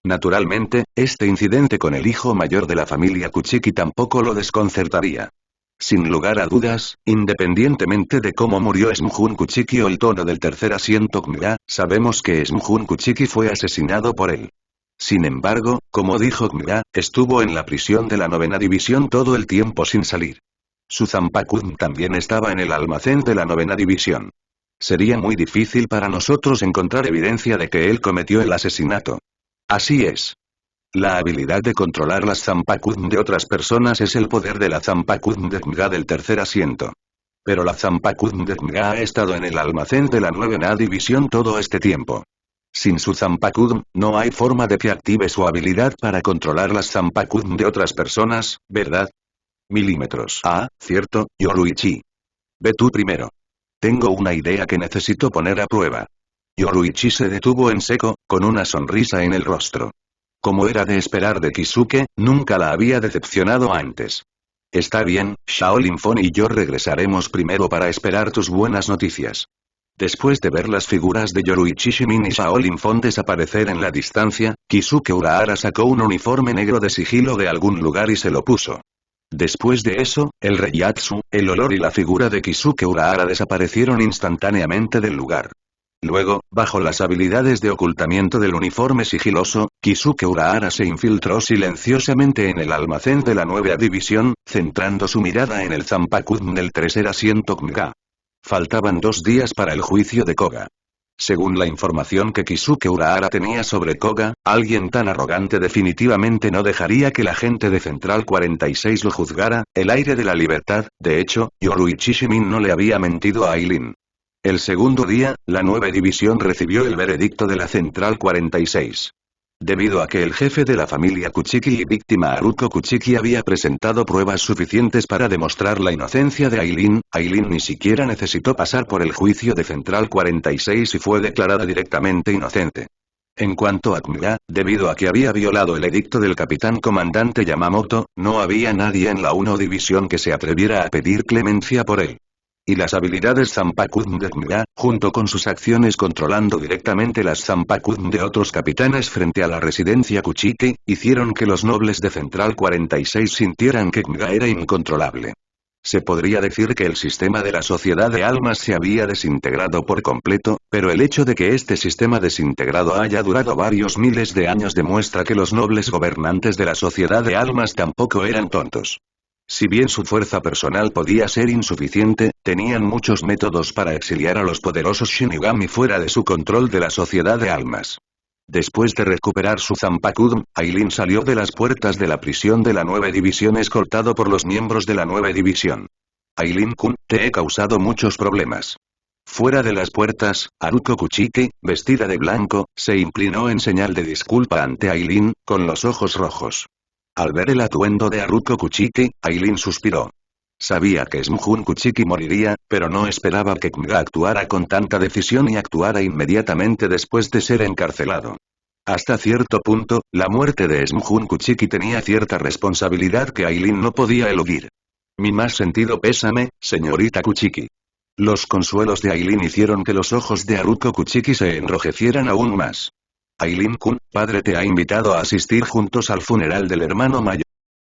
Naturalmente, este incidente con el hijo mayor de la familia Kuchiki tampoco lo desconcertaría. Sin lugar a dudas, independientemente de cómo murió Smjun Kuchiki o el tono del tercer asiento Mga, sabemos que Smjun Kuchiki fue asesinado por él. Sin embargo, como dijo Mga, estuvo en la prisión de la 9ª división todo el tiempo sin salir. Su Zanpakuun también estaba en el almacén de la 9ª división. Sería muy difícil para nosotros encontrar evidencia de que él cometió el asesinato. Así es. La habilidad de controlar las Zanpakuun de otras personas es el poder de la Zanpakuun de Mga del tercer asiento. Pero la Zanpakuun de Mga ha estado en el almacén de la 9ª división todo este tiempo. Sin su Zanpakuun, no hay forma de que active su habilidad para controlar las Zanpakuun de otras personas, ¿verdad? Milímetros. Ah, cierto, Yoruichi. Ve tú primero. Tengo una idea que necesito poner a prueba. Yoruichi se detuvo en seco, con una sonrisa en el rostro. Como era de esperar de Kisuke, nunca la había decepcionado antes. Está bien, Shaolin Fon y yo regresaremos primero para esperar tus buenas noticias. Después de ver las figuras de Yoruichi Shimin y Shaolin Fon desaparecer en la distancia, Kisuke Urahara sacó un uniforme negro de sigilo de algún lugar y se lo puso. Después de eso, el Reiyatsu, el olor y la figura de Kisuke Urahara desaparecieron instantáneamente del lugar. Luego, bajo las habilidades de ocultamiento del uniforme sigiloso, Kisuke Urahara se infiltró silenciosamente en el almacén de la nueva división, centrando su mirada en el Zanpakuzen del tercer asiento Kmga. Faltaban 2 días para el juicio de Koga. Según la información que Kisuke Urahara tenía sobre Koga, alguien tan arrogante definitivamente no dejaría que la gente de Central 46 lo juzgara, el aire de la libertad. De hecho, Yoruichi Shimin no le había mentido a Aileen. El segundo día, la nueva división recibió el veredicto de la Central 46. Debido a que el jefe de la familia Kuchiki y víctima Haruko Kuchiki había presentado pruebas suficientes para demostrar la inocencia de Aileen, Aileen ni siquiera necesitó pasar por el juicio de Central 46 y fue declarada directamente inocente. En cuanto a Kmga, debido a que había violado el edicto del capitán comandante Yamamoto, no había nadie en la 1 división que se atreviera a pedir clemencia por él. Y las habilidades Zanpakuzen de Kmga, junto con sus acciones controlando directamente las Zanpakuzen de otros capitanes frente a la residencia Kuchiki, hicieron que los nobles de Central 46 sintieran que Kmga era incontrolable. Se podría decir que el sistema de la sociedad de almas se había desintegrado por completo, pero el hecho de que este sistema desintegrado haya durado varios miles de años demuestra que los nobles gobernantes de la sociedad de almas tampoco eran tontos. Si bien su fuerza personal podía ser insuficiente, tenían muchos métodos para exiliar a los poderosos Shinigami fuera de su control de la sociedad de almas. Después de recuperar su Zanpakuzen, Aileen salió de las puertas de la prisión de la 9 división escoltado por los miembros de la 9 división. Aileen-kun, te he causado muchos problemas. Fuera de las puertas, Haruko Kuchiki, vestida de blanco, se inclinó en señal de disculpa ante Aileen, con los ojos rojos. Al ver el atuendo de Haruko Kuchiki, Aileen suspiró. Sabía que Shunjun Kuchiki moriría, pero no esperaba que Kmga actuara con tanta decisión y actuara inmediatamente después de ser encarcelado. Hasta cierto punto, la muerte de Shunjun Kuchiki tenía cierta responsabilidad que Aileen no podía eludir. Mi más sentido pésame, señorita Kuchiki. Los consuelos de Aileen hicieron que los ojos de Haruko Kuchiki se enrojecieran aún más. Aileen-kun, padre te ha invitado a asistir juntos al funeral del hermano mayor.